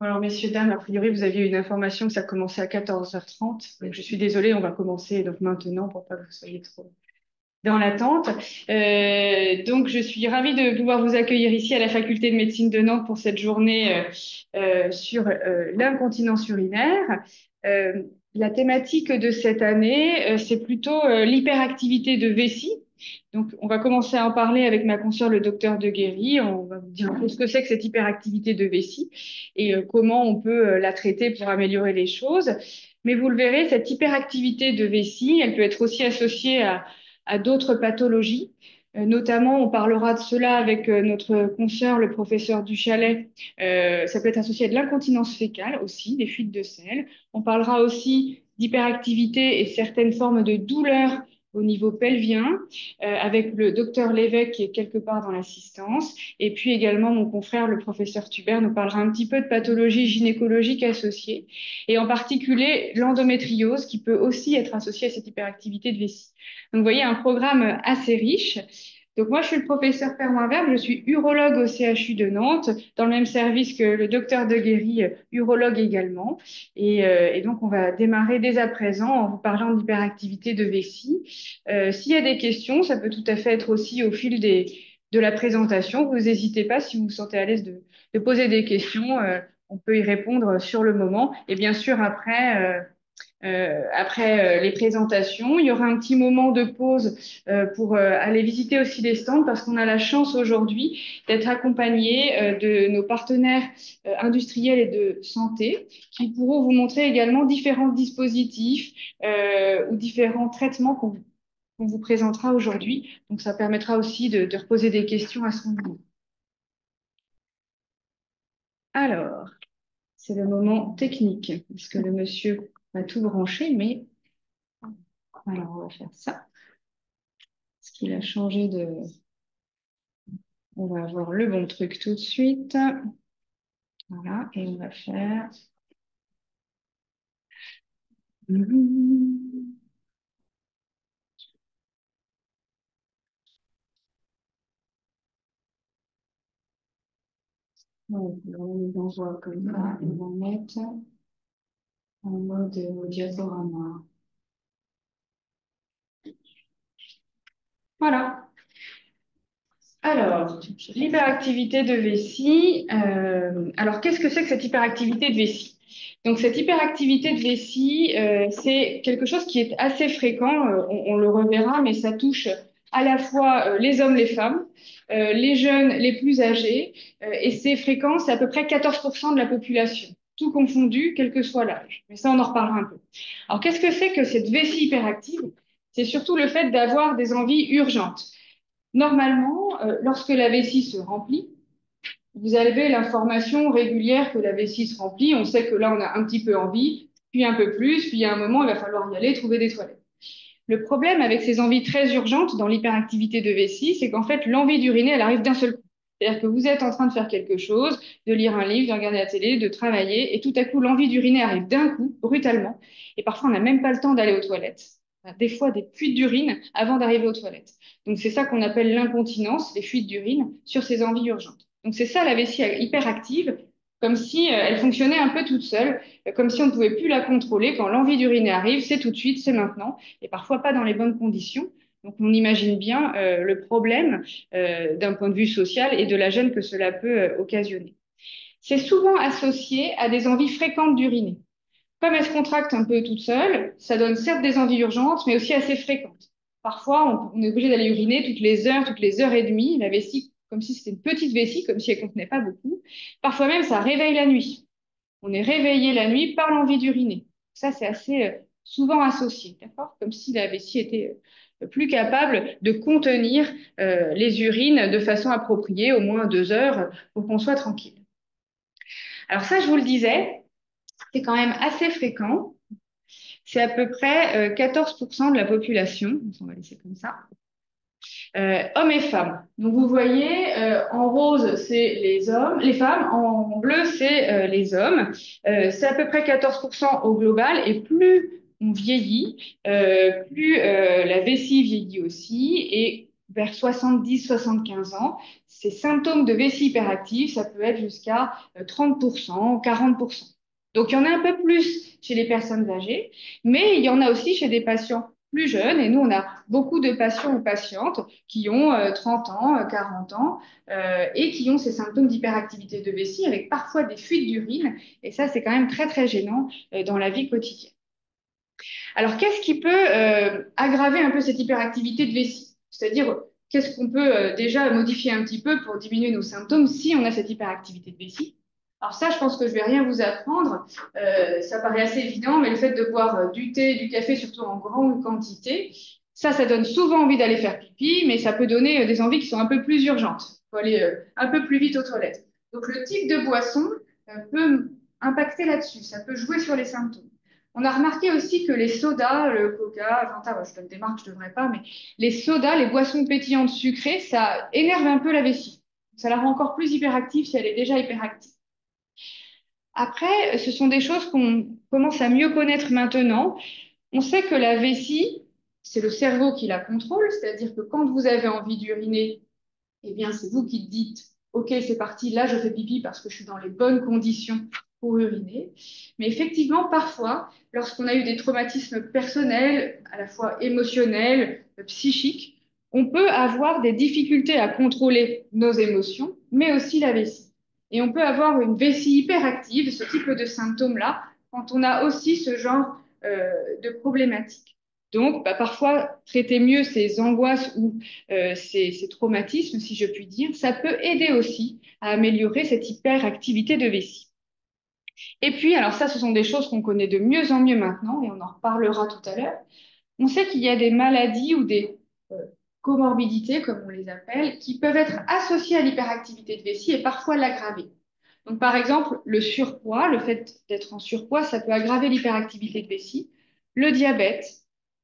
Alors, messieurs, dames, a priori, vous aviez une information que ça commençait à 14h30. Donc, je suis désolée, on va commencer donc maintenant pour pas que vous soyez trop dans l'attente. Donc, je suis ravie de pouvoir vous accueillir ici à la Faculté de médecine de Nantes pour cette journée sur l'incontinence urinaire. Euh, la thématique de cette année, c'est plutôt l'hyperactivité de vessie. Donc, on va commencer à en parler avec ma consoeur, le docteur De Guéry. On va vous dire un peu ce que c'est que cette hyperactivité de vessie et comment on peut la traiter pour améliorer les choses. Mais vous le verrez, cette hyperactivité de vessie, elle peut être aussi associée à d'autres pathologies. Notamment, on parlera de cela avec notre consoeur, le professeur Duchalet. Ça peut être associé à de l'incontinence fécale aussi, des fuites de sel. On parlera aussi d'hyperactivité et certaines formes de douleurs au niveau pelvien, avec le docteur Lévesque qui est quelque part dans l'assistance. Et puis également, mon confrère, le professeur Tubert, nous parlera un petit peu de pathologie gynécologique associée, et en particulier l'endométriose, qui peut aussi être associée à cette hyperactivité de vessie. Donc, vous voyez, un programme assez riche. Donc, moi, je suis le professeur Permoin Verbe, je suis urologue au CHU de Nantes, dans le même service que le docteur De Guéry, urologue également. Et donc, on va démarrer dès à présent en vous parlant d'hyperactivité de vessie. S'il y a des questions, ça peut tout à fait être aussi au fil de la présentation. Vous n'hésitez pas, si vous vous sentez à l'aise de poser des questions, on peut y répondre sur le moment. Et bien sûr, après les présentations, il y aura un petit moment de pause pour aller visiter aussi les stands parce qu'on a la chance aujourd'hui d'être accompagné de nos partenaires industriels et de santé qui pourront vous montrer également différents dispositifs ou différents traitements qu'on vous présentera aujourd'hui. Donc, ça permettra aussi de reposer des questions à ce moment. Alors, c'est le moment technique puisque le monsieur va tout brancher, mais alors on va faire ça. Parce qu'il a changé de... On va avoir le bon truc tout de suite. Voilà, et on va faire... Donc, on les envoie comme ça. On va mettre en mode diaporama. Voilà. Alors, l'hyperactivité de vessie. Alors, qu'est-ce que c'est que cette hyperactivité de vessie? Donc, cette hyperactivité de vessie, c'est quelque chose qui est assez fréquent. On le reverra, mais ça touche à la fois les hommes, les femmes, les jeunes, les plus âgés, et c'est fréquent, c'est à peu près 14% de la population, tout confondu, quel que soit l'âge. Mais ça, on en reparlera un peu. Alors, qu'est-ce que c'est que cette vessie hyperactive? C'est surtout le fait d'avoir des envies urgentes. Normalement, lorsque la vessie se remplit, vous avez l'information régulière que la vessie se remplit. On sait que là, on a un petit peu envie, puis un peu plus, puis à un moment, il va falloir y aller, trouver des toilettes. Le problème avec ces envies très urgentes dans l'hyperactivité de vessie, c'est qu'en fait, l'envie d'uriner, elle arrive d'un seul coup. C'est-à-dire que vous êtes en train de faire quelque chose, de lire un livre, de regarder la télé, de travailler, et tout à coup, l'envie d'uriner arrive d'un coup, brutalement, et parfois, on n'a même pas le temps d'aller aux toilettes. Des fois, des fuites d'urine avant d'arriver aux toilettes. Donc, c'est ça qu'on appelle l'incontinence, les fuites d'urine sur ces envies urgentes. Donc, c'est ça la vessie hyperactive, comme si elle fonctionnait un peu toute seule, comme si on ne pouvait plus la contrôler. Quand l'envie d'uriner arrive, c'est tout de suite, c'est maintenant et parfois pas dans les bonnes conditions. Donc, on imagine bien le problème d'un point de vue social et de la gêne que cela peut occasionner. C'est souvent associé à des envies fréquentes d'uriner. Comme elle se contracte un peu toute seule, ça donne certes des envies urgentes, mais aussi assez fréquentes. Parfois, on est obligé d'aller uriner toutes les heures et demie, la vessie, comme si c'était une petite vessie, comme si elle contenait pas beaucoup. Parfois même, ça réveille la nuit. On est réveillé la nuit par l'envie d'uriner. Ça, c'est assez souvent associé, d'accord? Comme si la vessie était plus capable de contenir les urines de façon appropriée, au moins 2 heures, pour qu'on soit tranquille. Alors ça, je vous le disais, c'est quand même assez fréquent. C'est à peu près 14% de la population, donc on va laisser comme ça, hommes et femmes. Donc vous voyez, en rose, c'est les hommes, les femmes, en bleu, c'est les hommes. C'est à peu près 14% au global, et plus on vieillit, plus la vessie vieillit aussi, et vers 70-75 ans, ces symptômes de vessie hyperactive, ça peut être jusqu'à 30%, 40%. Donc, il y en a un peu plus chez les personnes âgées, mais il y en a aussi chez des patients plus jeunes. Et nous, on a beaucoup de patients ou patientes qui ont 30 ans, 40 ans, et qui ont ces symptômes d'hyperactivité de vessie avec parfois des fuites d'urine. Et ça, c'est quand même très, très gênant dans la vie quotidienne. Alors, qu'est-ce qui peut aggraver un peu cette hyperactivité de vessie? C'est-à-dire, qu'est-ce qu'on peut déjà modifier un petit peu pour diminuer nos symptômes si on a cette hyperactivité de vessie? Alors ça, je pense que je vais rien vous apprendre. Ça paraît assez évident, mais le fait de boire du thé, du café, surtout en grande quantité, ça donne souvent envie d'aller faire pipi, mais ça peut donner des envies qui sont un peu plus urgentes. Il faut aller un peu plus vite aux toilettes. Donc le type de boisson peut impacter là-dessus. Ça peut jouer sur les symptômes. On a remarqué aussi que les sodas, le coca, Fanta, je donne des marques, je ne devrais pas, mais les sodas, les boissons pétillantes sucrées, ça énerve un peu la vessie. Ça la rend encore plus hyperactive si elle est déjà hyperactive. Après, ce sont des choses qu'on commence à mieux connaître maintenant. On sait que la vessie, c'est le cerveau qui la contrôle, c'est-à-dire que quand vous avez envie d'uriner, eh bien, c'est vous qui dites, OK, c'est parti, là, je fais pipi parce que je suis dans les bonnes conditions pour uriner. Mais effectivement, parfois, lorsqu'on a eu des traumatismes personnels, à la fois émotionnels, psychiques, on peut avoir des difficultés à contrôler nos émotions, mais aussi la vessie. Et on peut avoir une vessie hyperactive, ce type de symptômes-là, quand on a aussi ce genre de problématique. Donc, parfois, traiter mieux ces angoisses ou ces traumatismes, si je puis dire, ça peut aider aussi à améliorer cette hyperactivité de vessie. Et puis, alors ça, ce sont des choses qu'on connaît de mieux en mieux maintenant, et on en reparlera tout à l'heure. On sait qu'il y a des maladies ou des euh, comorbidités, comme on les appelle, qui peuvent être associées à l'hyperactivité de vessie et parfois l'aggraver. Donc, par exemple, le surpoids, le fait d'être en surpoids, ça peut aggraver l'hyperactivité de vessie. Le diabète,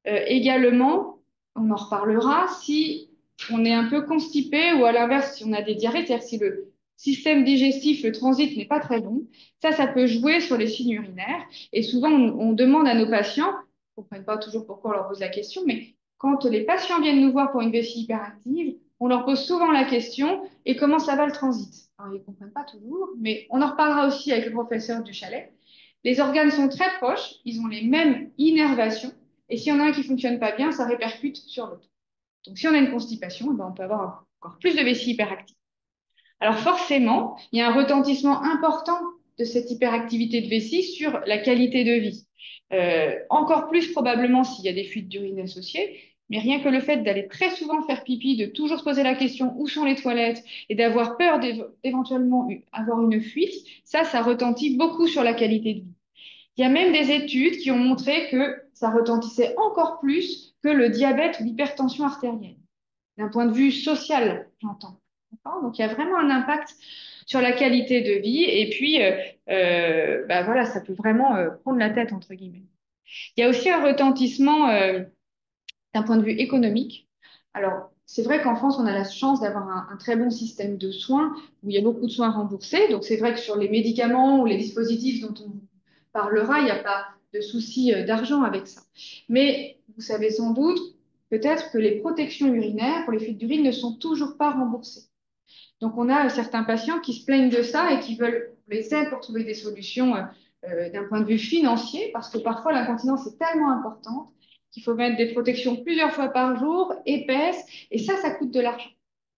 également, on en reparlera, si on est un peu constipé ou à l'inverse, si on a des diarrhées, c'est-à-dire si le système digestif, le transit n'est pas très bon, ça peut jouer sur les signes urinaires. Et souvent, on demande à nos patients, ils ne comprennent pas toujours pourquoi on leur pose la question, mais quand les patients viennent nous voir pour une vessie hyperactive, on leur pose souvent la question, et comment ça va le transit? Alors, ils ne comprennent pas toujours, mais on en reparlera aussi avec le professeur du chalet. Les organes sont très proches, ils ont les mêmes innervations, et s'il y en a un qui fonctionne pas bien, ça répercute sur l'autre. Donc, si on a une constipation, on peut avoir encore plus de vessie hyperactive. Alors, forcément, il y a un retentissement important de cette hyperactivité de vessie sur la qualité de vie. Encore plus probablement s'il y a des fuites d'urine associées, mais rien que le fait d'aller très souvent faire pipi, de toujours se poser la question où sont les toilettes et d'avoir peur d'éventuellement avoir une fuite, ça retentit beaucoup sur la qualité de vie. Il y a même des études qui ont montré que ça retentissait encore plus que le diabète ou l'hypertension artérielle, d'un point de vue social, j'entends. Donc, il y a vraiment un impact sur la qualité de vie. Et puis, voilà, ça peut vraiment prendre la tête, entre guillemets. Il y a aussi un retentissement d'un point de vue économique. Alors, c'est vrai qu'en France, on a la chance d'avoir un très bon système de soins où il y a beaucoup de soins remboursés. Donc, c'est vrai que sur les médicaments ou les dispositifs dont on parlera, il n'y a pas de souci d'argent avec ça. Mais vous savez sans doute peut-être que les protections urinaires pour les fuites d'urine ne sont toujours pas remboursées. Donc, on a certains patients qui se plaignent de ça et qui veulent les aides pour trouver des solutions d'un point de vue financier, parce que parfois l'incontinence est tellement importante qu'il faut mettre des protections plusieurs fois par jour, épaisses, et ça coûte de l'argent.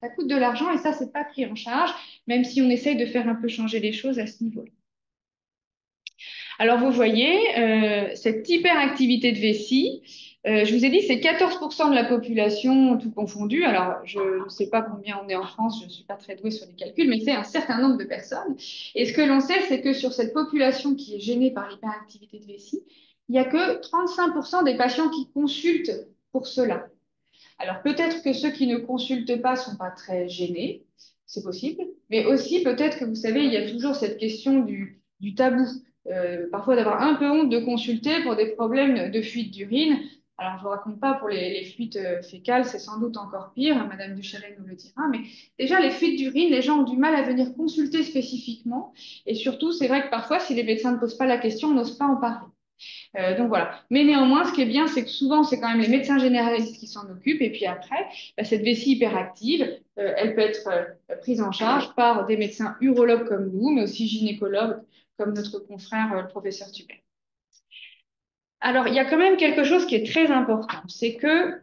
Ça coûte de l'argent et ça, c'est pas pris en charge, même si on essaye de faire un peu changer les choses à ce niveau-là. Alors, vous voyez, cette hyperactivité de vessie, je vous ai dit, c'est 14% de la population, tout confondu. Alors, je ne sais pas combien on est en France, je ne suis pas très douée sur les calculs, mais c'est un certain nombre de personnes. Et ce que l'on sait, c'est que sur cette population qui est gênée par l'hyperactivité de vessie, il n'y a que 35% des patients qui consultent pour cela. Alors, peut-être que ceux qui ne consultent pas ne sont pas très gênés, c'est possible, mais aussi peut-être que vous savez, il y a toujours cette question du tabou. Parfois d'avoir un peu honte de consulter pour des problèmes de fuite d'urine. Alors, je ne vous raconte pas pour les fuites fécales, c'est sans doute encore pire, hein, Madame Duchalet nous le dira, mais déjà les fuites d'urine, les gens ont du mal à venir consulter spécifiquement, et surtout, c'est vrai que parfois, si les médecins ne posent pas la question, on n'ose pas en parler. Donc voilà. Mais néanmoins, ce qui est bien, c'est que souvent, c'est quand même les médecins généralistes qui s'en occupent. Et puis après, bah, cette vessie hyperactive, elle peut être prise en charge par des médecins urologues comme nous, mais aussi gynécologues comme notre confrère, le professeur Tubert. Alors, il y a quand même quelque chose qui est très important, c'est que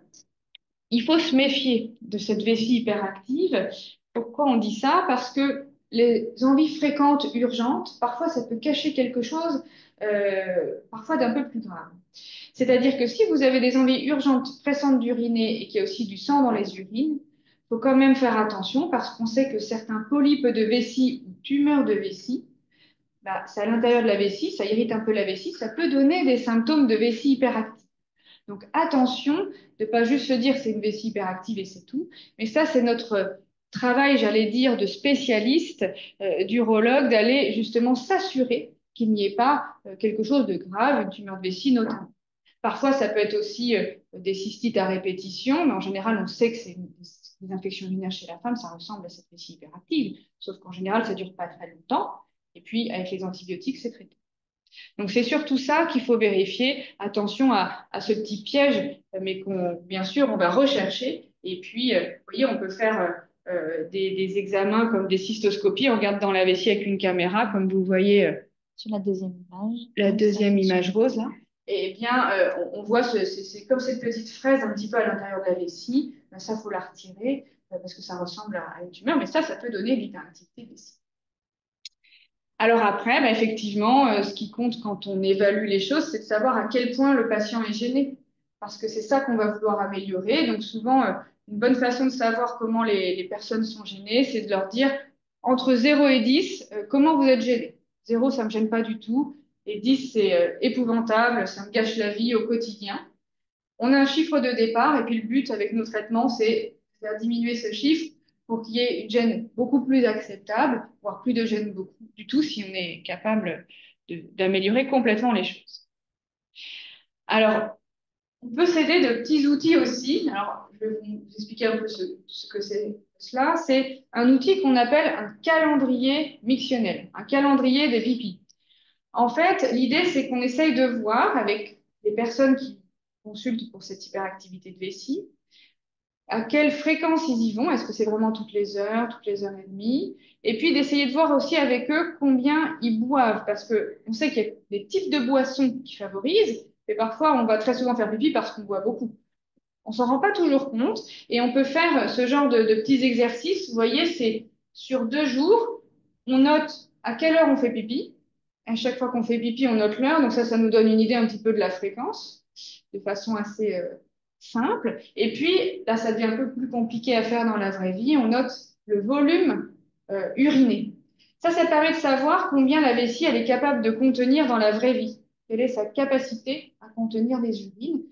il faut se méfier de cette vessie hyperactive. Pourquoi on dit ça? Parce que les envies fréquentes, urgentes, parfois ça peut cacher quelque chose, parfois d'un peu plus grave. C'est-à-dire que si vous avez des envies urgentes, pressantes d'uriner et qu'il y a aussi du sang dans les urines, il faut quand même faire attention parce qu'on sait que certains polypes de vessie ou tumeurs de vessie, bah, c'est à l'intérieur de la vessie, ça irrite un peu la vessie, ça peut donner des symptômes de vessie hyperactive. Donc attention de ne pas juste se dire c'est une vessie hyperactive et c'est tout. Mais ça, c'est notre travail, j'allais dire, de spécialiste, d'urologue, d'aller justement s'assurer qu'il n'y ait pas quelque chose de grave, une tumeur de vessie notamment. Parfois, ça peut être aussi des cystites à répétition, mais en général, on sait que c'est des infections urinaires chez la femme, ça ressemble à cette vessie hyperactive, sauf qu'en général, ça dure pas très longtemps. Et puis, avec les antibiotiques, c'est traité. Donc c'est surtout ça qu'il faut vérifier. Attention à ce petit piège, mais qu'on, bien sûr, on va rechercher. Et puis, vous voyez, on peut faire des examens comme des cystoscopies. On regarde dans la vessie avec une caméra, comme vous voyez Sur la deuxième image. la Donc, ça deuxième fonctionne. image rose là. Et bien, on voit, c'est comme cette petite fraise un petit peu à l'intérieur de la vessie. Ben, ça, faut la retirer parce que ça ressemble à une tumeur. Mais ça peut donner l'hyperactivité vessie. Alors après, bah, effectivement, ce qui compte quand on évalue les choses, c'est de savoir à quel point le patient est gêné, parce que c'est ça qu'on va vouloir améliorer. Donc souvent, une bonne façon de savoir comment les personnes sont gênées, c'est de leur dire entre 0 et 10, comment vous êtes gêné. 0, ça me gêne pas du tout, et 10, c'est épouvantable, ça me gâche la vie au quotidien. On a un chiffre de départ et puis le but avec nos traitements, c'est de faire diminuer ce chiffre pour qu'il y ait une gêne beaucoup plus acceptable, voire plus de gêne beaucoup du tout si on est capable d'améliorer complètement les choses. Alors, on peut s'aider de petits outils aussi. Alors, je vais vous expliquer un peu ce que c'est cela. C'est un outil qu'on appelle un calendrier mictionnel, un calendrier des pipis. En fait, l'idée, c'est qu'on essaye de voir avec les personnes qui consultent pour cette hyperactivité de vessie, à quelle fréquence ils y vont, est-ce que c'est vraiment toutes les heures et demie, et puis d'essayer de voir aussi avec eux combien ils boivent, parce que on sait qu'il y a des types de boissons qui favorisent, mais parfois on va très souvent faire pipi parce qu'on boit beaucoup. On s'en rend pas toujours compte, et on peut faire ce genre de petits exercices. Vous voyez, c'est sur 2 jours, on note à quelle heure on fait pipi. À chaque fois qu'on fait pipi, on note l'heure, donc ça nous donne une idée un petit peu de la fréquence, de façon assez simple. Et puis, là, ça devient un peu plus compliqué à faire dans la vraie vie. On note le volume uriné. Ça permet de savoir combien la vessie elle est capable de contenir dans la vraie vie. Quelle est sa capacité à contenir des urines.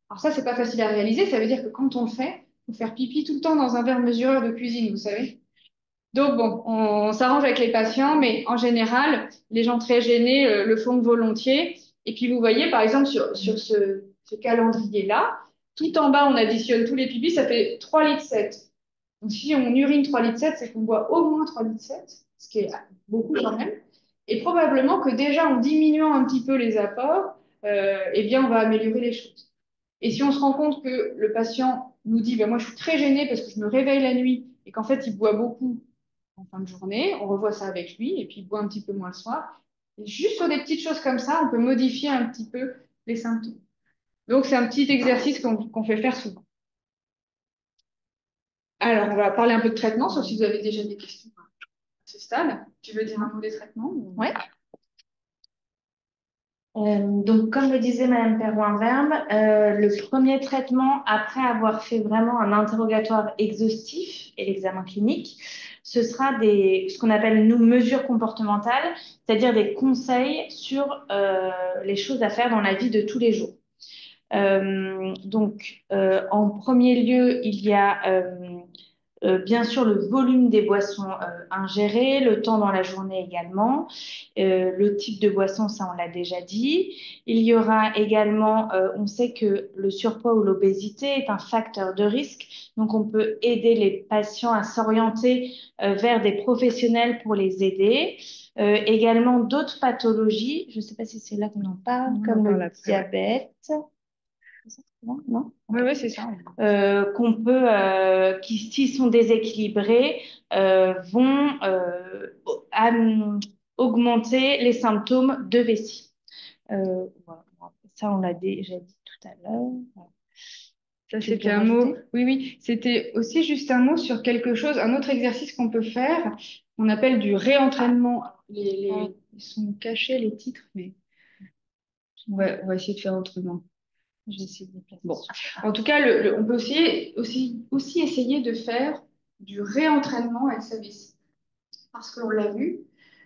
Alors ça, c'est pas facile à réaliser. Ça veut dire que quand on le fait, il faut faire pipi tout le temps dans un verre mesureur de cuisine, vous savez. Donc bon, on s'arrange avec les patients, mais en général, les gens très gênés le font volontiers. Et puis vous voyez, par exemple, sur ce calendrier-là, tout en bas, on additionne tous les pipis, ça fait 3,7 litres. Donc si on urine 3,7 litres, c'est qu'on boit au moins 3,7 litres, ce qui est beaucoup quand même. Et probablement que déjà en diminuant un petit peu les apports, eh bien, on va améliorer les choses. Et si on se rend compte que le patient nous dit, ben, moi je suis très gêné parce que je me réveille la nuit et qu'en fait il boit beaucoup en fin de journée, on revoit ça avec lui et puis il boit un petit peu moins le soir. Et juste sur des petites choses comme ça, on peut modifier un petit peu les symptômes. Donc c'est un petit exercice qu'on fait faire souvent. Alors on va parler un peu de traitement, sauf si vous avez déjà des questions à ce stade. Tu veux dire un mot des traitements Ouais. Donc, comme le disait Madame Perroin-Verbe, le premier traitement, après avoir fait vraiment un interrogatoire exhaustif et l'examen clinique, ce sera ce qu'on appelle, nous, mesures comportementales, c'est-à-dire des conseils sur les choses à faire dans la vie de tous les jours. En premier lieu, il y a Bien sûr, le volume des boissons ingérées, le temps dans la journée également, le type de boisson, ça on l'a déjà dit. Il y aura également, on sait que le surpoids ou l'obésité est un facteur de risque, donc on peut aider les patients à s'orienter vers des professionnels pour les aider. Également d'autres pathologies, je ne sais pas si c'est là qu'on en parle, comme le diabète. Non? Oui, ouais, c'est ça. Qu'on peut, qui s'ils sont déséquilibrés, vont augmenter les symptômes de vessie. Voilà. Ça, on l'a déjà dit tout à l'heure. Voilà. Ça, Tu veux c'était le un mot. rajouter? Oui, oui. C'était aussi juste un mot sur quelque chose, un autre exercice qu'on peut faire, qu'on appelle du réentraînement. Ils sont cachés, les titres, mais on va essayer de faire autrement. Je vais essayer de déplacer. Bon. En tout cas, on peut aussi essayer de faire du réentraînement avec sa vessie. Parce qu'on l'a vu,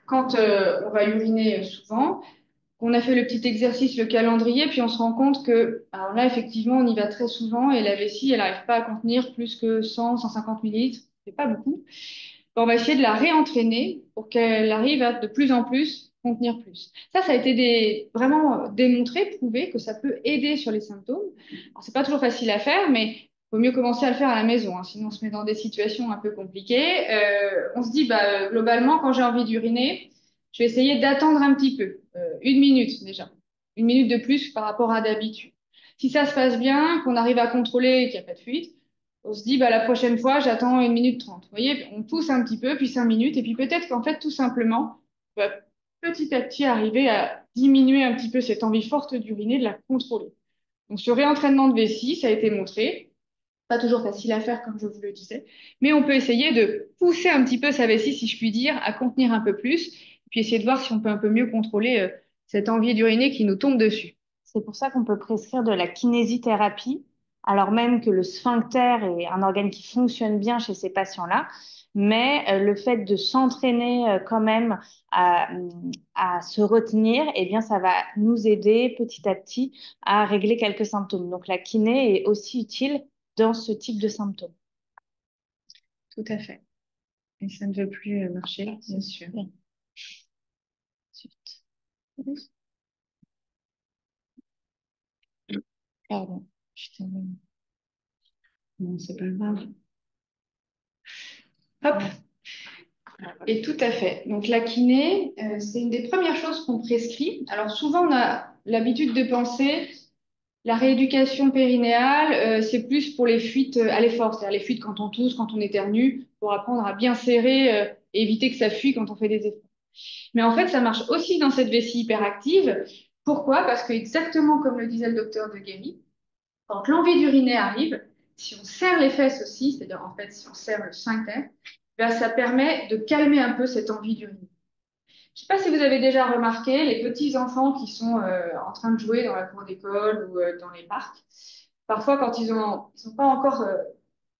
quand on va uriner souvent, on a fait le petit exercice, le calendrier, puis on se rend compte que, alors là, effectivement, on y va très souvent et la vessie, elle n'arrive pas à contenir plus que 100, 150 millilitres. C'est pas beaucoup. On va essayer de la réentraîner pour qu'elle arrive à de plus en plus contenir plus. Ça a été vraiment démontré, prouvé que ça peut aider sur les symptômes. Alors, c'est pas toujours facile à faire, mais il vaut mieux commencer à le faire à la maison, hein, sinon on se met dans des situations un peu compliquées. On se dit, bah, globalement, quand j'ai envie d'uriner, je vais essayer d'attendre un petit peu, 1 minute déjà, 1 minute de plus par rapport à d'habitude. Si ça se passe bien, qu'on arrive à contrôler qu'il n'y a pas de fuite, on se dit, bah, la prochaine fois, j'attends 1 minute 30. Vous voyez, on pousse un petit peu, puis 5 minutes, et puis peut-être qu'en fait, tout simplement, on va petit à petit arriver à diminuer un petit peu cette envie forte d'uriner, de la contrôler. Donc, ce réentraînement de vessie, ça a été montré. Pas toujours facile à faire, comme je vous le disais, mais on peut essayer de pousser un petit peu sa vessie, si je puis dire, à contenir un peu plus, puis essayer de voir si on peut un peu mieux contrôler cette envie d'uriner qui nous tombe dessus. C'est pour ça qu'on peut prescrire de la kinésithérapie, alors même que le sphincter est un organe qui fonctionne bien chez ces patients-là. Mais le fait de s'entraîner quand même à se retenir, eh bien, ça va nous aider petit à petit à régler quelques symptômes. Donc, la kiné est aussi utile dans ce type de symptômes. Tout à fait. Et ça ne veut plus marcher, bien sûr. Ensuite. Pardon, je termine. Non, c'est pas grave. Hop. Et tout à fait. Donc la kiné, c'est une des premières choses qu'on prescrit. Alors souvent, on a l'habitude de penser la rééducation périnéale, c'est plus pour les fuites à l'effort, c'est-à-dire les fuites quand on tousse, quand on éternue, pour apprendre à bien serrer et éviter que ça fuit quand on fait des efforts. Mais en fait, ça marche aussi dans cette vessie hyperactive. Pourquoi? Parce que exactement comme le disait le docteur de Guéry, quand l'envie d'uriner arrive, si on serre les fesses aussi, c'est-à-dire en fait si on serre le sphincter, ben, ça permet de calmer un peu cette envie d'uriner. Je ne sais pas si vous avez déjà remarqué les petits enfants qui sont en train de jouer dans la cour d'école ou dans les parcs. Parfois, quand ils n'ont pas encore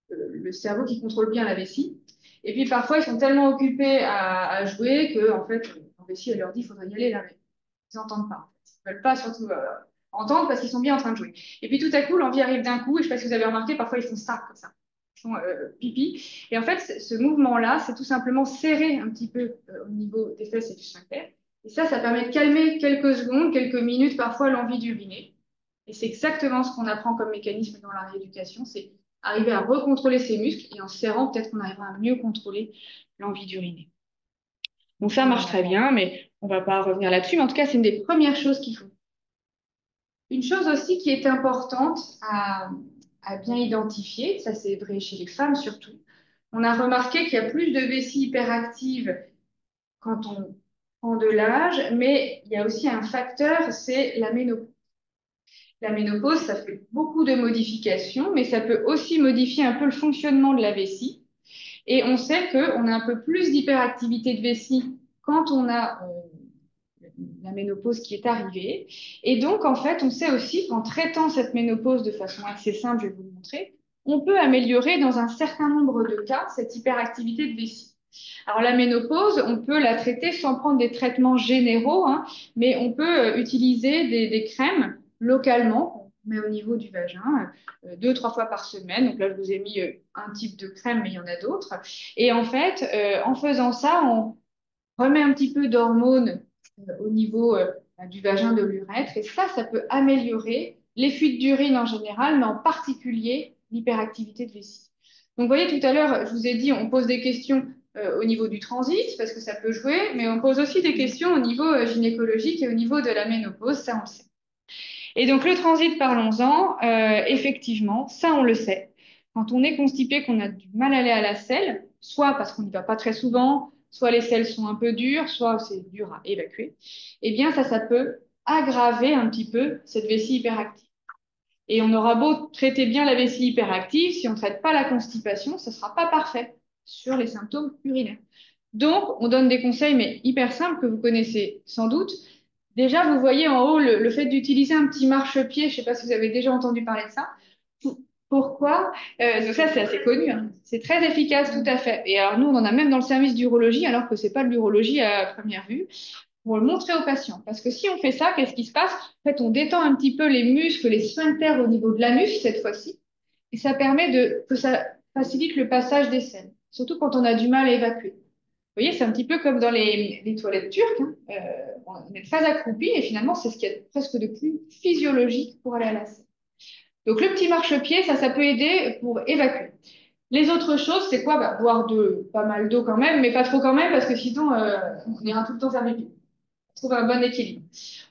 le cerveau qui contrôle bien la vessie, et puis parfois ils sont tellement occupés à jouer que en fait, la vessie elle leur dit il faudrait y aller là, mais ils n'entendent pas. En fait. Ils ne veulent pas surtout entendre parce qu'ils sont bien en train de jouer. Et puis tout à coup, l'envie arrive d'un coup, et je ne sais pas si vous avez remarqué, parfois ils font ça comme ça. Ils font pipi. Et en fait, ce mouvement-là, c'est tout simplement serrer un petit peu au niveau des fesses et du sphincter. Et ça permet de calmer quelques secondes, quelques minutes, parfois l'envie d'uriner. Et c'est exactement ce qu'on apprend comme mécanisme dans la rééducation, c'est arriver à recontrôler ses muscles et en serrant, peut-être qu'on arrivera à mieux contrôler l'envie d'uriner. Donc ça marche très bien, mais on ne va pas revenir là-dessus. Mais en tout cas, c'est une des premières choses qu'il faut. Une chose aussi qui est importante à bien identifier, ça c'est vrai chez les femmes surtout, on a remarqué qu'il y a plus de vessie hyperactive quand on prend de l'âge, mais il y a aussi un facteur, c'est la ménopause. La ménopause, ça fait beaucoup de modifications, mais ça peut aussi modifier un peu le fonctionnement de la vessie. Et on sait qu'on a un peu plus d'hyperactivité de vessie quand on a la ménopause qui est arrivée. Et donc, en fait, on sait aussi qu'en traitant cette ménopause de façon assez simple, je vais vous le montrer, on peut améliorer dans un certain nombre de cas cette hyperactivité de vessie. Alors, la ménopause, on peut la traiter sans prendre des traitements généraux, hein, mais on peut utiliser des crèmes localement met au niveau du vagin, 2, 3 fois par semaine. Donc là, je vous ai mis un type de crème, mais il y en a d'autres. Et en fait, en faisant ça, on remet un petit peu d'hormones au niveau du vagin, de l'urètre. Et ça peut améliorer les fuites d'urine en général, mais en particulier l'hyperactivité de vessie. Donc, vous voyez, tout à l'heure, je vous ai dit, on pose des questions au niveau du transit, parce que ça peut jouer, mais on pose aussi des questions au niveau gynécologique et au niveau de la ménopause, ça on le sait. Et donc, le transit, parlons-en, effectivement, ça on le sait. Quand on est constipé, qu'on a du mal à aller à la selle, soit parce qu'on n'y va pas très souvent, soit les selles sont un peu dures, soit c'est dur à évacuer, eh bien, ça peut aggraver un petit peu cette vessie hyperactive. Et on aura beau traiter bien la vessie hyperactive, si on ne traite pas la constipation, ça ne sera pas parfait sur les symptômes urinaires. Donc, on donne des conseils, mais hyper simples, que vous connaissez sans doute. Déjà, vous voyez en haut le fait d'utiliser un petit marchepied. Je ne sais pas si vous avez déjà entendu parler de ça. Pourquoi? Donc ça, c'est assez connu, hein. C'est très efficace, tout à fait. Et alors, nous, on en a même dans le service d'urologie, alors que c'est pas de l'urologie à première vue, pour le montrer aux patients. Parce que si on fait ça, qu'est-ce qui se passe? En fait, on détend un petit peu les muscles, les sphincters au niveau de l'anus, cette fois-ci. Et ça permet que ça facilite le passage des selles. Surtout quand on a du mal à évacuer. Vous voyez, c'est un petit peu comme dans les toilettes turques, hein. On est très accroupi et finalement, c'est ce qu'il y a presque de plus physiologique pour aller à la selle. Donc, le petit marchepied, ça peut aider pour évacuer. Les autres choses, c'est quoi? Bah, boire pas mal d'eau quand même, mais pas trop quand même, parce que sinon, on ira tout le temps faire du pipi. Trouver un bon équilibre.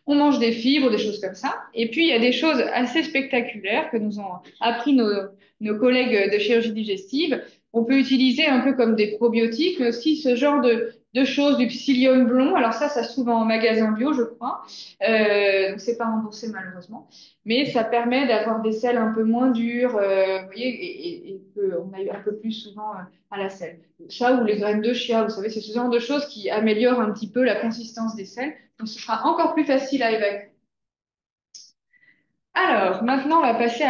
On mange des fibres, des choses comme ça. Et puis, il y a des choses assez spectaculaires que nous ont appris nos collègues de chirurgie digestive. On peut utiliser un peu comme des probiotiques, mais aussi ce genre de choses, du psyllium blond. Alors ça se trouve en magasin bio, je crois. Donc, c'est pas remboursé malheureusement. Mais ça permet d'avoir des selles un peu moins dures, vous voyez, et qu'on aille un peu plus souvent à la selle. Ça ou les graines de chia, vous savez, c'est ce genre de choses qui améliorent un petit peu la consistance des selles. Donc, ce sera encore plus facile à évacuer. Alors, maintenant, on va passer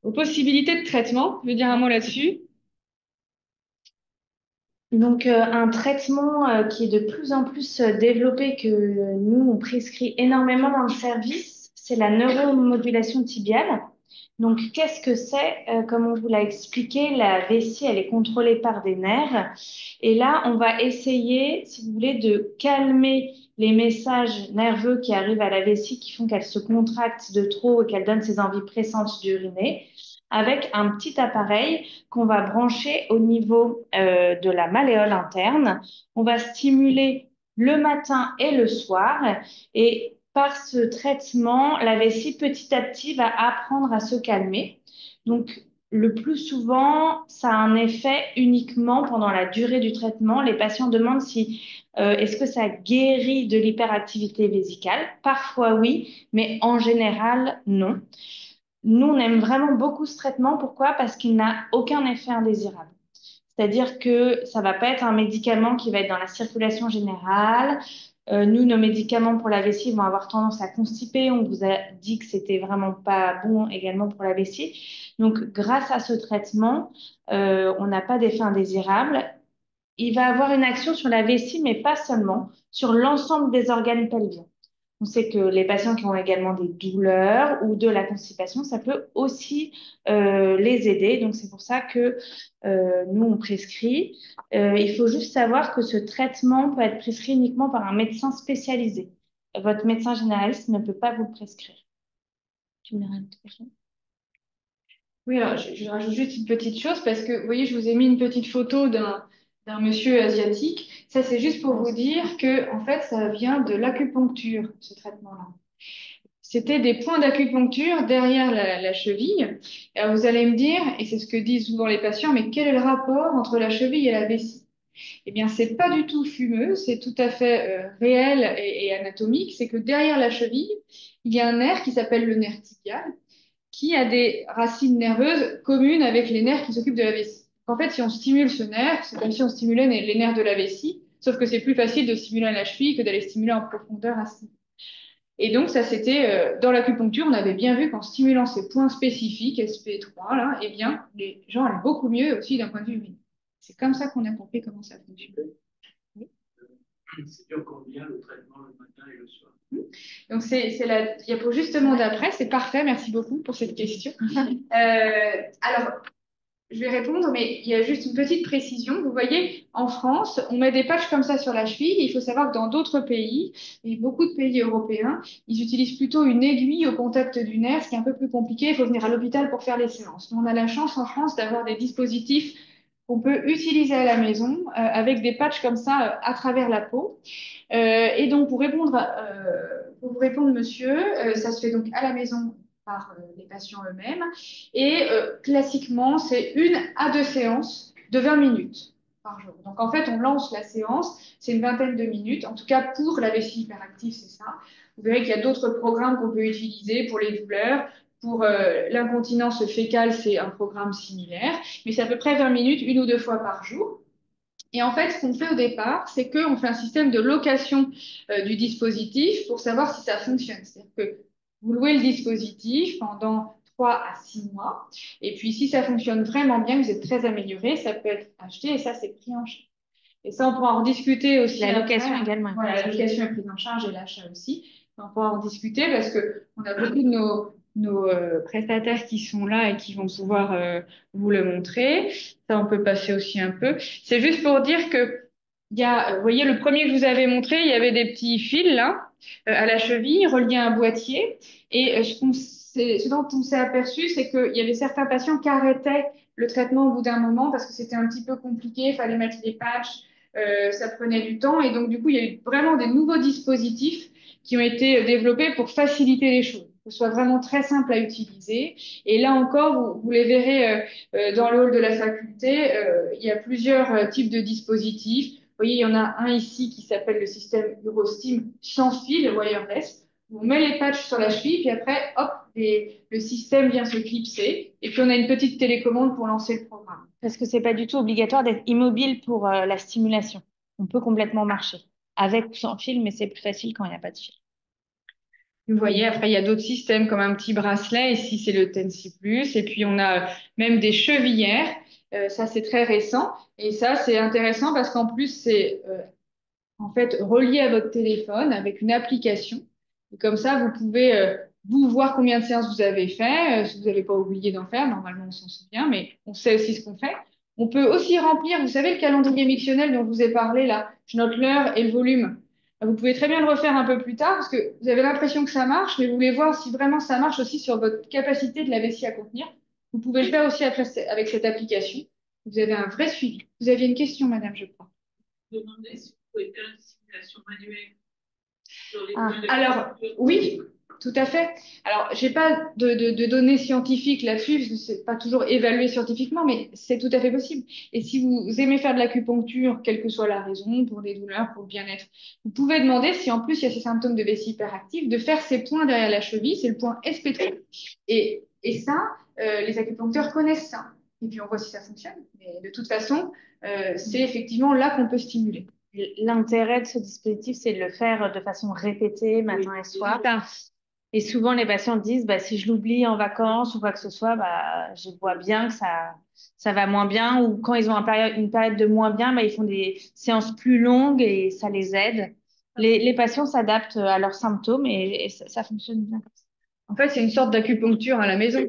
aux possibilités de traitement. Je vais dire un mot là-dessus. Donc, un traitement qui est de plus en plus développé, que nous, on prescrit énormément dans le service, c'est la neuromodulation tibiale. Donc, qu'est-ce que c'est? Comme on vous l'a expliqué, la vessie, elle est contrôlée par des nerfs. Et là, on va essayer, si vous voulez, de calmer les messages nerveux qui arrivent à la vessie, qui font qu'elle se contracte de trop et qu'elle donne ces envies pressantes d'uriner, avec un petit appareil qu'on va brancher au niveau de la malléole interne. On va stimuler le matin et le soir. Et par ce traitement, la vessie petit à petit va apprendre à se calmer. Donc, le plus souvent, ça a un effet uniquement pendant la durée du traitement. Les patients demandent si est-ce que ça guérit de l'hyperactivité vésicale. Parfois oui, mais en général non. Nous, on aime vraiment beaucoup ce traitement. Pourquoi? Parce qu'il n'a aucun effet indésirable. C'est-à-dire que ça va pas être un médicament qui va être dans la circulation générale. Nous, nos médicaments pour la vessie vont avoir tendance à constiper. On vous a dit que c'était vraiment pas bon également pour la vessie. Donc, grâce à ce traitement, on n'a pas d'effet indésirable. Il va avoir une action sur la vessie, mais pas seulement, sur l'ensemble des organes pelviens. On sait que les patients qui ont également des douleurs ou de la constipation, ça peut aussi les aider. Donc, c'est pour ça que nous, on prescrit. Il faut juste savoir que ce traitement peut être prescrit uniquement par un médecin spécialisé. Votre médecin généraliste ne peut pas vous le prescrire. Tu me diras une autre question? Oui, alors je rajoute juste une petite chose parce que, vous voyez, je vous ai mis une petite photo d'un monsieur asiatique. Ça, c'est juste pour vous dire que, en fait, ça vient de l'acupuncture, ce traitement-là. C'était des points d'acupuncture derrière la cheville. Alors vous allez me dire, et c'est ce que disent souvent les patients, mais quel est le rapport entre la cheville et la vessie? Eh bien, c'est pas du tout fumeux, c'est tout à fait réel et anatomique. C'est que derrière la cheville, il y a un nerf qui s'appelle le nerf tibial, qui a des racines nerveuses communes avec les nerfs qui s'occupent de la vessie. En fait, si on stimule ce nerf, c'est comme si on stimulait les nerfs de la vessie, sauf que c'est plus facile de stimuler la cheville que d'aller stimuler en profondeur à ce niveau. Et donc, ça, c'était dans l'acupuncture, on avait bien vu qu'en stimulant ces points spécifiques, SP3, là, eh bien, les gens allaient beaucoup mieux aussi d'un point de vue urinaire. C'est comme ça qu'on a compris comment ça fonctionne. C'est dur combien le traitement le matin et le soir? Donc, c'est la diapo justement d'après. C'est parfait. Merci beaucoup pour cette question. Alors, je vais répondre, mais il y a juste une petite précision. Vous voyez, en France, on met des patchs comme ça sur la cheville. Il faut savoir que dans d'autres pays, et beaucoup de pays européens, ils utilisent plutôt une aiguille au contact du nerf, ce qui est un peu plus compliqué. Il faut venir à l'hôpital pour faire les séances. Nous, on a la chance en France d'avoir des dispositifs qu'on peut utiliser à la maison avec des patchs comme ça à travers la peau. Et donc, pour vous répondre, monsieur, ça se fait donc à la maison par les patients eux-mêmes. Et classiquement, c'est 1 à 2 séances de 20 minutes par jour. Donc, en fait, on lance la séance, c'est une vingtaine de minutes. En tout cas, pour la vessie hyperactive, c'est ça. Vous verrez qu'il y a d'autres programmes qu'on peut utiliser pour les douleurs. Pour l'incontinence fécale, c'est un programme similaire. Mais c'est à peu près 20 minutes, 1 ou 2 fois par jour. Et en fait, ce qu'on fait au départ, c'est qu'on fait un système de location du dispositif pour savoir si ça fonctionne. C'est-à-dire que vous louez le dispositif pendant 3 à 6 mois. Et puis, si ça fonctionne vraiment bien, vous êtes très amélioré, ça peut être acheté et ça, c'est pris en charge. Et ça, on pourra en discuter aussi La location après. également. Voilà, la location est prise en charge et l'achat aussi. On pourra en discuter parce que on a beaucoup de nos prestataires qui sont là et qui vont pouvoir vous le montrer. Ça, on peut passer aussi un peu. C'est juste pour dire que il y a, vous voyez, le premier que je vous avais montré, il y avait des petits fils là à la cheville reliés à un boîtier. Et ce dont on s'est aperçu, c'est qu'il y avait certains patients qui arrêtaient le traitement au bout d'un moment parce que c'était un petit peu compliqué, il fallait mettre des patchs, ça prenait du temps. Et donc, du coup, il y a eu vraiment des nouveaux dispositifs qui ont été développés pour faciliter les choses, que ce soit vraiment très simple à utiliser. Et là encore, vous les verrez dans le hall de la faculté, il y a plusieurs types de dispositifs. Vous voyez, il y en a un ici qui s'appelle le système Eurostim sans fil, wireless. On met les patchs sur la cheville, puis après, hop, le système vient se clipser. Et puis, on a une petite télécommande pour lancer le programme. Parce que c'est pas du tout obligatoire d'être immobile pour la stimulation. On peut complètement marcher avec ou sans fil, mais c'est plus facile quand il n'y a pas de fil. Vous voyez, après, il y a d'autres systèmes comme un petit bracelet. Ici, c'est le Tensi Plus. Et puis, on a même des chevillères. Ça, c'est très récent. Et ça, c'est intéressant parce qu'en plus, c'est en fait relié à votre téléphone avec une application. Et comme ça, vous pouvez vous voir combien de séances vous avez fait. Si vous n'avez pas oublié d'en faire, normalement, on s'en souvient, mais on sait aussi ce qu'on fait. On peut aussi remplir, vous savez, le calendrier mictionnel dont je vous ai parlé là. Je note l'heure et le volume. Vous pouvez très bien le refaire un peu plus tard parce que vous avez l'impression que ça marche, mais vous voulez voir si vraiment ça marche aussi sur votre capacité de la vessie à contenir. Vous pouvez le faire aussi après, avec cette application. Vous avez un vrai suivi. Vous aviez une question, madame, je crois. Demander si vous pouvez faire une simulation manuelle sur les Ah, points de Alors, oui, tout à fait. Alors, j'ai pas de données scientifiques là-dessus, parce que c'est pas toujours évalué scientifiquement, mais c'est tout à fait possible. Et si vous aimez faire de l'acupuncture, quelle que soit la raison, pour des douleurs, pour le bien-être, vous pouvez demander si en plus il y a ces symptômes de vessie hyperactive, de faire ces points derrière la cheville, c'est le point SP3. Et ça, les acupuncteurs connaissent ça. Et puis on voit si ça fonctionne. Mais de toute façon, c'est effectivement là qu'on peut stimuler. l'intérêt de ce dispositif, c'est de le faire de façon répétée, matin et soir. Et souvent, les patients disent, bah, si je l'oublie en vacances ou quoi que ce soit, bah, je vois bien que ça va moins bien. Ou quand ils ont une période de moins bien, bah, ils font des séances plus longues et ça les aide. Les patients s'adaptent à leurs symptômes et ça fonctionne bien comme ça. En fait, c'est une sorte d'acupuncture à la maison.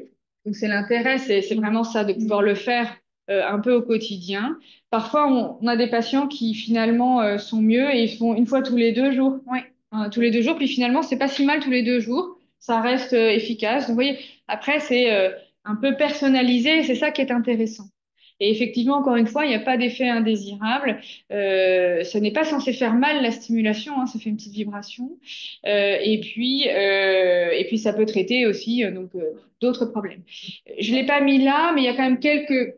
Donc, c'est l'intérêt, c'est vraiment ça, de pouvoir le faire un peu au quotidien. Parfois, on a des patients qui finalement sont mieux et ils font 1 fois tous les 2 jours. Oui. Tous les 2 jours, puis finalement, c'est pas si mal tous les 2 jours. Ça reste efficace. Donc, vous voyez, après, c'est un peu personnalisé et c'est ça qui est intéressant. Et effectivement, encore une fois, il n'y a pas d'effet indésirable. Ce n'est pas censé faire mal la stimulation, hein, ça fait une petite vibration. Et puis ça peut traiter aussi d'autres problèmes. Je l'ai pas mis là, mais il y a quand même quelques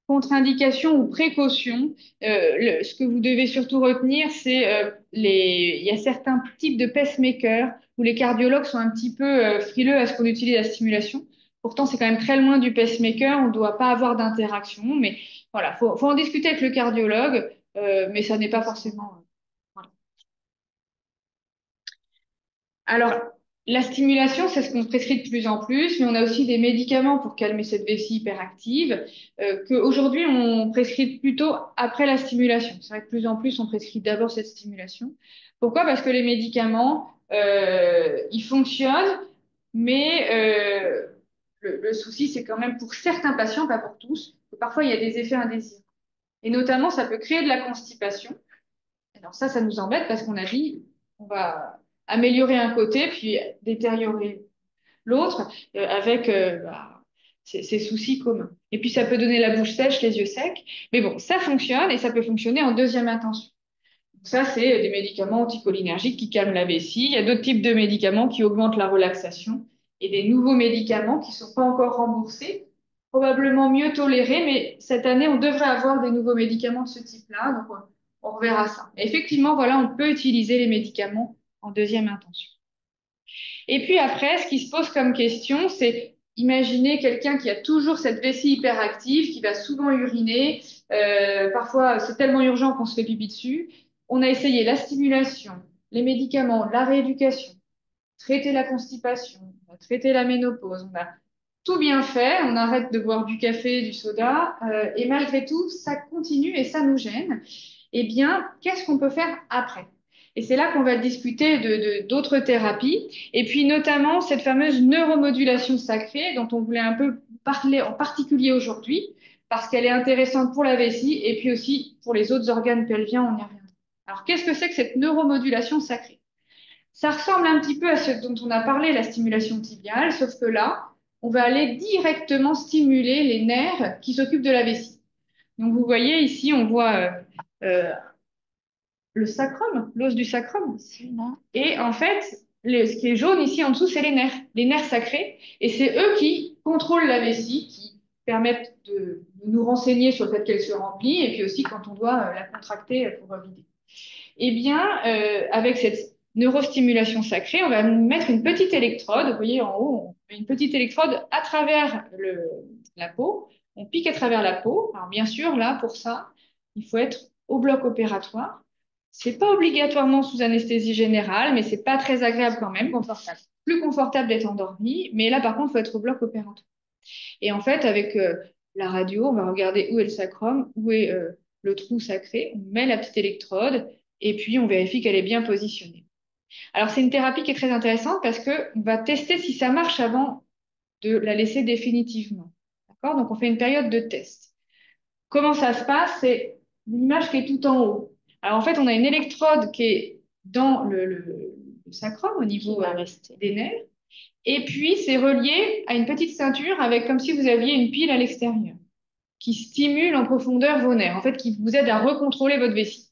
contre-indications ou précautions. Ce que vous devez surtout retenir, c'est il y a certains types de pacemakers où les cardiologues sont un petit peu frileux à ce qu'on utilise la stimulation. Pourtant, c'est quand même très loin du pacemaker. On ne doit pas avoir d'interaction, mais voilà, faut en discuter avec le cardiologue, mais ça n'est pas forcément. Voilà. Alors, la stimulation, c'est ce qu'on prescrit de plus en plus, mais on a aussi des médicaments pour calmer cette vessie hyperactive, qu'aujourd'hui on prescrit plutôt après la stimulation. C'est vrai que de plus en plus on prescrit d'abord cette stimulation. Pourquoi? Parce que les médicaments il fonctionne, mais le souci, c'est quand même pour certains patients, pas pour tous, que parfois il y a des effets indésirables. Et notamment, ça peut créer de la constipation. Alors ça nous embête parce qu'on a dit, on va améliorer un côté, puis détériorer l'autre avec ces soucis communs. Et puis ça peut donner la bouche sèche, les yeux secs. Mais bon, ça fonctionne et ça peut fonctionner en deuxième intention. Donc ça, c'est des médicaments anticholinergiques qui calment la vessie. Il y a d'autres types de médicaments qui augmentent la relaxation et des nouveaux médicaments qui ne sont pas encore remboursés, probablement mieux tolérés, mais cette année, on devrait avoir des nouveaux médicaments de ce type-là. Donc, on reverra ça. Et effectivement, voilà, on peut utiliser les médicaments en deuxième intention. Et puis après, ce qui se pose comme question, c'est imaginer quelqu'un qui a toujours cette vessie hyperactive, qui va souvent uriner. Parfois, c'est tellement urgent qu'on se fait pipi dessus. On a essayé la stimulation, les médicaments, la rééducation, traiter la constipation, on a traité la ménopause, on a tout bien fait. On arrête de boire du café, du soda, et malgré tout, ça continue et ça nous gêne. Eh bien, qu'est-ce qu'on peut faire après? Et c'est là qu'on va discuter d'autres thérapies, et puis notamment cette fameuse neuromodulation sacrée dont on voulait un peu parler en particulier aujourd'hui, parce qu'elle est intéressante pour la vessie et puis aussi pour les autres organes pelviens, on y reviendra. Alors, qu'est-ce que c'est que cette neuromodulation sacrée? Ça ressemble un petit peu à ce dont on a parlé, la stimulation tibiale, sauf que là, on va aller directement stimuler les nerfs qui s'occupent de la vessie. Donc, vous voyez ici, on voit le sacrum, l'os du sacrum. Et en fait, ce qui est jaune ici en dessous, c'est les nerfs sacrés. Et c'est eux qui contrôlent la vessie, qui permettent de nous renseigner sur le fait qu'elle se remplit, et puis aussi quand on doit la contracter pour vider. Eh bien, avec cette neurostimulation sacrée, on va mettre une petite électrode. Vous voyez en haut, on met une petite électrode à travers la peau. On pique à travers la peau. Alors bien sûr, là, pour ça, il faut être au bloc opératoire. C'est pas obligatoirement sous anesthésie générale, mais c'est pas très agréable quand même, confortable. Plus confortable d'être endormi, mais là, par contre, il faut être au bloc opératoire. Et en fait, avec la radio, on va regarder où est le sacrum, où est le trou sacré. On met la petite électrode et puis on vérifie qu'elle est bien positionnée. Alors, c'est une thérapie qui est très intéressante parce qu'on va tester si ça marche avant de la laisser définitivement. D'accord? Donc, on fait une période de test. Comment ça se passe? C'est l'image qui est tout en haut. Alors, en fait, on a une électrode qui est dans le sacrum, au niveau des nerfs. Et puis, c'est relié à une petite ceinture avec comme si vous aviez une pile à l'extérieur qui stimule en profondeur vos nerfs, en fait, qui vous aide à recontrôler votre vessie.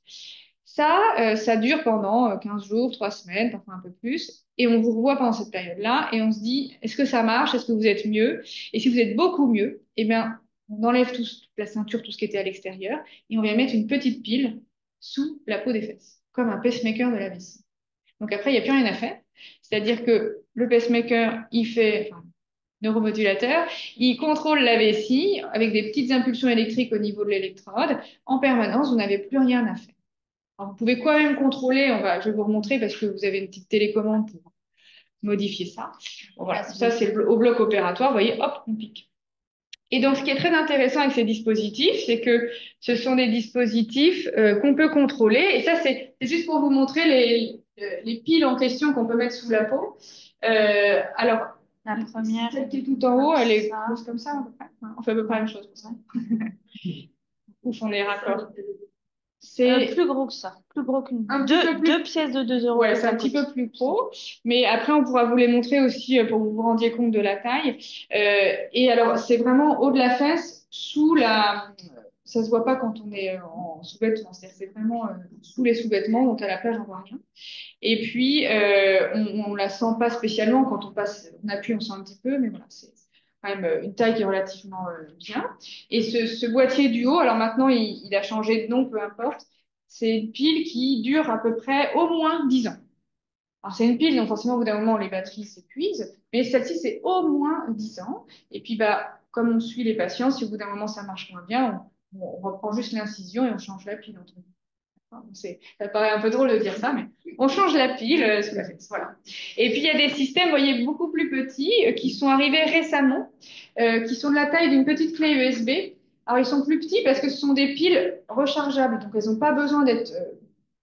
Ça dure pendant 15 jours, 3 semaines, parfois un peu plus. Et on vous revoit pendant cette période-là et on se dit, est-ce que ça marche? Est-ce que vous êtes mieux? Et si vous êtes beaucoup mieux, eh bien, on enlève toute la ceinture, tout ce qui était à l'extérieur, et on vient mettre une petite pile sous la peau des fesses, comme un pacemaker de la vessie. Donc après, il n'y a plus rien à faire. C'est-à-dire que le pacemaker, neuromodulateur, il contrôle la vessie avec des petites impulsions électriques au niveau de l'électrode. En permanence, vous n'avez plus rien à faire. Alors, vous pouvez quand même contrôler, je vais vous remontrer parce que vous avez une petite télécommande pour modifier ça. Bon, voilà, ça c'est au bloc opératoire, vous voyez, hop, on pique. Et donc, ce qui est très intéressant avec ces dispositifs, c'est que ce sont des dispositifs qu'on peut contrôler. Et ça, c'est juste pour vous montrer les piles en question qu'on peut mettre sous la peau. Alors, la première, celle qui est tout en haut, elle est grosse comme ça, à peu près. On fait à peu près la même chose. Ouf, on est raccord. C'est plus gros que ça, plus gros qu'une deux pièces de 2 euros. Ouais, c'est un petit peu plus gros, mais après on pourra vous les montrer aussi pour que vous vous rendiez compte de la taille. Et alors c'est vraiment haut de la fesse, ça se voit pas quand on est en sous-vêtements, c'est vraiment sous les sous-vêtements, donc à la plage on voit rien. Et puis on la sent pas spécialement quand on appuie, on sent un petit peu, mais voilà, c'est quand même une taille qui est relativement bien. Et ce boîtier du haut, alors maintenant il a changé de nom, peu importe. C'est une pile qui dure à peu près au moins 10 ans. Alors, c'est une pile, donc forcément, au bout d'un moment, les batteries s'épuisent. Mais celle-ci, c'est au moins 10 ans. Et puis, comme on suit les patients, si au bout d'un moment, ça marche moins bien, on reprend juste l'incision et on change la pile. Ça paraît un peu drôle de dire ça, mais on change la pile sous la fesse. Voilà. Et puis, il y a des systèmes, vous voyez, beaucoup plus petits qui sont arrivés récemment, qui sont de la taille d'une petite clé USB. Alors, ils sont plus petits parce que ce sont des piles rechargeables, donc elles n'ont pas besoin d'être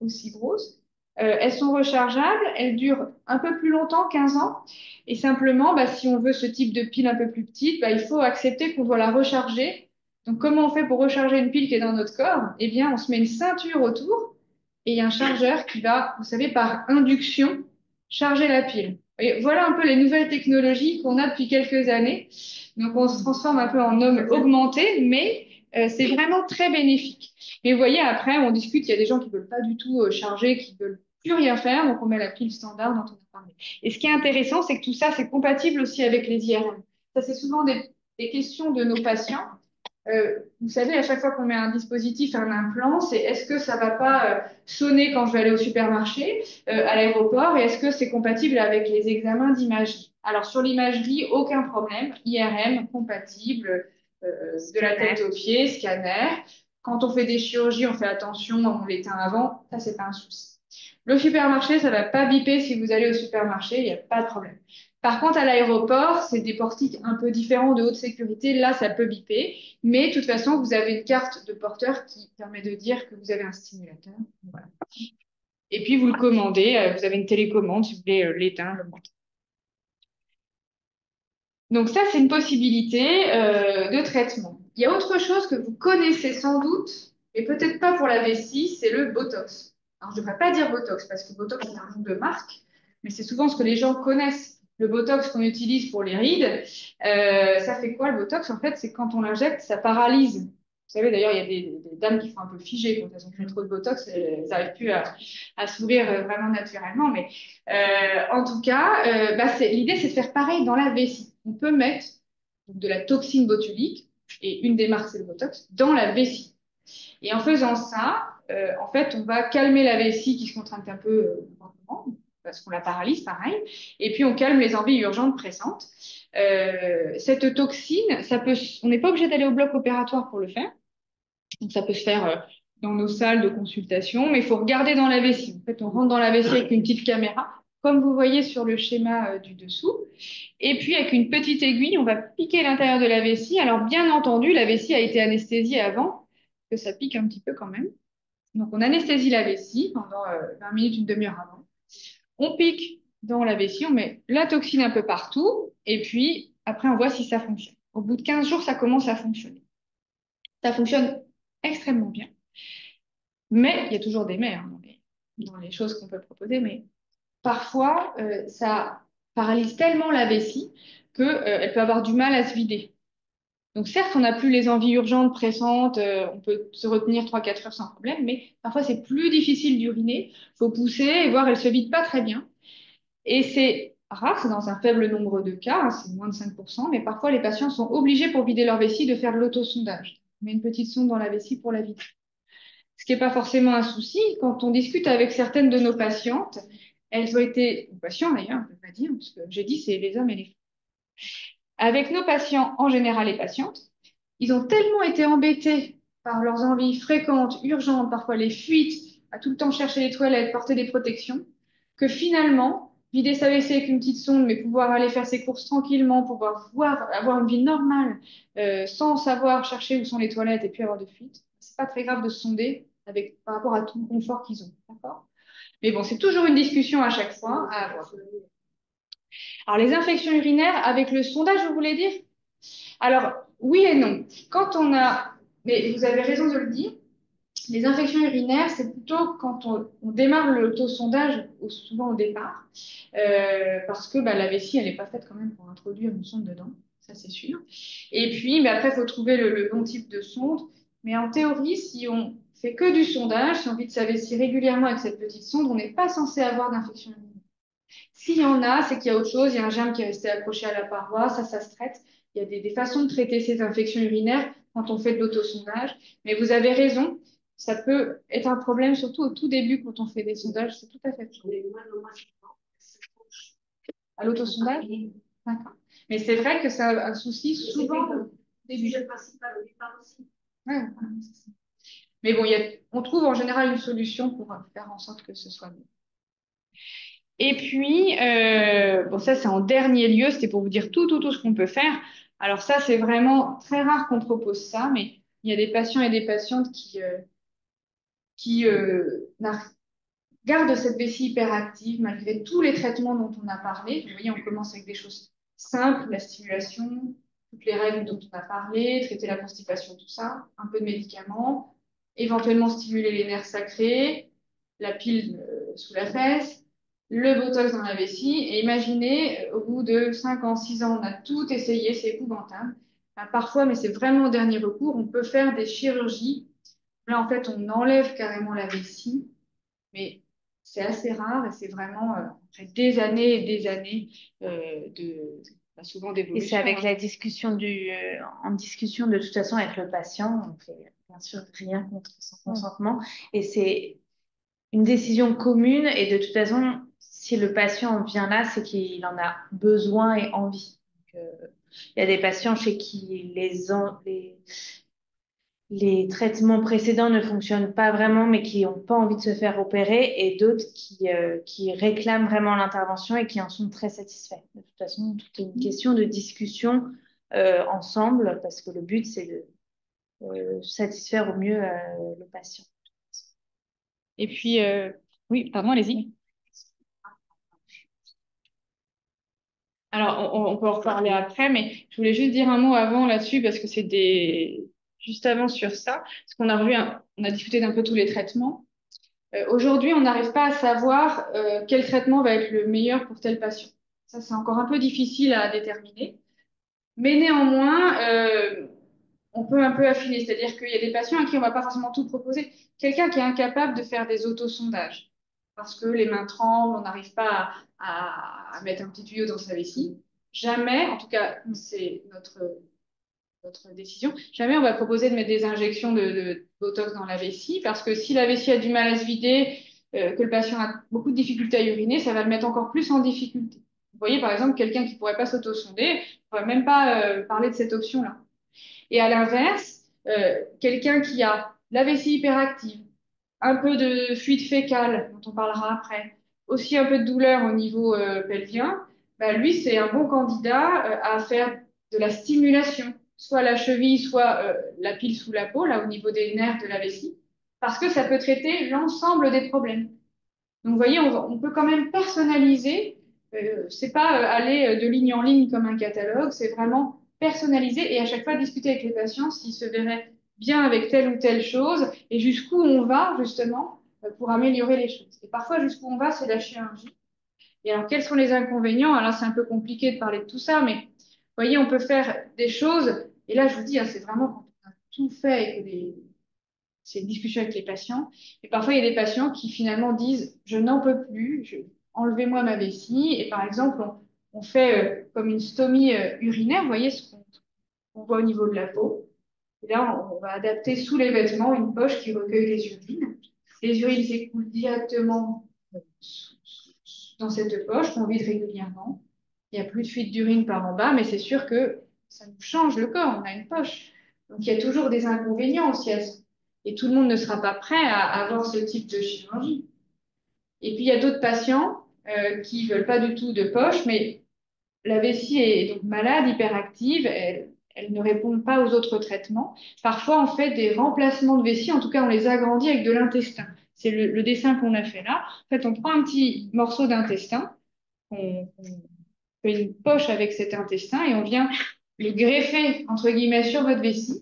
aussi grosses. Elles sont rechargeables, elles durent un peu plus longtemps, 15 ans. Et simplement, bah, si on veut ce type de pile un peu plus petite, bah, il faut accepter qu'on doit la recharger. Donc, comment on fait pour recharger une pile qui est dans notre corps? Eh bien, on se met une ceinture autour et il y a un chargeur qui va, vous savez, par induction, charger la pile. Et voilà un peu les nouvelles technologies qu'on a depuis quelques années. Donc, on se transforme un peu en homme augmenté, mais c'est vraiment très bénéfique. Et vous voyez, après, on discute, il y a des gens qui veulent pas du tout charger, qui veulent plus rien faire, donc on met la pile standard dont on a parlé. Et ce qui est intéressant, c'est que tout ça, c'est compatible aussi avec les IRM. Ça, c'est souvent des questions de nos patients. Vous savez, à chaque fois qu'on met un dispositif, un implant, c'est est-ce que ça va pas sonner quand je vais aller au supermarché, à l'aéroport, et est-ce que c'est compatible avec les examens d'imagerie? Alors sur l'imagerie, aucun problème, IRM compatible, de la tête aux pieds, scanner. Quand on fait des chirurgies, on fait attention, on l'éteint avant, ça c'est pas un souci. Le supermarché, ça va pas biper si vous allez au supermarché, il n'y a pas de problème. Par contre, à l'aéroport, c'est des portiques un peu différents de haute sécurité. Là, ça peut biper. Mais de toute façon, vous avez une carte de porteur qui permet de dire que vous avez un stimulateur. Voilà. Et puis, vous le commandez. Vous avez une télécommande si vous voulez l'éteindre, le monter. Donc ça, c'est une possibilité de traitement. Il y a autre chose que vous connaissez sans doute, mais peut-être pas pour la vessie, c'est le Botox. Alors, je ne devrais pas dire Botox, parce que Botox, c'est un nom de marque, mais c'est souvent ce que les gens connaissent. Le Botox qu'on utilise pour les rides, ça fait quoi le Botox? En fait, c'est quand on l'injecte, ça paralyse. Vous savez, d'ailleurs, il y a des dames qui font un peu figées quand elles ont fait trop de Botox, elles n'arrivent plus à sourire vraiment naturellement. Mais en tout cas, l'idée, c'est de faire pareil dans la vessie. On peut mettre de la toxine botulique, et une des marques, c'est le Botox, dans la vessie. Et en faisant ça, en fait, on va calmer la vessie qui se contracte un peu parce qu'on la paralyse, pareil. Et puis, on calme les envies urgentes pressantes. Cette toxine, on n'est pas obligé d'aller au bloc opératoire pour le faire. Donc, ça peut se faire dans nos salles de consultation, mais il faut regarder dans la vessie. En fait, on rentre dans la vessie avec une petite caméra, comme vous voyez sur le schéma du dessous. Et puis, avec une petite aiguille, on va piquer l'intérieur de la vessie. Alors, bien entendu, la vessie a été anesthésiée avant, que ça pique un petit peu quand même. Donc, on anesthésie la vessie pendant 20 minutes, une demi-heure avant. On pique dans la vessie, on met la toxine un peu partout, et puis après, on voit si ça fonctionne. Au bout de 15 jours, ça commence à fonctionner. Ça fonctionne extrêmement bien. Mais il y a toujours des mais hein, dans les choses qu'on peut proposer, mais parfois, ça paralyse tellement la vessie qu'elle peut avoir du mal à se vider. Donc certes, on n'a plus les envies urgentes, pressantes, on peut se retenir 3-4 heures sans problème, mais parfois c'est plus difficile d'uriner, il faut pousser et voir, elle se vide pas très bien. Et c'est rare, c'est dans un faible nombre de cas, hein, c'est moins de 5%, mais parfois les patients sont obligés pour vider leur vessie de faire de l'autosondage. On met une petite sonde dans la vessie pour la vider. Ce qui n'est pas forcément un souci, quand on discute avec certaines de nos patientes, elles ont été, ou patients d'ailleurs, on peut pas dire, parce que j'ai dit c'est les hommes et les femmes. Avec nos patients, en général les patientes, ils ont tellement été embêtés par leurs envies fréquentes, urgentes, parfois les fuites, à tout le temps chercher les toilettes, porter des protections, que finalement, vider sa vessie avec une petite sonde, mais pouvoir aller faire ses courses tranquillement, pouvoir avoir une vie normale, sans savoir chercher où sont les toilettes et puis avoir de fuites, c'est pas très grave de se sonder par rapport à tout le confort qu'ils ont. D'accord? Mais bon, c'est toujours une discussion à chaque fois à avoir. Alors, les infections urinaires avec le sondage, vous voulez dire? Alors, oui et non. Quand on a, mais vous avez raison de le dire, les infections urinaires, c'est plutôt quand on démarre l'autosondage, souvent au départ, parce que bah, la vessie, elle n'est pas faite quand même pour introduire une sonde dedans, ça c'est sûr. Et puis, mais après, il faut trouver le bon type de sonde. Mais en théorie, si on fait que du sondage, si on vide sa vessie régulièrement avec cette petite sonde, on n'est pas censé avoir d'infection urinaire. S'il y en a, c'est qu'il y a autre chose, il y a un germe qui est resté accroché à la paroi, ça se traite. Il y a des façons de traiter ces infections urinaires quand on fait de l'autosondage. Mais vous avez raison, ça peut être un problème, surtout au tout début quand on fait des sondages, c'est tout à fait sûr. À l'autosondage? D'accord. Mais c'est vrai que c'est un souci souvent au début. Ouais, voilà, c'est ça. Mais bon, on trouve en général une solution pour faire en sorte que ce soit mieux. Et puis, bon, ça c'est en dernier lieu, c'était pour vous dire tout ce qu'on peut faire. Alors ça, c'est vraiment très rare qu'on propose ça, mais il y a des patients et des patientes qui garde cette vessie hyperactive malgré tous les traitements dont on a parlé. Vous voyez, on commence avec des choses simples, la stimulation, toutes les règles dont on a parlé, traiter la constipation, tout ça, un peu de médicaments, éventuellement stimuler les nerfs sacrés, la pile sous la fesse, le botox dans la vessie. Et imaginez, au bout de 5 ans, 6 ans, on a tout essayé, c'est épouvantable. Parfois, mais c'est vraiment au dernier recours, on peut faire des chirurgies. Là, en fait, on enlève carrément la vessie, mais c'est assez rare et c'est vraiment après des années et des années souvent Et c'est d'évolution. avec la discussion en discussion de toute façon avec le patient, on fait bien sûr rien contre son consentement. Et c'est une décision commune. Et de toute façon, si le patient vient là, c'est qu'il en a besoin et envie. Donc, il y a des patients chez qui les traitements précédents ne fonctionnent pas vraiment, mais qui n'ont pas envie de se faire opérer, et d'autres qui réclament vraiment l'intervention et qui en sont très satisfaits. De toute façon, tout est une question de discussion ensemble, parce que le but, c'est de satisfaire au mieux le patient. Et puis, oui, pardon, allez-y. Alors, on peut en reparler après, mais je voulais juste dire un mot avant là-dessus parce que juste avant sur ça, parce qu'on a on a discuté d'un peu tous les traitements. Aujourd'hui, on n'arrive pas à savoir quel traitement va être le meilleur pour tel patient. Ça, c'est encore un peu difficile à déterminer. Mais néanmoins, on peut un peu affiner. C'est-à-dire qu'il y a des patients à qui on ne va pas forcément tout proposer. Quelqu'un qui est incapable de faire des autosondages parce que les mains tremblent, on n'arrive pas à mettre un petit tuyau dans sa vessie. Jamais, en tout cas, c'est notre décision, jamais on va proposer de mettre des injections de Botox dans la vessie parce que si la vessie a du mal à se vider, que le patient a beaucoup de difficultés à uriner, ça va le mettre encore plus en difficulté. Vous voyez, par exemple, quelqu'un qui ne pourrait pas s'autosonder, on ne pourrait même pas parler de cette option-là. Et à l'inverse, quelqu'un qui a la vessie hyperactive, un peu de fluide fécal, dont on parlera après, aussi un peu de douleur au niveau pelvien, bah, lui, c'est un bon candidat à faire de la stimulation, soit la cheville, soit la pile sous la peau, là au niveau des nerfs de la vessie, parce que ça peut traiter l'ensemble des problèmes. Donc, vous voyez, on peut quand même personnaliser. C'est pas aller de ligne en ligne comme un catalogue, c'est vraiment personnaliser et à chaque fois discuter avec les patients s'ils se verraient bien avec telle ou telle chose et jusqu'où on va justement pour améliorer les choses. Et parfois, jusqu'où on va, c'est la chirurgie. Et alors, quels sont les inconvénients? Alors, c'est un peu compliqué de parler de tout ça, mais vous voyez, on peut faire des choses. Et là, je vous dis, hein, c'est vraiment quand on a tout fait et que c'est une discussion avec les patients. Et parfois, il y a des patients qui finalement disent, je n'en peux plus, enlevez-moi ma vessie. Et par exemple, on fait comme une stomie urinaire, vous voyez ce qu'on voit au niveau de la peau. Et là, on va adapter sous les vêtements une poche qui recueille les urines. Les urines s'écoulent directement dans cette poche qu'on vide régulièrement. Il n'y a plus de fuite d'urine par en bas, mais c'est sûr que ça nous change le corps. On a une poche. Donc, il y a toujours des inconvénients aussi à ça. Et tout le monde ne sera pas prêt à avoir ce type de chirurgie. Et puis, il y a d'autres patients qui veulent pas du tout de poche, mais la vessie est donc malade, hyperactive, elle ne répond pas aux autres traitements. Parfois, on fait des remplacements de vessie, en tout cas, on les agrandit avec de l'intestin. C'est le dessin qu'on a fait là. En fait, on prend un petit morceau d'intestin, on fait une poche avec cet intestin et on vient le greffer, entre guillemets, sur votre vessie.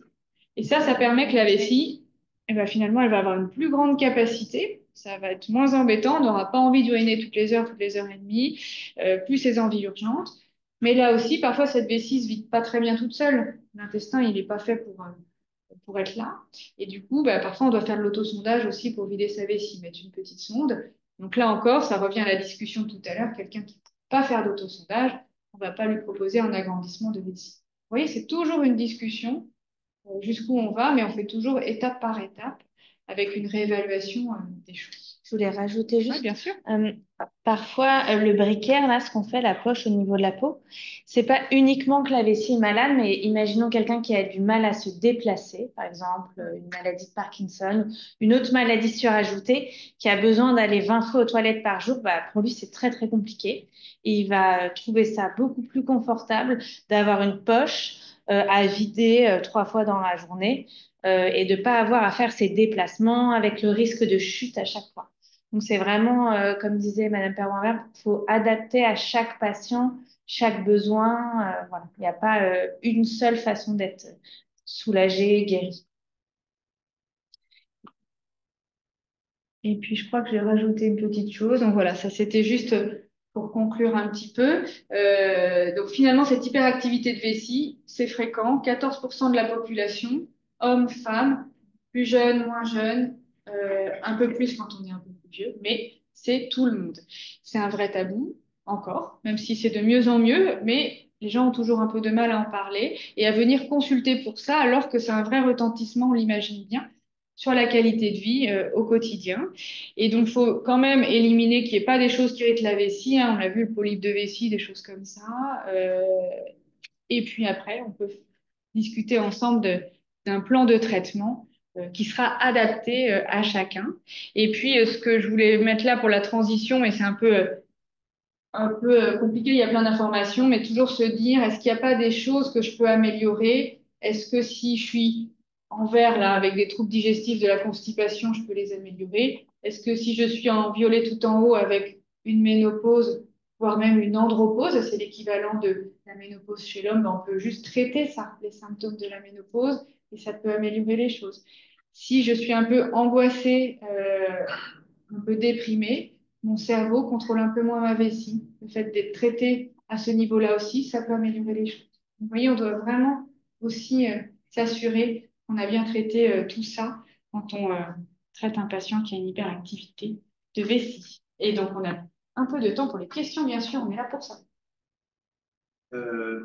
Et ça permet que la vessie, eh ben, finalement, elle va avoir une plus grande capacité. Ça va être moins embêtant. On n'aura pas envie d'uriner toutes les heures et demie, plus ces envies urgentes. Mais là aussi, parfois, cette vessie se vide pas très bien toute seule. L'intestin, il n'est pas fait pour être là. Et du coup, bah, parfois, on doit faire de l'autosondage aussi pour vider sa vessie, mettre une petite sonde. Donc là encore, ça revient à la discussion tout à l'heure. Quelqu'un qui ne peut pas faire d'autosondage, on ne va pas lui proposer un agrandissement de vessie. Vous voyez, c'est toujours une discussion jusqu'où on va, mais on fait toujours étape par étape avec une réévaluation des choses. Je voulais rajouter Oui, juste, bien sûr. parfois le briquet, là, ce qu'on fait, la poche au niveau de la peau, c'est pas uniquement que la vessie est malade, mais imaginons quelqu'un qui a du mal à se déplacer, par exemple une maladie de Parkinson, une autre maladie surajoutée, qui a besoin d'aller 20 fois aux toilettes par jour, bah, pour lui c'est très très compliqué. Et il va trouver ça beaucoup plus confortable d'avoir une poche à vider 3 fois dans la journée et de pas avoir à faire ces déplacements avec le risque de chute à chaque fois. Donc, c'est vraiment, comme disait Madame Perwan-Verbe, il faut adapter à chaque patient, chaque besoin. Voilà. Il n'y a pas une seule façon d'être soulagé, guéri. Et puis, je crois que j'ai rajouté une petite chose. Donc voilà, ça c'était juste pour conclure un petit peu. Donc finalement, cette hyperactivité de vessie, c'est fréquent. 14% de la population, hommes, femmes, plus jeunes, moins jeunes, un peu plus quand on est un peu plus vieux, mais c'est tout le monde. C'est un vrai tabou, encore, même si c'est de mieux en mieux, mais les gens ont toujours un peu de mal à en parler et à venir consulter pour ça, alors que c'est un vrai retentissement, on l'imagine bien, sur la qualité de vie au quotidien. Et donc, il faut quand même éliminer qu'il n'y ait pas des choses qui irritent la vessie, hein. On a vu le polype de vessie, des choses comme ça. Et puis après, on peut discuter ensemble d'un plan de traitement qui sera adapté à chacun. Et puis, ce que je voulais mettre là pour la transition, et c'est un peu compliqué, il y a plein d'informations, mais toujours se dire, est-ce qu'il n'y a pas des choses que je peux améliorer? Est-ce que si je suis en vert, là, avec des troubles digestifs, de la constipation, je peux les améliorer? Est-ce que si je suis en violet tout en haut avec une ménopause, voire même une andropause, c'est l'équivalent de la ménopause chez l'homme, ben, on peut juste traiter ça, les symptômes de la ménopause, et ça peut améliorer les choses. Si je suis un peu angoissée, un peu déprimée, mon cerveau contrôle un peu moins ma vessie. Le fait d'être traité à ce niveau-là aussi, ça peut améliorer les choses. Vous voyez, on doit vraiment aussi s'assurer qu'on a bien traité tout ça quand on traite un patient qui a une hyperactivité de vessie. Et donc, on a un peu de temps pour les questions, bien sûr, on est là pour ça. Euh,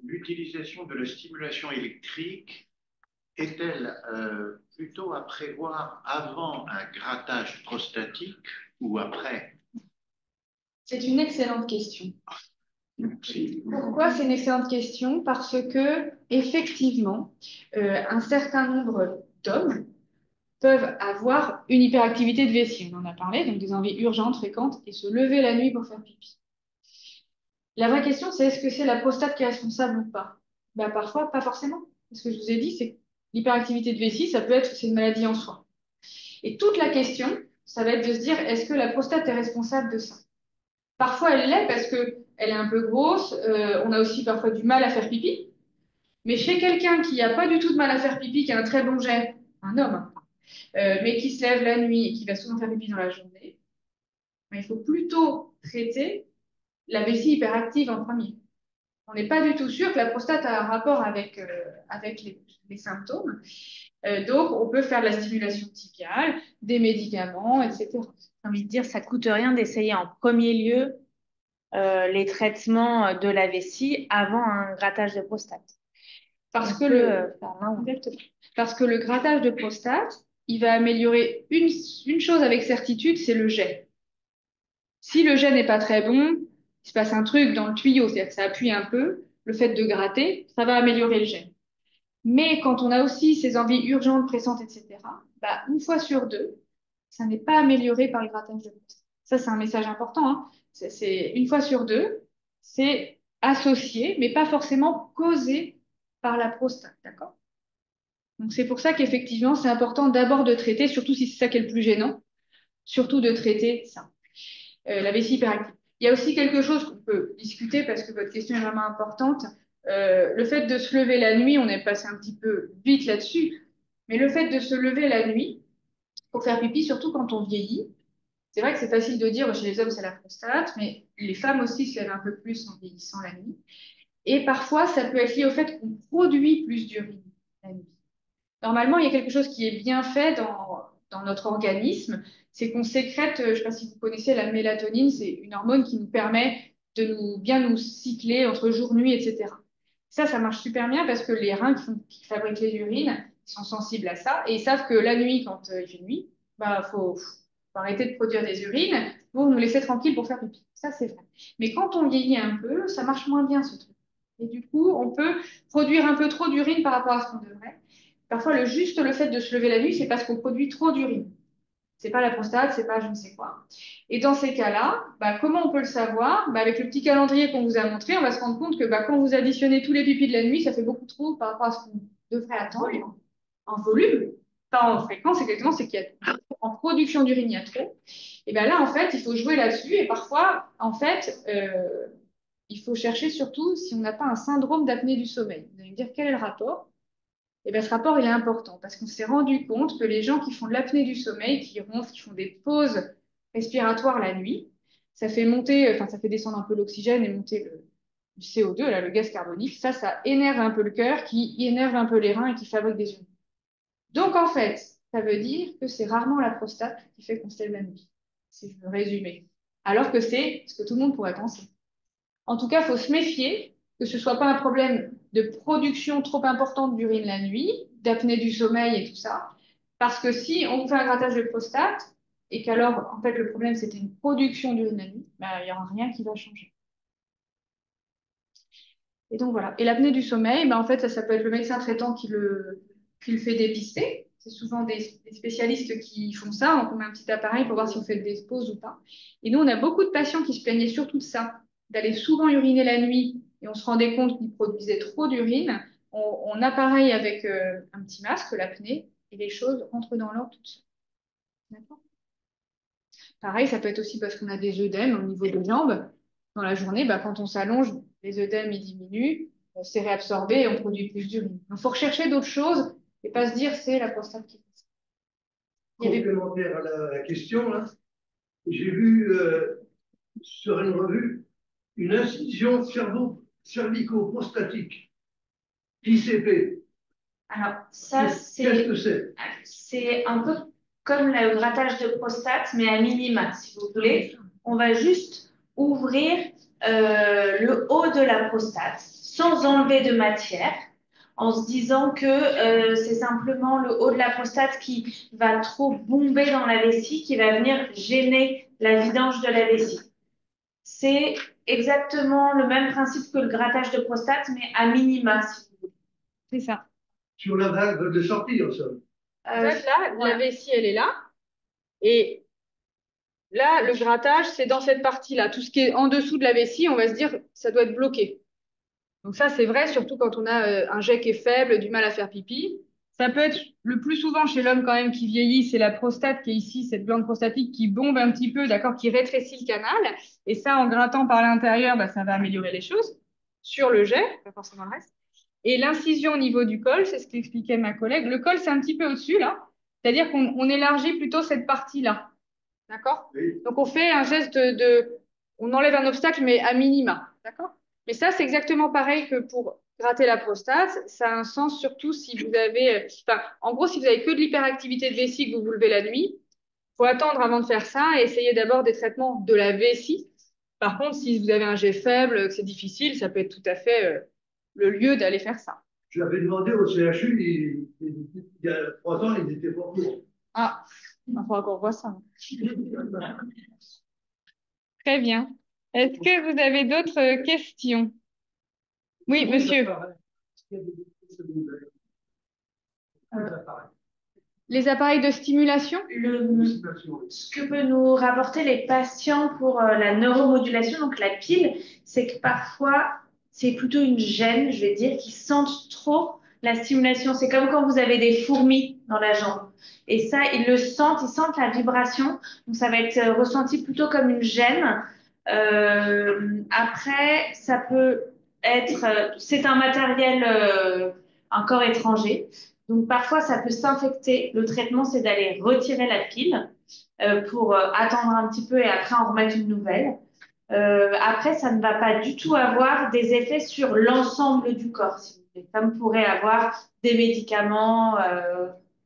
L'utilisation de la stimulation électrique est-elle plutôt à prévoir avant un grattage prostatique ou après? C'est une excellente question. Si. Pourquoi c'est une excellente question? Parce que, effectivement, un certain nombre d'hommes peuvent avoir une hyperactivité de vessie. On en a parlé, donc des envies urgentes, fréquentes, et se lever la nuit pour faire pipi. La vraie question, c'est est-ce que c'est la prostate qui est responsable ou pas? Bah, parfois, pas forcément. Ce que je vous ai dit, c'est que l'hyperactivité de vessie, ça peut être que c'est une maladie en soi. Et toute la question, ça va être de se dire, est-ce que la prostate est responsable de ça? Parfois, elle l'est parce que elle est un peu grosse. On a aussi parfois du mal à faire pipi. Mais chez quelqu'un qui n'a pas du tout de mal à faire pipi, qui a un très bon jet, un homme, hein, mais qui se lève la nuit et qui va souvent faire pipi dans la journée, ben, il faut plutôt traiter la vessie hyperactive en premier. On n'est pas du tout sûr que la prostate a un rapport avec les symptômes. Donc, on peut faire de la stimulation tibiale, des médicaments, etc. J'ai envie de dire, ça coûte rien d'essayer en premier lieu les traitements de la vessie avant un grattage de prostate. Parce On que peut faire exactement. Parce que le grattage de prostate, il va améliorer une chose avec certitude, c'est le jet. Si le jet n'est pas très bon, il se passe un truc dans le tuyau, c'est-à-dire que ça appuie un peu, le fait de gratter, ça va améliorer le jet. Mais quand on a aussi ces envies urgentes, pressantes, etc., bah, une fois sur deux, ça n'est pas amélioré par le grattage de prostate. Ça, c'est un message important, hein. C'est une fois sur deux, c'est associé, mais pas forcément causé par la prostate, d'accord? Donc c'est pour ça qu'effectivement, c'est important d'abord de traiter, surtout si c'est ça qui est le plus gênant, surtout de traiter ça, la vessie hyperactive. Il y a aussi quelque chose qu'on peut discuter parce que votre question est vraiment importante. Le fait de se lever la nuit, on est passé un petit peu vite là-dessus, mais le fait de se lever la nuit pour faire pipi, surtout quand on vieillit, c'est vrai que c'est facile de dire chez les hommes c'est la prostate, mais les femmes aussi se lèvent un peu plus en vieillissant la nuit. Et parfois, ça peut être lié au fait qu'on produit plus d'urine la nuit. Normalement, il y a quelque chose qui est bien fait dans notre organisme, c'est qu'on sécrète, je ne sais pas si vous connaissez la mélatonine, c'est une hormone qui nous permet de bien nous cycler entre jour, nuit, etc. Ça marche super bien parce que les reins qui fabriquent les urines sont sensibles à ça et ils savent que la nuit, quand il fait nuit, bah, faut arrêter de produire des urines pour nous laisser tranquilles pour faire pipi. Ça, c'est vrai. Mais quand on vieillit un peu, ça marche moins bien ce truc. Et du coup, on peut produire un peu trop d'urine par rapport à ce qu'on devrait. Parfois, le fait de se lever la nuit, c'est parce qu'on produit trop d'urine. C'est pas la prostate, c'est pas je ne sais quoi. Et dans ces cas-là, bah, comment on peut le savoir? Bah, avec le petit calendrier qu'on vous a montré, on va se rendre compte que bah, quand vous additionnez tous les pipis de la nuit, ça fait beaucoup trop par rapport à ce qu'on devrait attendre en volume. pas en fréquence exactement, c'est qu'il y a en production d'urine, il y a trop. Et bien là, en fait, il faut jouer là-dessus. Et parfois, en fait, il faut chercher surtout si on n'a pas un syndrome d'apnée du sommeil. Vous allez me dire quel est le rapport? Et bien ce rapport, il est important parce qu'on s'est rendu compte que les gens qui font de l'apnée du sommeil, qui ronflent, qui font des pauses respiratoires la nuit, ça fait monter, enfin ça fait descendre un peu l'oxygène et monter le CO2, là, le gaz carbonique. Ça énerve un peu le cœur, qui énerve un peu les reins et qui fabrique des urines. Donc, en fait, ça veut dire que c'est rarement la prostate qui fait qu'on se lève la nuit, si je veux résumer. Alors que c'est ce que tout le monde pourrait penser. En tout cas, il faut se méfier que ce ne soit pas un problème de production trop importante d'urine la nuit, d'apnée du sommeil et tout ça. Parce que si on vous fait un grattage de prostate et qu'alors, en fait, le problème, c'était une production d'urine la nuit, ben, il n'y aura rien qui va changer. Et donc voilà. Et l'apnée du sommeil, ben, en fait, ça peut être le médecin traitant qui le fait dépister. C'est souvent des spécialistes qui font ça. On met un petit appareil pour voir si on fait des pauses ou pas. Et nous, on a beaucoup de patients qui se plaignaient surtout de ça, d'aller souvent uriner la nuit et on se rendait compte qu'ils produisaient trop d'urine. On appareille avec un petit masque, l'apnée, et les choses rentrent dans l'ordre tout seul. D'accord. Pareil, ça peut être aussi parce qu'on a des œdèmes au niveau des jambes. Dans la journée, bah, quand on s'allonge, les œdèmes ils diminuent, c'est réabsorbé et on produit plus d'urine. Il faut rechercher d'autres choses et pas se dire c'est la prostate qui fait ça. Complémentaire à la question, là, j'ai vu sur une revue une incision cervico-prostatique, ICP. Alors, ça, Qu'est-ce que c'est? C'est un peu comme le grattage de prostate, mais à minima, si vous voulez. On va juste ouvrir le haut de la prostate sans enlever de matière, en se disant que c'est simplement le haut de la prostate qui va trop bomber dans la vessie, qui va venir gêner la vidange de la vessie. C'est exactement le même principe que le grattage de prostate, mais à minima, si vous voulez. C'est ça. Sur la valve de sortie, en somme. En fait, là, voilà. la vessie, elle est là. Et là, le grattage, c'est dans cette partie-là. Tout ce qui est en dessous de la vessie, on va se dire, ça doit être bloqué. Donc ça, c'est vrai, surtout quand on a un jet qui est faible, du mal à faire pipi. Ça peut être le plus souvent chez l'homme quand même qui vieillit, c'est la prostate qui est ici, cette glande prostatique qui bombe un petit peu, d'accord, qui rétrécit le canal. Et ça, en grattant par l'intérieur, bah, ça va améliorer les choses sur le jet, pas forcément le reste. Et l'incision au niveau du col, c'est ce qu'expliquait ma collègue. Le col, c'est un petit peu au-dessus, là. C'est-à-dire qu'on élargit plutôt cette partie-là. D'accord? Oui. Donc, on fait un geste on enlève un obstacle, mais à minima. D'accord? Mais ça, c'est exactement pareil que pour gratter la prostate. Ça a un sens surtout si vous avez, enfin, en gros, si vous avez que de l'hyperactivité de vessie que vous vous levez la nuit, il faut attendre avant de faire ça et essayer d'abord des traitements de la vessie. Par contre, si vous avez un jet faible, que c'est difficile, ça peut être tout à fait le lieu d'aller faire ça. Je l'avais demandé au CHU, il y a 3 ans, ils n'étaient pas au courant. Ah, il faudra qu'on revoie ça. Très bien. Est-ce que vous avez d'autres questions? Oui, monsieur. Les appareils de stimulation? Ce que peut nous rapporter les patients pour la neuromodulation, donc la pile, c'est que parfois, c'est plutôt une gêne, je vais dire, qui sentent trop la stimulation. C'est comme quand vous avez des fourmis dans la jambe. Et ça, ils le sentent, ils sentent la vibration. Donc, ça va être ressenti plutôt comme une gêne. Après, ça peut être, c'est un matériel, un corps étranger. Donc parfois, ça peut s'infecter. Le traitement, c'est d'aller retirer la pile pour attendre un petit peu et après en remettre une nouvelle. Après, ça ne va pas du tout avoir des effets sur l'ensemble du corps, si vous voulez, comme pourrait avoir des médicaments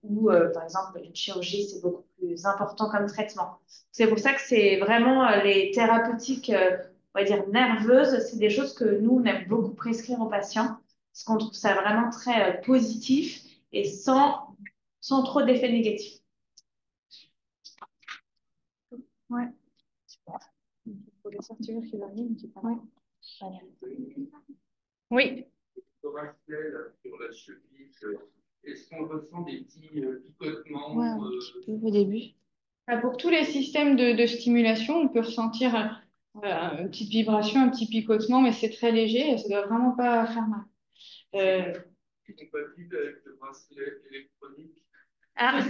ou, par exemple, une chirurgie, c'est beaucoup plus important comme traitement. C'est pour ça que c'est vraiment les thérapeutiques, on va dire, nerveuses, c'est des choses que nous, on aime beaucoup prescrire aux patients parce qu'on trouve ça vraiment très positif et sans trop d'effets négatifs. Ouais. Pour les sortir qui va venir, qui ouais. Oui. Sur la cheville, est-ce qu'on ressent des petits picotements Ouais, un petit peu au début. Pour tous les systèmes de stimulation, on peut ressentir une petite vibration, un petit picotement, mais c'est très léger et ça ne doit vraiment pas faire mal. compatible avec le bracelet électronique? Ah.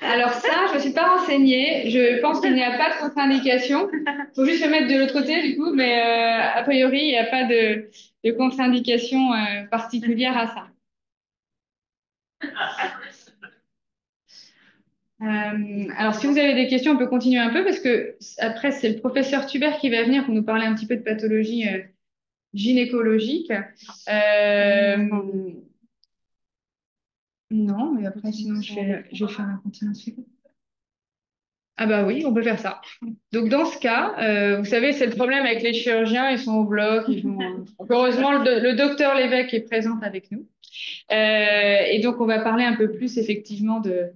Alors ça, je ne me suis pas renseignée. Je pense qu'il n'y a pas de contre-indication. Il faut juste se mettre de l'autre côté, du coup, mais a priori, il n'y a pas de contre-indication particulière à ça. Alors, si vous avez des questions, on peut continuer un peu parce que après, c'est le professeur Tubert qui va venir pour nous parler un petit peu de pathologie gynécologique. Non, mais après, sinon, je vais faire la continuation. Ah bah oui, on peut faire ça. Donc dans ce cas, vous savez, c'est le problème avec les chirurgiens, ils sont au bloc. Donc, heureusement, le docteur Lévesque est présent avec nous. Et donc on va parler un peu plus effectivement de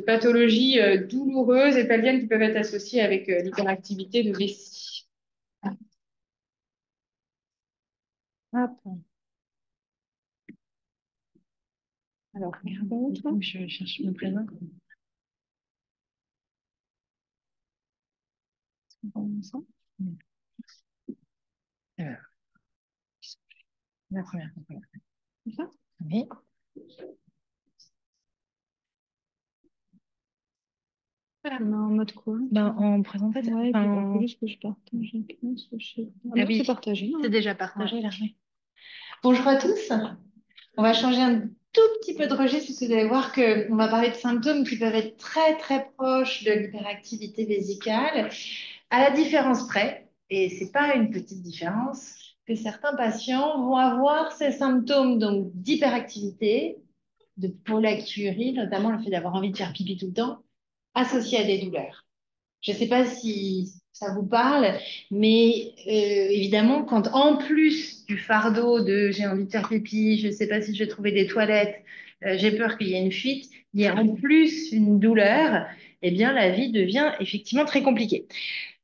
pathologies douloureuses et pelviennes qui peuvent être associées avec l'hyperactivité de vessie. Hop. Alors, je cherche mon prénom. Alors, la première. C'est ça? Oui. En mode quoi? Ben, en présentation. Ouais, il faut juste que je partage. Ah oui, c'est partagé. C'est déjà partagé là. Oui. Bonjour à tous. On va changer un tout petit peu de registre parce que vous allez voir qu'on va parler de symptômes qui peuvent être très très proches de l'hyperactivité vésicale, à la différence près, et c'est pas une petite différence, que certains patients vont avoir ces symptômes donc d'hyperactivité, de pollakiurie, notamment le fait d'avoir envie de faire pipi tout le temps, associés à des douleurs. Je ne sais pas si ça vous parle, mais évidemment, quand en plus du fardeau de j'ai envie de faire pipi, je ne sais pas si je vais trouver des toilettes, j'ai peur qu'il y ait une fuite, il y a en plus une douleur, eh bien la vie devient effectivement très compliquée.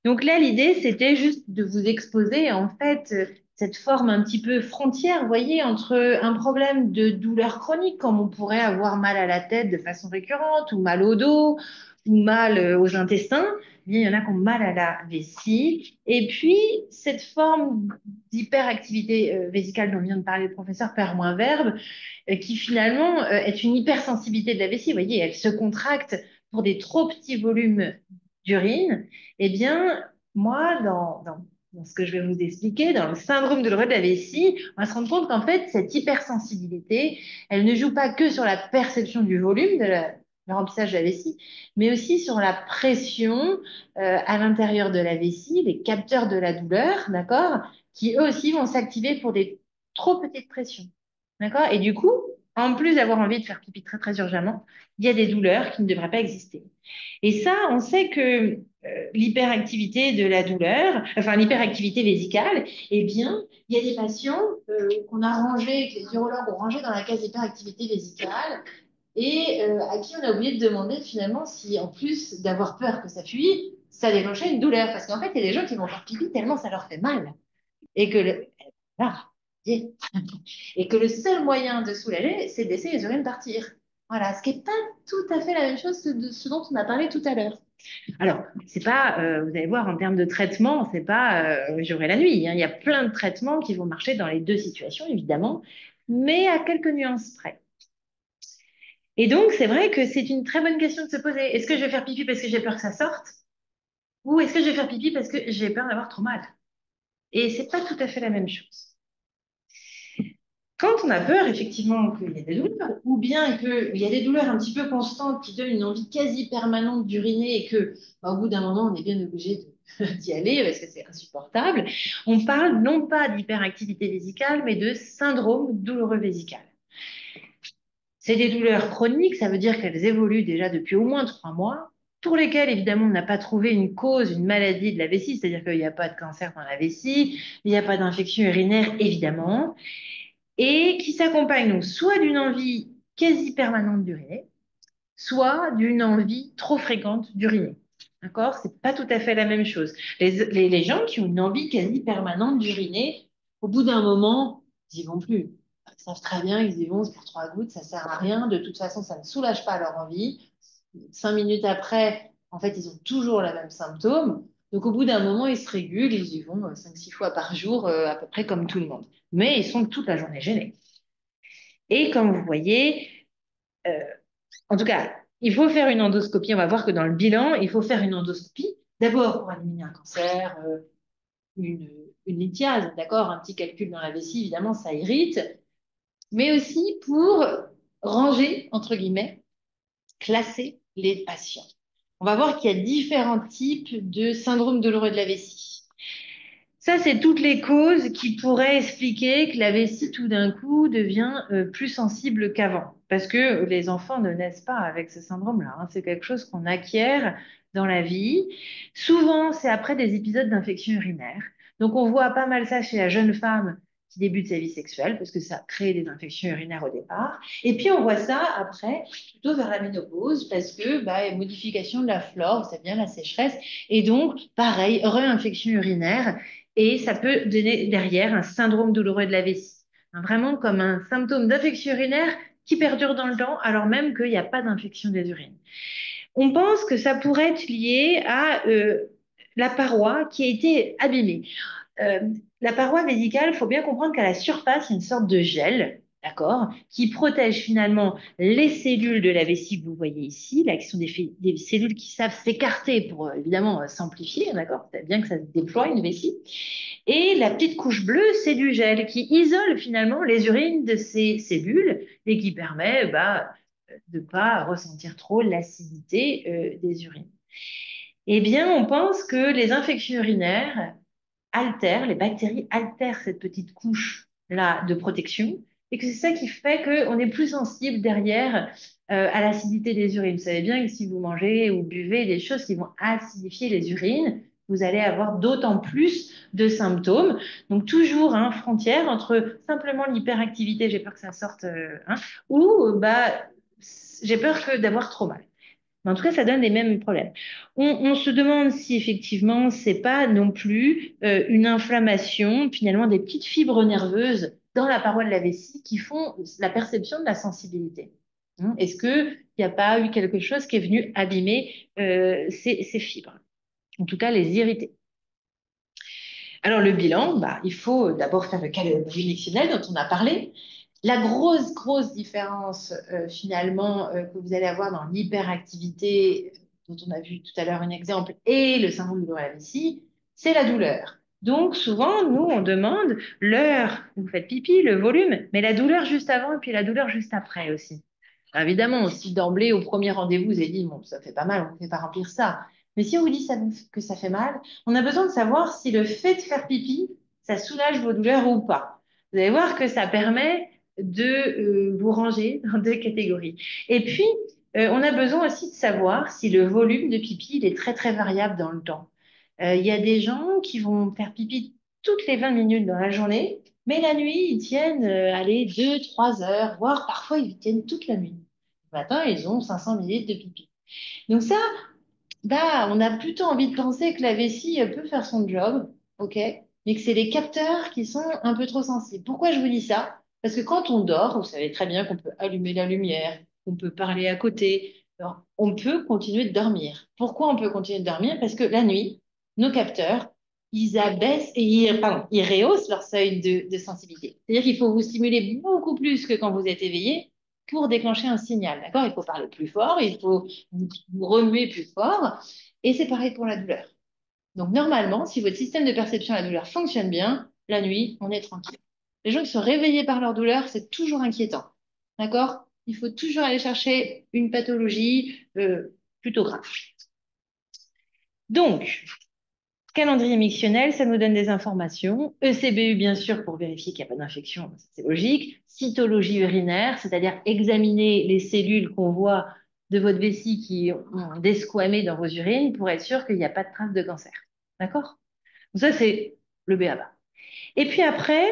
Donc là, l'idée, c'était juste de vous exposer en fait cette forme un petit peu frontière, vous voyez, entre un problème de douleur chronique, comme on pourrait avoir mal à la tête de façon récurrente, ou mal au dos, ou mal aux intestins. Eh bien, il y en a qui ont mal à la vessie. Et puis, cette forme d'hyperactivité vésicale dont vient de parler le professeur Père-Verbe, qui finalement est une hypersensibilité de la vessie. Vous voyez, elle se contracte pour des trop petits volumes d'urine. Eh bien, moi, dans ce que je vais vous expliquer, dans le syndrome douloureux de la vessie, on va se rendre compte qu'en fait, cette hypersensibilité, elle ne joue pas que sur la perception du volume le remplissage de la vessie, mais aussi sur la pression à l'intérieur de la vessie, les capteurs de la douleur, d'accord, qui eux aussi vont s'activer pour des trop petites pressions, d'accord? Et du coup, en plus d'avoir envie de faire pipi très très urgemment, il y a des douleurs qui ne devraient pas exister. Et ça, on sait que l'hyperactivité de la douleur, enfin l'hyperactivité vésicale, eh bien, il y a des patients qu'on a rangés, que les urologues ont rangés dans la case hyperactivité vésicale, et à qui on a oublié de demander finalement si, en plus d'avoir peur que ça fuit, ça déclenchait une douleur. Parce qu'en fait, il y a des gens qui vont faire pipi tellement ça leur fait mal. Et que et que le seul moyen de soulager, c'est de laisser les urines partir. Voilà, ce qui n'est pas tout à fait la même chose que de ce dont on a parlé tout à l'heure. Alors, c'est pas, vous allez voir, en termes de traitement, c'est pas jour et la nuit, hein. Il y a plein de traitements qui vont marcher dans les deux situations, évidemment, mais à quelques nuances près. Et donc, c'est vrai que c'est une très bonne question de se poser. Est-ce que je vais faire pipi parce que j'ai peur que ça sorte? Ou est-ce que je vais faire pipi parce que j'ai peur d'avoir trop mal? Et c'est pas tout à fait la même chose. Quand on a peur, effectivement, qu'il y ait des douleurs, ou bien qu'il y a des douleurs un petit peu constantes qui donnent une envie quasi permanente d'uriner et que, au bout d'un moment, on est bien obligé d'y aller parce que c'est insupportable, on parle non pas d'hyperactivité vésicale, mais de syndrome douloureux vésical. C'est des douleurs chroniques, ça veut dire qu'elles évoluent déjà depuis au moins 3 mois, pour lesquelles, évidemment, on n'a pas trouvé une cause, une maladie de la vessie, c'est-à-dire qu'il n'y a pas de cancer dans la vessie, il n'y a pas d'infection urinaire, évidemment, et qui s'accompagne donc soit d'une envie quasi permanente d'uriner, soit d'une envie trop fréquente d'uriner. D'accord? C'est pas tout à fait la même chose. Les gens qui ont une envie quasi permanente d'uriner, au bout d'un moment, ils n'y vont plus. Ils savent très bien qu'ils y vont, c'est pour 3 gouttes, ça sert à rien. De toute façon, ça ne soulage pas leur envie. 5 minutes après, en fait, ils ont toujours les mêmes symptômes. Donc, au bout d'un moment, ils se régulent, ils y vont 5-6 fois par jour, à peu près comme tout le monde. Mais ils sont toute la journée gênés. Et comme vous voyez, En tout cas, il faut faire une endoscopie. On va voir que dans le bilan, il faut faire une endoscopie. D'abord pour éliminer un cancer, une, une lithiase, d'accord? Un petit calcul dans la vessie, évidemment, ça irrite. Mais aussi pour ranger, entre guillemets, classer les patients. On va voir qu'il y a différents types de syndrome douloureux de la vessie. Ça, c'est toutes les causes qui pourraient expliquer que la vessie, tout d'un coup, devient plus sensible qu'avant. Parce que les enfants ne naissent pas avec ce syndrome-là, hein. C'est quelque chose qu'on acquiert dans la vie. Souvent, c'est après des épisodes d'infection urinaire. Donc, on voit pas mal ça chez la jeune femme qui débute sa vie sexuelle, parce que ça crée des infections urinaires au départ. Et puis, on voit ça après, plutôt vers la ménopause, parce que modification de la flore, c'est bien la sécheresse. Et donc, pareil, réinfection urinaire. Et ça peut donner derrière un syndrome douloureux de la vessie. Hein, vraiment comme un symptôme d'infection urinaire qui perdure dans le temps, alors même qu'il n'y a pas d'infection des urines. On pense que ça pourrait être lié à la paroi qui a été abîmée. Euh, la paroi vésicale, il faut bien comprendre qu'à la surface, il y a une sorte de gel, d'accord, qui protège finalement les cellules de la vessie que vous voyez ici, là, qui sont des cellules qui savent s'écarter pour évidemment simplifier, d'accord, c'est bien que ça se déploie une vessie. Et la petite couche bleue, c'est du gel qui isole finalement les urines de ces cellules et qui permet de ne pas ressentir trop l'acidité des urines. Eh bien, on pense que les infections urinaires les bactéries altèrent cette petite couche-là de protection et que c'est ça qui fait qu'on est plus sensible derrière à l'acidité des urines. Vous savez bien que si vous mangez ou buvez des choses qui vont acidifier les urines, vous allez avoir d'autant plus de symptômes. Donc toujours frontière entre simplement l'hyperactivité, j'ai peur que ça sorte, ou j'ai peur d'avoir trop mal. Mais en tout cas, ça donne les mêmes problèmes. On se demande si effectivement, c'est pas non plus une inflammation, finalement, des petites fibres nerveuses dans la paroi de la vessie qui font la perception de la sensibilité. Hein, est-ce qu'il n'y a pas eu quelque chose qui est venu abîmer ces fibres? En tout cas, les irriter. Alors, le bilan, il faut d'abord faire le calcul juridictionnel dont on a parlé. La grosse différence finalement que vous allez avoir dans l'hyperactivité, dont on a vu tout à l'heure un exemple, et le syndrome de la vessie, c'est la douleur. Donc souvent, nous, on demande l'heure où vous faites pipi, le volume, mais la douleur juste avant et puis la douleur juste après aussi. Alors, évidemment, si d'emblée, au premier rendez-vous, vous avez dit, bon, ça fait pas mal, on ne fait pas remplir ça. Mais si on vous dit que ça fait mal, on a besoin de savoir si le fait de faire pipi, ça soulage vos douleurs ou pas. Vous allez voir que ça permet de vous ranger dans deux catégories. Et puis, on a besoin aussi de savoir si le volume de pipi il est très, très variable dans le temps. Il y a des gens qui vont faire pipi toutes les 20 minutes dans la journée, mais la nuit, ils tiennent, allez, 2, 3 heures, voire parfois, ils tiennent toute la nuit. Le matin, ils ont 500 millilitres de pipi. Donc ça, on a plutôt envie de penser que la vessie peut faire son job, ok, mais que c'est les capteurs qui sont un peu trop sensibles. Pourquoi je vous dis ça? Parce que quand on dort, vous savez très bien qu'on peut allumer la lumière, qu'on peut parler à côté, alors, on peut continuer de dormir. Pourquoi on peut continuer de dormir? Parce que la nuit, nos capteurs, ils abaissent et ils rehaussent leur seuil de sensibilité. C'est-à-dire qu'il faut vous stimuler beaucoup plus que quand vous êtes éveillé pour déclencher un signal, d'accord? Il faut parler plus fort, il faut vous remuer plus fort, et c'est pareil pour la douleur. Donc normalement, si votre système de perception de la douleur fonctionne bien, la nuit, on est tranquille. Les gens qui sont réveillés par leur douleur, c'est toujours inquiétant, d'accord? Il faut toujours aller chercher une pathologie plutôt grave. Donc, calendrier mictionnel, ça nous donne des informations. ECBU, bien sûr, pour vérifier qu'il n'y a pas d'infection, c'est logique. Cytologie urinaire, c'est-à-dire examiner les cellules qu'on voit de votre vessie qui ont desquamé dans vos urines pour être sûr qu'il n'y a pas de traces de cancer. D'accord? Donc ça, c'est le b.a.-ba. Et puis après,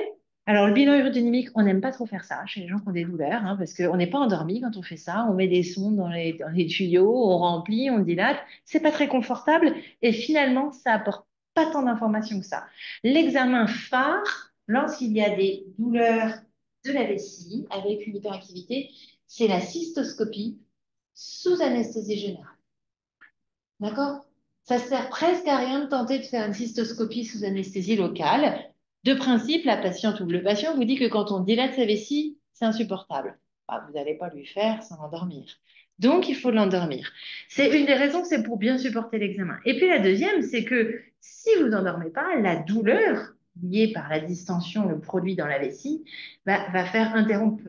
alors le bilan urodynamique, on n'aime pas trop faire ça chez les gens qui ont des douleurs, parce qu'on n'est pas endormi quand on fait ça. On met des sondes dans les tuyaux, on remplit, on dilate. C'est pas très confortable et finalement, ça apporte pas tant d'informations que ça. L'examen phare, lorsqu'il y a des douleurs de la vessie avec une hyperactivité, c'est la cystoscopie sous anesthésie générale. D'accord? Ça sert presque à rien de tenter de faire une cystoscopie sous anesthésie locale. De principe, la patiente ou le patient vous dit que quand on dilate sa vessie, c'est insupportable. Vous n'allez pas lui faire sans endormir. Donc, il faut l'endormir. C'est une des raisons, c'est pour bien supporter l'examen. Et puis la deuxième, c'est que si vous endormez pas, la douleur liée par la distension, le produit dans la vessie, va faire interrompre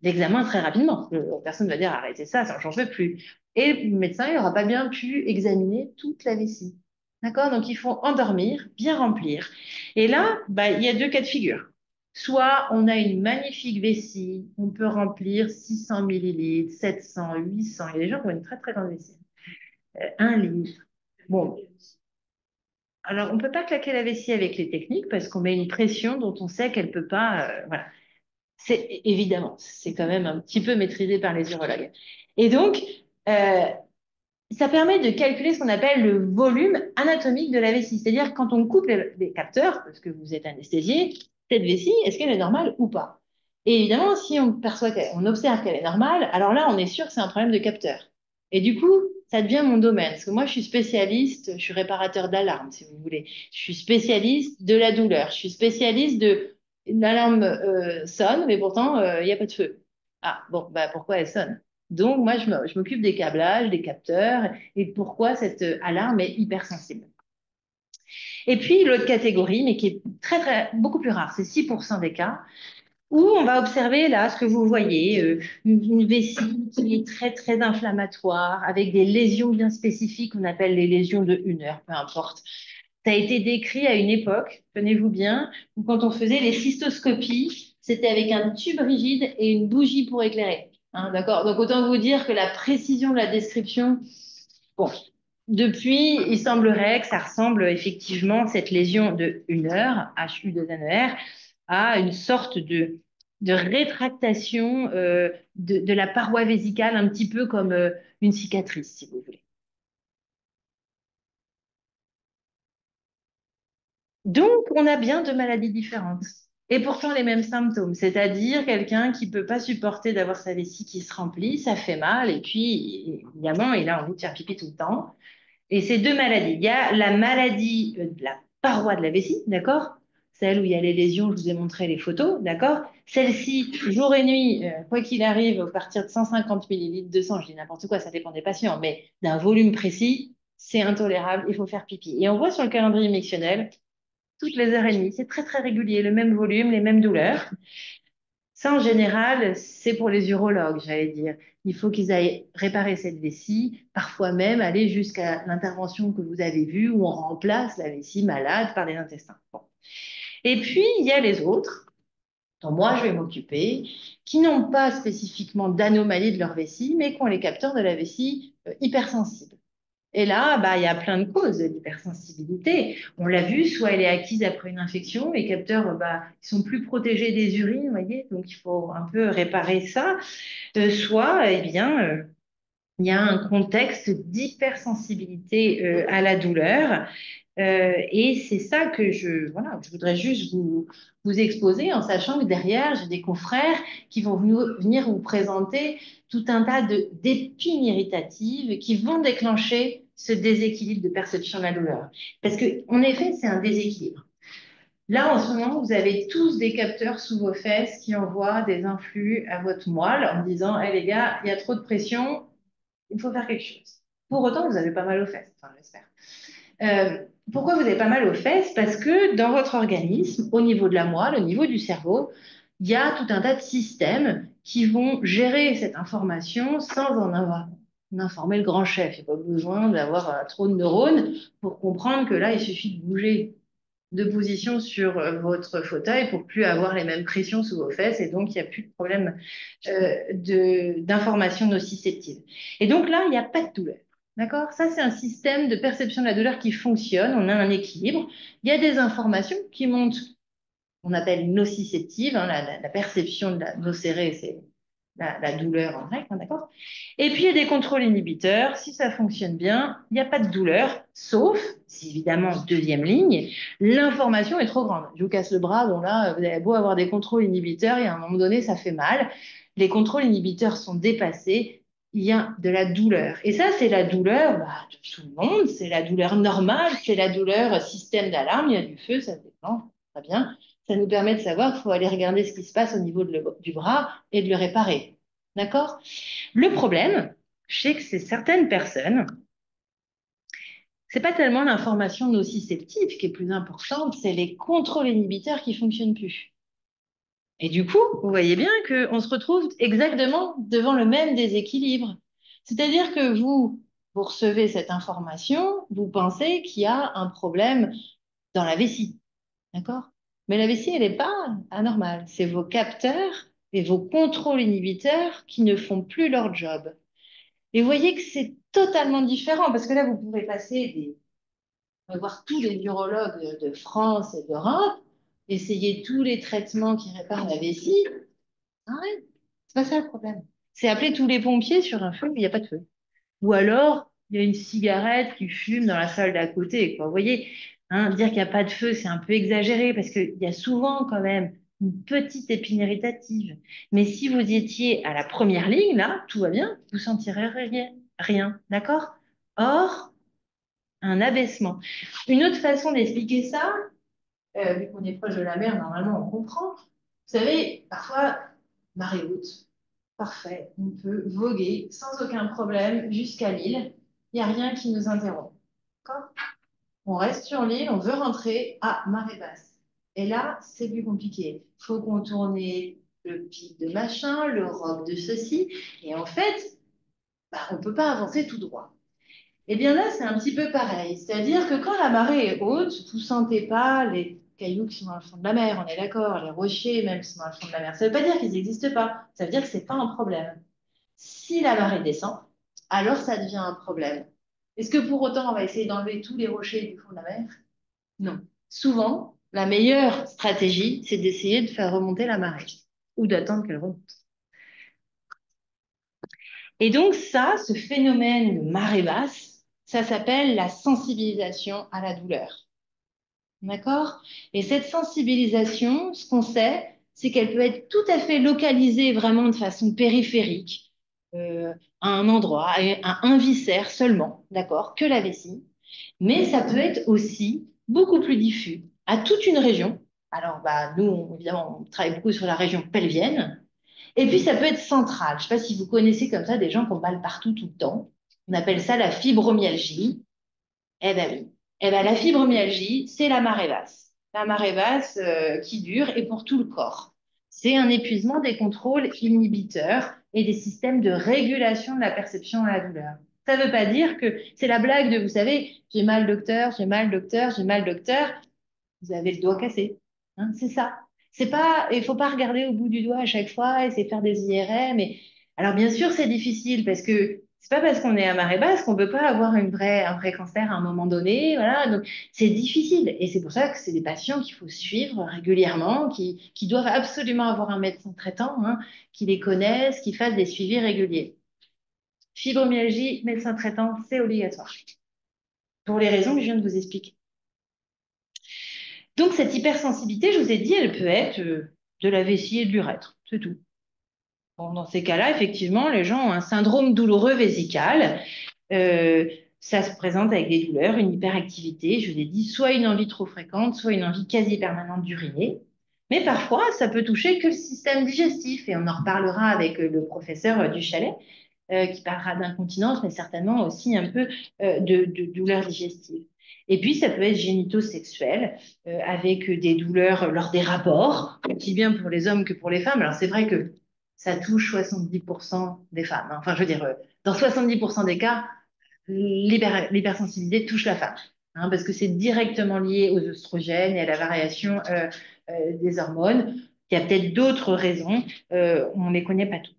l'examen très rapidement. La personne va dire arrêtez ça, ça j'en veux plus. Et le médecin, il n'aura pas bien pu examiner toute la vessie. D'accord? Donc, il faut endormir, bien remplir. Et là, il y a deux cas de figure. Soit on a une magnifique vessie, on peut remplir 600 millilitres, 700, 800. Il y a des gens qui ont une très très grande vessie. 1 litre. Bon, alors on ne peut pas claquer la vessie avec les techniques parce qu'on met une pression dont on sait qu'elle ne peut pas. Voilà. C'est évidemment, c'est quand même un petit peu maîtrisé par les urologues. Et donc, euh, ça permet de calculer ce qu'on appelle le volume anatomique de la vessie. C'est-à-dire quand on coupe les capteurs, parce que vous êtes anesthésié, cette vessie, est-ce qu'elle est normale ou pas? Et évidemment, si on perçoit on observe qu'elle est normale, alors là, on est sûr que c'est un problème de capteur. Et du coup, ça devient mon domaine. Parce que moi, je suis spécialiste, je suis réparateur d'alarme, si vous voulez. Je suis spécialiste de la douleur. Je suis spécialiste de... Une alarme sonne, mais pourtant, il n'y a pas de feu. Ah, bon, pourquoi elle sonne? Donc, moi, je m'occupe des câblages, des capteurs et pourquoi cette alarme est hypersensible. Et puis, l'autre catégorie, mais qui est très, très, beaucoup plus rare, c'est 6% des cas, où on va observer là ce que vous voyez, une vessie qui est très, très inflammatoire, avec des lésions bien spécifiques qu'on appelle les lésions de 1 heure, peu importe. Ça a été décrit à une époque, tenez-vous bien, où quand on faisait les cystoscopies, c'était avec un tube rigide et une bougie pour éclairer. Hein, d'accord? Donc autant vous dire que la précision de la description, bon, depuis, il semblerait que ça ressemble effectivement, cette lésion de 1 heure, HU2NER, à une sorte de rétractation de la paroi vésicale, un petit peu comme une cicatrice, si vous voulez. Donc, on a bien deux maladies différentes. Et pourtant les mêmes symptômes, c'est-à-dire quelqu'un qui peut pas supporter d'avoir sa vessie qui se remplit, ça fait mal, et puis évidemment, il a envie de faire pipi tout le temps. Et ces deux maladies, il y a la maladie de la paroi de la vessie, d'accord? Celle où il y a les lésions, je vous ai montré les photos, d'accord? Celle-ci, jour et nuit, quoi qu'il arrive, à partir de 150 millilitres de sang, je dis n'importe quoi, ça dépend des patients, mais d'un volume précis, c'est intolérable, il faut faire pipi. Et on voit sur le calendrier mictionnel, toutes les heures et demie, c'est très très régulier, le même volume, les mêmes douleurs. Ça, en général, c'est pour les urologues, j'allais dire. Il faut qu'ils aillent réparer cette vessie, parfois même aller jusqu'à l'intervention que vous avez vue où on remplace la vessie malade par les intestins. Bon. Et puis, il y a les autres, dont moi je vais m'occuper, qui n'ont pas spécifiquement d'anomalie de leur vessie, mais qui ont les capteurs de la vessie hypersensibles. Et là, il y a plein de causes d'hypersensibilité. On l'a vu, soit elle est acquise après une infection, les capteurs, ils sont plus protégés des urines, vous voyez, donc il faut un peu réparer ça. Soit, eh bien, il y a un contexte d'hypersensibilité à la douleur. Et c'est ça que voilà, je voudrais juste vous exposer en sachant que derrière, j'ai des confrères qui vont venir vous présenter tout un tas d'épines irritatives qui vont déclencher ce déséquilibre de perception de la douleur. Parce que, en effet, c'est un déséquilibre. Là, en ce moment, vous avez tous des capteurs sous vos fesses qui envoient des influx à votre moelle en disant, hey, les gars, il y a trop de pression, il faut faire quelque chose. Pour autant, vous avez pas mal aux fesses, enfin, j'espère. Pourquoi vous avez pas mal aux fesses? Parce que dans votre organisme, au niveau de la moelle, au niveau du cerveau, il y a tout un tas de systèmes qui vont gérer cette information sans en informer le grand chef. Il n'y a pas besoin d'avoir trop de neurones pour comprendre que là, il suffit de bouger de position sur votre fauteuil pour plus avoir les mêmes pressions sous vos fesses et donc il n'y a plus de problème d'information nociceptive. Et donc là, il n'y a pas de douleur. D'accord? Ça, c'est un système de perception de la douleur qui fonctionne. On a un équilibre. Il y a des informations qui montent, on appelle nociceptive, hein, la perception de la nocérée, c'est la douleur en grec, hein, d'accord? Et puis, il y a des contrôles inhibiteurs. Si ça fonctionne bien, il n'y a pas de douleur, sauf, si évidemment, deuxième ligne, l'information est trop grande. Je vous casse le bras, bon là, vous avez beau avoir des contrôles inhibiteurs, et à un moment donné, ça fait mal. Les contrôles inhibiteurs sont dépassés, il y a de la douleur. Et ça, c'est la douleur de tout le monde, c'est la douleur normale, c'est la douleur système d'alarme, il y a du feu, ça se déclenche, très bien. Ça nous permet de savoir qu'il faut aller regarder ce qui se passe au niveau du bras et de le réparer. D'accord? Le problème, je sais que c'est certaines personnes, c'est pas tellement l'information nociceptive qui est plus importante, c'est les contrôles inhibiteurs qui fonctionnent plus. Et du coup, vous voyez bien qu'on se retrouve exactement devant le même déséquilibre. C'est-à-dire que vous recevez cette information, vous pensez qu'il y a un problème dans la vessie, d'accord? Mais la vessie, elle n'est pas anormale. C'est vos capteurs et vos contrôles inhibiteurs qui ne font plus leur job. Et vous voyez que c'est totalement différent parce que là, vous pouvez voir tous les urologues de France et d'Europe, essayer tous les traitements qui réparent la vessie. Arrête, c'est pas ça le problème. C'est appeler tous les pompiers sur un feu où il n'y a pas de feu. Ou alors, il y a une cigarette qui fume dans la salle d'à côté, quoi. Vous voyez, hein, dire qu'il n'y a pas de feu, c'est un peu exagéré parce qu'il y a souvent quand même une petite épine irritative. Mais si vous étiez à la première ligne, là, tout va bien, vous sentirez rien, rien, d'accord? Or, un abaissement. Une autre façon d'expliquer ça, vu qu'on est proche de la mer, normalement, on comprend. Vous savez, parfois, marée haute, parfait, on peut voguer sans aucun problème jusqu'à l'île. Il n'y a rien qui nous interrompt. D'accord. On reste sur l'île, on veut rentrer à marée basse. Et là, c'est plus compliqué. Il faut contourner le pic de machin, le roc de ceci. Et en fait, on ne peut pas avancer tout droit. Eh bien là, c'est un petit peu pareil. C'est-à-dire que quand la marée est haute, vous ne sentez pas les cailloux qui sont dans le fond de la mer, on est d'accord, les rochers même qui sont dans le fond de la mer. Ça ne veut pas dire qu'ils n'existent pas. Ça veut dire que ce n'est pas un problème. Si la marée descend, alors ça devient un problème. Est-ce que pour autant, on va essayer d'enlever tous les rochers du fond de la mer? Non. Souvent, la meilleure stratégie, c'est d'essayer de faire remonter la marée ou d'attendre qu'elle remonte. Et donc ça, ce phénomène de marée basse, ça s'appelle la sensibilisation à la douleur. D'accord? Et cette sensibilisation, ce qu'on sait, c'est qu'elle peut être tout à fait localisée vraiment de façon périphérique, à un endroit, à un viscère seulement, d'accord, que la vessie. Mais ça peut être aussi beaucoup plus diffus, à toute une région. Alors, nous, évidemment, on travaille beaucoup sur la région pelvienne. Et puis, ça peut être central. Je ne sais pas si vous connaissez comme ça des gens qui ont mal partout tout le temps. On appelle ça la fibromyalgie. Eh ben oui. Eh ben, la fibromyalgie, c'est la marée basse. La marée basse qui dure et pour tout le corps. C'est un épuisement des contrôles inhibiteurs et des systèmes de régulation de la perception à la douleur. Ça ne veut pas dire que c'est la blague de, vous savez, j'ai mal docteur, j'ai mal docteur, j'ai mal docteur. Vous avez le doigt cassé. Hein, c'est ça. C'est pas, il faut pas regarder au bout du doigt à chaque fois, essayer de faire des IRM. Alors bien sûr, c'est difficile parce que c'est pas parce qu'on est à marée basse qu'on peut pas avoir un vrai cancer à un moment donné. Voilà, donc c'est difficile. Et c'est pour ça que c'est des patients qu'il faut suivre régulièrement, qui doivent absolument avoir un médecin traitant, hein, qui les connaisse, qui fasse des suivis réguliers. Fibromyalgie, médecin traitant, c'est obligatoire. Pour les raisons que je viens de vous expliquer. Donc, cette hypersensibilité, je vous ai dit, elle peut être de la vessie et de l'urètre, c'est tout. Bon, dans ces cas-là, effectivement, les gens ont un syndrome douloureux vésical. Ça se présente avec des douleurs, une hyperactivité, je vous ai dit, soit une envie trop fréquente, soit une envie quasi permanente d'uriner. Mais parfois, ça peut toucher que le système digestif, et on en reparlera avec le professeur du Chalet, qui parlera d'incontinence, mais certainement aussi un peu de douleurs digestives. Et puis, ça peut être génito-sexuel, avec des douleurs lors des rapports, aussi bien pour les hommes que pour les femmes. Alors, c'est vrai que ça touche 70% des femmes, hein. Enfin, je veux dire, dans 70% des cas, l'hypersensibilité touche la femme, hein, parce que c'est directement lié aux oestrogènes et à la variation des hormones. Il y a peut-être d'autres raisons, on ne les connaît pas toutes.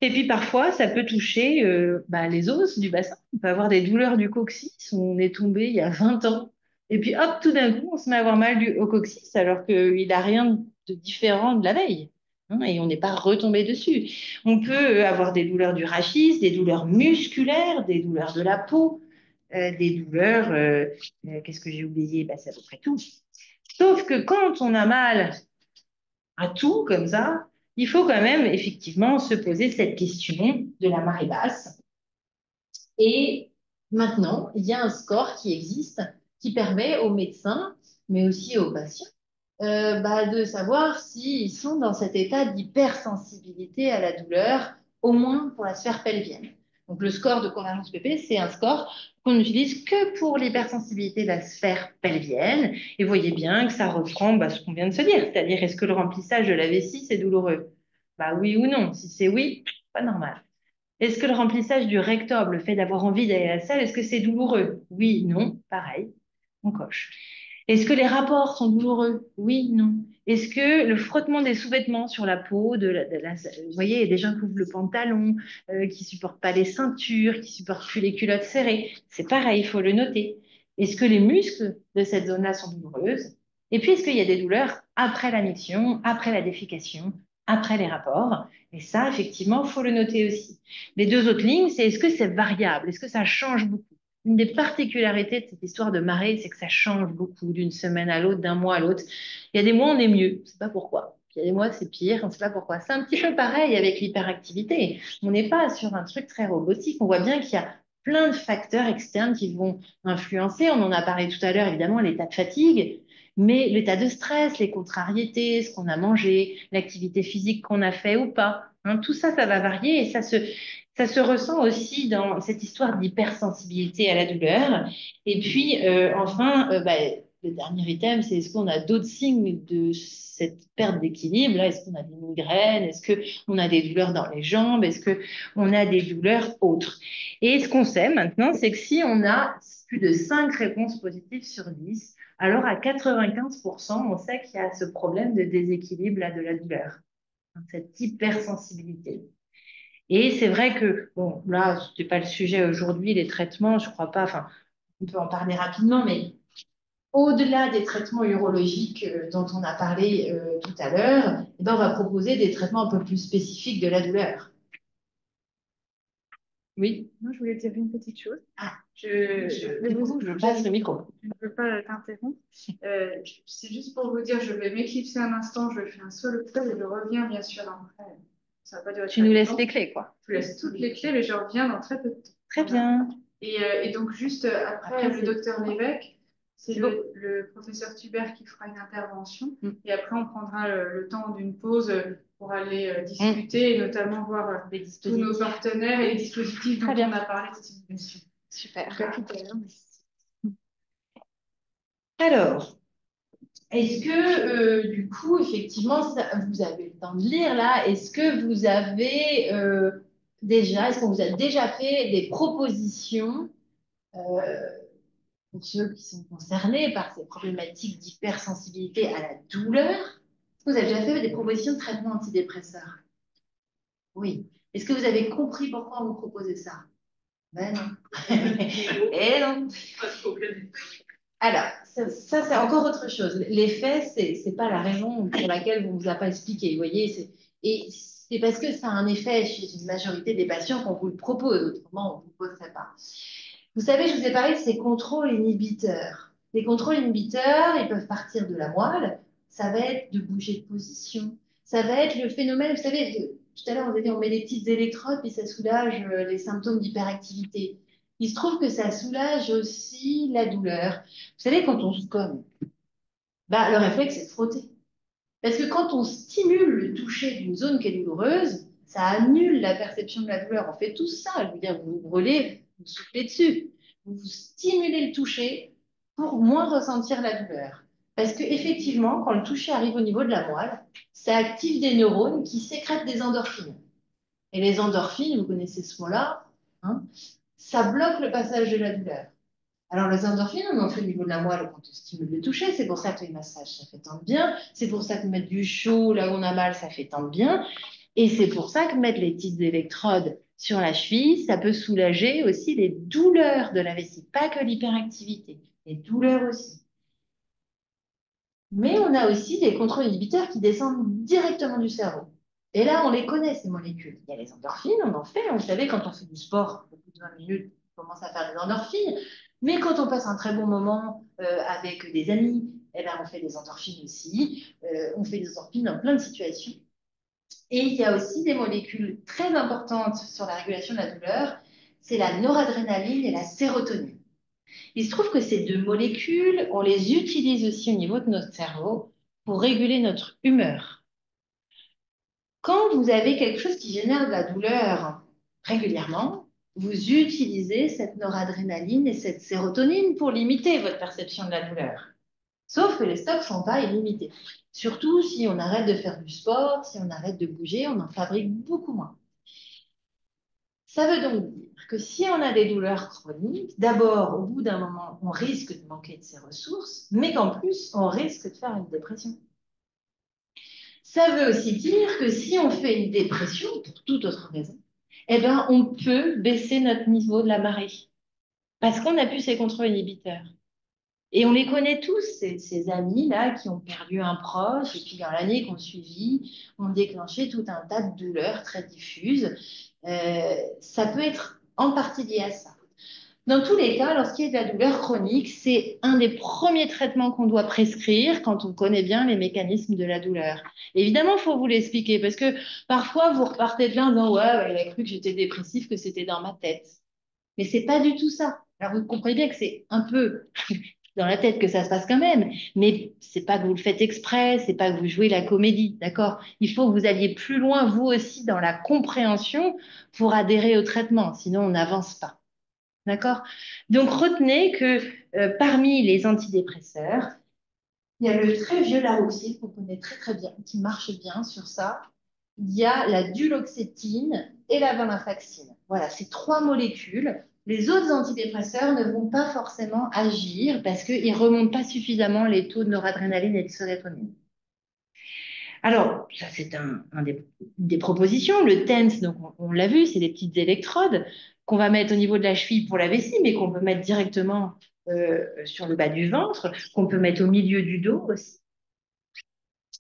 Et puis parfois, ça peut toucher les os du bassin. On peut avoir des douleurs du coccyx. On est tombé il y a 20 ans. Et puis hop, tout d'un coup, on se met à avoir mal au coccyx alors qu'il n'a rien de différent de la veille, hein, et on n'est pas retombé dessus. On peut avoir des douleurs du rachis, des douleurs musculaires, des douleurs de la peau, des douleurs... qu'est-ce que j'ai oublié? C'est à peu près tout. Sauf que quand on a mal à tout comme ça, il faut quand même effectivement se poser cette question de la marée basse. Et maintenant, il y a un score qui existe qui permet aux médecins, mais aussi aux patients, de savoir s'ils sont dans cet état d'hypersensibilité à la douleur, au moins pour la sphère pelvienne. Donc le score de convergence PP, c'est un score qu'on n'utilise que pour l'hypersensibilité de la sphère pelvienne. Et vous voyez bien que ça reprend ce qu'on vient de se dire, c'est-à-dire est-ce que le remplissage de la vessie, c'est douloureux? Bah oui ou non. Si c'est oui, pas normal. Est-ce que le remplissage du rectum, le fait d'avoir envie d'aller à la salle, est-ce que c'est douloureux? Oui, non, pareil, on coche. Est-ce que les rapports sont douloureux? Oui, non. Est-ce que le frottement des sous-vêtements sur la peau, vous voyez, il y a des gens qui ouvrent le pantalon, qui supportent pas les ceintures, qui supportent plus les culottes serrées. C'est pareil, il faut le noter. Est-ce que les muscles de cette zone-là sont douloureuses? Et puis, est-ce qu'il y a des douleurs après la miction, après la défécation, après les rapports? Et ça, effectivement, il faut le noter aussi. Les deux autres lignes, c'est est-ce que c'est variable? Est-ce que ça change beaucoup? Une des particularités de cette histoire de marée, c'est que ça change beaucoup d'une semaine à l'autre, d'un mois à l'autre. Il y a des mois, on est mieux, on ne sait pas pourquoi. Puis il y a des mois, c'est pire, on ne sait pas pourquoi. C'est un petit peu pareil avec l'hyperactivité. On n'est pas sur un truc très robotique. On voit bien qu'il y a plein de facteurs externes qui vont influencer. On en a parlé tout à l'heure, évidemment, l'état de fatigue, mais l'état de stress, les contrariétés, ce qu'on a mangé, l'activité physique qu'on a fait ou pas. Hein, tout ça, ça va varier et ça se ressent aussi dans cette histoire d'hypersensibilité à la douleur. Et puis, enfin, le dernier item, c'est est-ce qu'on a d'autres signes de cette perte d'équilibre? Là, est-ce qu'on a des migraines? Est-ce qu'on a des douleurs dans les jambes? Est-ce qu'on a des douleurs autres? Et ce qu'on sait maintenant, c'est que si on a plus de 5 réponses positives sur 10, alors à 95%, on sait qu'il y a ce problème de déséquilibre là, de la douleur, cette hypersensibilité. Et c'est vrai que, bon, là, ce n'est pas le sujet aujourd'hui, les traitements, je ne crois pas, enfin, on peut en parler rapidement, mais au-delà des traitements urologiques dont on a parlé tout à l'heure, on va proposer des traitements un peu plus spécifiques de la douleur. Oui. Moi, je voulais dire une petite chose. Ah, Je passe le micro. Je ne veux pas t'interrompre. C'est juste pour vous dire, je vais m'éclipser un instant, je fais un solo stop et je reviens bien sûr après. Ça va pas durer Tu très nous laisses longtemps. les clés, quoi. Je vous laisse toutes les clés, mais je reviens dans très peu de temps. Très Voilà. bien. Et donc, juste après le docteur Lévesque, c'est le professeur Tubert qui fera une intervention. Et après, on prendra le temps d'une pause pour aller discuter et notamment voir tous nos partenaires et les dispositifs dont on a parlé de stimulation. Super. Donc, à tout à l'heure. Merci. Alors, est-ce que, du coup, effectivement, vous avez le temps de lire là, est-ce que vous avez est-ce qu'on vous a déjà fait des propositions pour ceux qui sont concernés par ces problématiques d'hypersensibilité à la douleur? Est-ce que vous avez déjà fait des propositions de traitement antidépresseur? Oui. Est-ce que vous avez compris pourquoi on vous proposait ça? Ben non. Et non. Alors, ça c'est encore autre chose. L'effet, c'est pas la raison pour laquelle on ne vous a pas expliqué. Vous voyez, et c'est parce que ça a un effet chez une majorité des patients qu'on vous le propose. Autrement, on ne vous poserait pas. Vous savez, je vous ai parlé de ces contrôles inhibiteurs. Les contrôles inhibiteurs, ils peuvent partir de la moelle. Ça va être de bouger de position. Ça va être le phénomène, vous savez, tout à l'heure, on a dit on met des petites électrodes et ça soulage les symptômes d'hyperactivité. Il se trouve que ça soulage aussi la douleur. Vous savez, quand on se cogne, le réflexe, c'est de frotter. Parce que quand on stimule le toucher d'une zone qui est douloureuse, ça annule la perception de la douleur. On fait tout ça. Je veux dire, vous vous brûlez, vous soufflez dessus. Vous stimulez le toucher pour moins ressentir la douleur. Parce qu'effectivement, quand le toucher arrive au niveau de la moelle, ça active des neurones qui sécrètent des endorphines. Et les endorphines, vous connaissez ce mot-là, hein, ça bloque le passage de la douleur. Alors, les endorphines, on en fait au niveau de la moelle quand on stimule le toucher. C'est pour ça que les massages, ça fait tendre bien. C'est pour ça que mettre du chaud là où on a mal, ça fait tendre bien. Et c'est pour ça que mettre les petites électrodes sur la cheville, ça peut soulager aussi les douleurs de la vessie. Pas que l'hyperactivité, les douleurs aussi. Mais on a aussi des contrôles inhibiteurs qui descendent directement du cerveau. Et là, on les connaît, ces molécules. Il y a les endorphines, on en fait. Vous savez, quand on fait du sport, au bout de 20 minutes, on commence à faire des endorphines. Mais quand on passe un très bon moment avec des amis, on fait des endorphines aussi. On fait des endorphines dans plein de situations. Et il y a aussi des molécules très importantes sur la régulation de la douleur. C'est la noradrénaline et la sérotonine. Il se trouve que ces deux molécules, on les utilise aussi au niveau de notre cerveau pour réguler notre humeur. Quand vous avez quelque chose qui génère de la douleur régulièrement, vous utilisez cette noradrénaline et cette sérotonine pour limiter votre perception de la douleur. Sauf que les stocks ne sont pas illimités. Surtout si on arrête de faire du sport, si on arrête de bouger, on en fabrique beaucoup moins. Ça veut donc dire que si on a des douleurs chroniques, d'abord, au bout d'un moment, on risque de manquer de ses ressources, mais qu'en plus, on risque de faire une dépression. Ça veut aussi dire que si on fait une dépression, pour toute autre raison, eh ben, on peut baisser notre niveau de la marée parce qu'on n'a plus ces contrôles inhibiteurs. Et on les connaît tous, ces amis-là qui ont perdu un proche et qui, dans l'année qu'on suivit, ont déclenché tout un tas de douleurs très diffuses. Ça peut être en partie lié à ça. Dans tous les cas, lorsqu'il y a de la douleur chronique, c'est un des premiers traitements qu'on doit prescrire quand on connaît bien les mécanismes de la douleur. Évidemment, il faut vous l'expliquer parce que parfois, vous repartez de là en disant « Ouais, il a cru que j'étais dépressif, que c'était dans ma tête. » Mais c'est pas du tout ça. Alors, vous comprenez bien que c'est un peu dans la tête que ça se passe quand même, mais c'est pas que vous le faites exprès, c'est pas que vous jouez la comédie, d'accord? Il faut que vous alliez plus loin, vous aussi, dans la compréhension pour adhérer au traitement, sinon on n'avance pas. D'accord? Donc, retenez que parmi les antidépresseurs, il y a le très vieux Laroxyl qu'on connaît très très bien, qui marche bien sur ça. Il y a la duloxétine et la venlafaxine. Voilà, ces trois molécules. Les autres antidépresseurs ne vont pas forcément agir parce qu'ils ne remontent pas suffisamment les taux de noradrénaline et de sérotonine. Alors, ça c'est des propositions. Le TENS, donc on l'a vu, c'est des petites électrodes qu'on va mettre au niveau de la cheville pour la vessie, mais qu'on peut mettre directement sur le bas du ventre, qu'on peut mettre au milieu du dos aussi.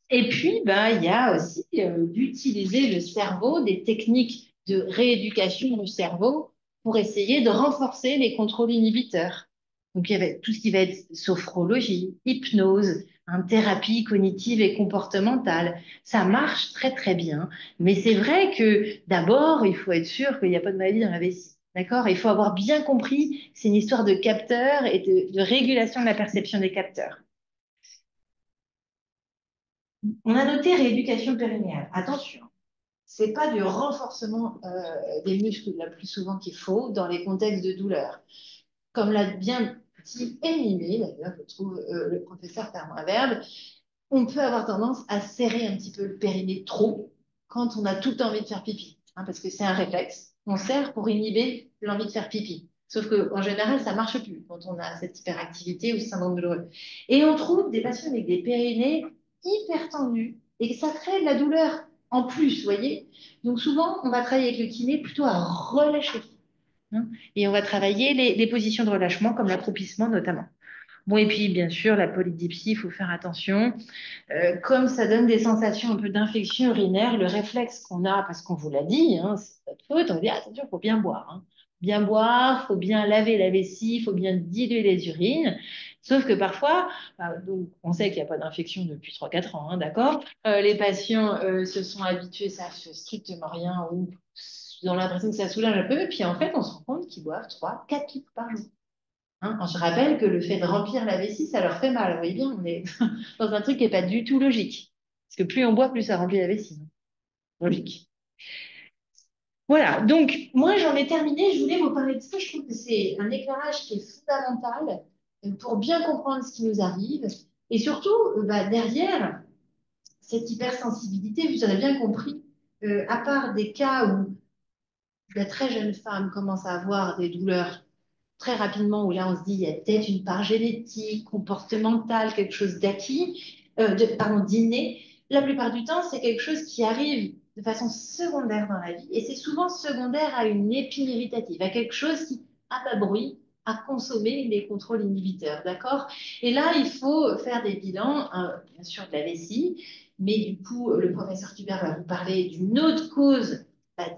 Et puis, ben, il y a aussi d'utiliser le cerveau, des techniques de rééducation du cerveau pour essayer de renforcer les contrôles inhibiteurs. Donc, il y avait tout ce qui va être sophrologie, hypnose, thérapie cognitive et comportementale. Ça marche très, très bien. Mais c'est vrai que d'abord, il faut être sûr qu'il n'y a pas de maladie dans la vessie. D'accord? Il faut avoir bien compris, c'est une histoire de capteurs et de régulation de la perception des capteurs. On a noté rééducation périnéale. Attention, c'est pas du renforcement des muscles la plus souvent qu'il faut dans les contextes de douleur. Comme l'a bien dit Émile, d'ailleurs, je trouve le professeur Perrin-Verbe, on peut avoir tendance à serrer un petit peu le périnée trop quand on a tout le temps envie de faire pipi, hein, parce que c'est un réflexe. On serre pour inhiber l'envie de faire pipi. Sauf qu'en général, ça ne marche plus quand on a cette hyperactivité ou ce syndrome douloureux. Et on trouve des patients avec des périnées hyper tendus et ça crée de la douleur en plus, vous voyez. Donc souvent, on va travailler avec le kiné plutôt à relâcher. Hein, et on va travailler les positions de relâchement, comme l'accroupissement notamment. Bon, et puis, bien sûr, la polydipsie, il faut faire attention. Comme ça donne des sensations un peu d'infection urinaire, le réflexe qu'on a, parce qu'on vous l'a dit, hein, c'est notre faute, on dit attention, il faut bien boire. Hein. Bien boire, il faut bien laver la vessie, il faut bien diluer les urines. Sauf que parfois, donc, on sait qu'il n'y a pas d'infection depuis 3-4 ans, hein, d'accord? Les patients se sont habitués, ça ne fait strictement rien, ou ils ont l'impression que ça soulage un peu, et puis en fait, on se rend compte qu'ils boivent 3-4 litres par jour. Hein, je rappelle que le fait de remplir la vessie, ça leur fait mal. Vous voyez bien, on est dans un truc qui n'est pas du tout logique. Parce que plus on boit, plus ça remplit la vessie. Logique. Voilà, donc moi j'en ai terminé. Je voulais vous parler de ça. Je trouve que c'est un éclairage qui est fondamental pour bien comprendre ce qui nous arrive. Et surtout, derrière cette hypersensibilité, vous avez bien compris, à part des cas où la très jeune femme commence à avoir des douleurs très rapidement, où là on se dit il y a peut-être une part génétique, comportementale, quelque chose d'acquis, d'inné. La plupart du temps, c'est quelque chose qui arrive de façon secondaire dans la vie, et c'est souvent secondaire à une épine irritative, à quelque chose qui a pas bruit, à consommer les contrôles inhibiteurs, d'accord? Et là, il faut faire des bilans, bien sûr de la vessie, mais du coup, le professeur Tuber va vous parler d'une autre cause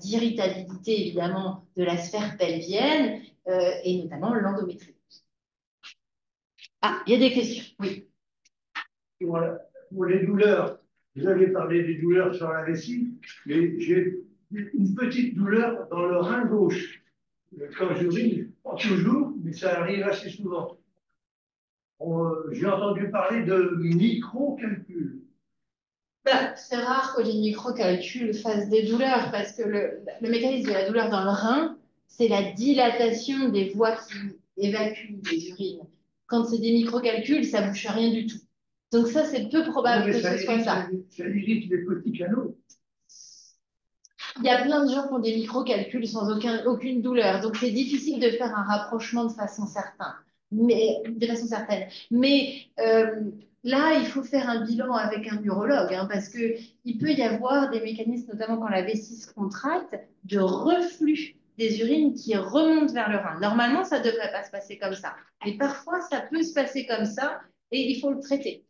d'irritabilité, évidemment, de la sphère pelvienne, et notamment l'endométriose. Ah, il y a des questions, oui. Voilà. Pour les douleurs, vous avez parlé des douleurs sur la vessie, mais j'ai une petite douleur dans le rein gauche. Quand j'urine, pas toujours, mais ça arrive assez souvent. J'ai entendu parler de micro-calcul. Bah, c'est rare que les microcalculs fassent des douleurs parce que le mécanisme de la douleur dans le rein, c'est la dilatation des voies qui évacuent les urines. Quand c'est des microcalculs, ça bouche à rien du tout. Donc ça, c'est peu Non, probable mais que ce soit ça. ça irrite les petits canaux. Il y a plein de gens qui ont des microcalculs sans aucune douleur. Donc c'est difficile de faire un rapprochement de façon certaine. Mais là, il faut faire un bilan avec un urologue, hein, parce que il peut y avoir des mécanismes, notamment quand la vessie se contracte, de reflux des urines qui remontent vers le rein. Normalement, ça ne devrait pas se passer comme ça. Mais parfois, ça peut se passer comme ça et il faut le traiter.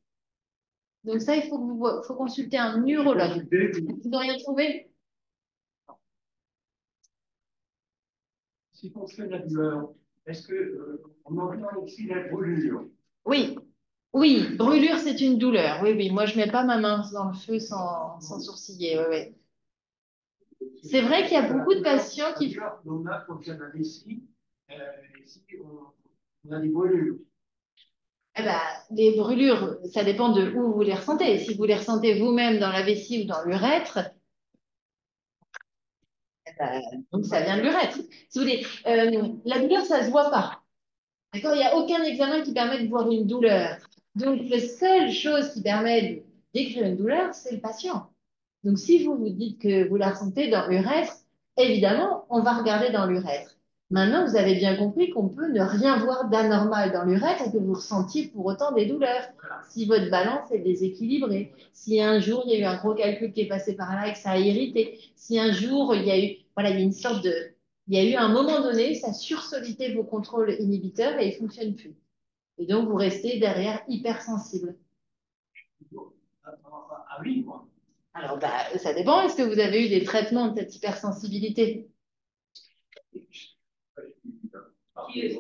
Donc ça, faut consulter un urologue. Vous n'ont rien trouvé? Si on fait la douleur, est-ce que on entend aussi la brûlure? Oui, oui, brûlure, c'est une douleur. Oui, oui, moi, je mets pas ma main dans le feu sans sourciller. Oui, oui. C'est vrai qu'il y a beaucoup de patients qui... On a, quand il y en a ici, ici on a des brûlures. Eh ben, les brûlures, ça dépend de où vous les ressentez. Si vous les ressentez vous-même dans la vessie ou dans l'urètre, donc ça vient de l'urètre. Si vous voulez, la douleur, ça se voit pas. D'accord? Il n'y a aucun examen qui permet de voir une douleur. Donc, la seule chose qui permet de décrire une douleur, c'est le patient. Donc, si vous vous dites que vous la ressentez dans l'urètre, évidemment, on va regarder dans l'urètre. Maintenant, vous avez bien compris qu'on peut ne rien voir d'anormal dans l'urètre et que vous ressentiez pour autant des douleurs. Si votre balance est déséquilibrée, si un jour il y a eu un gros calcul qui est passé par là et que ça a irrité, si un jour il y a eu, voilà, il y a une sorte de, il y a eu un moment donné, ça sursollicite vos contrôles inhibiteurs et ils ne fonctionnent plus. Et donc, vous restez derrière hypersensible. Ah oui, moi. Alors, bah, ça dépend. Est-ce que vous avez eu des traitements de cette hypersensibilité? Qui est,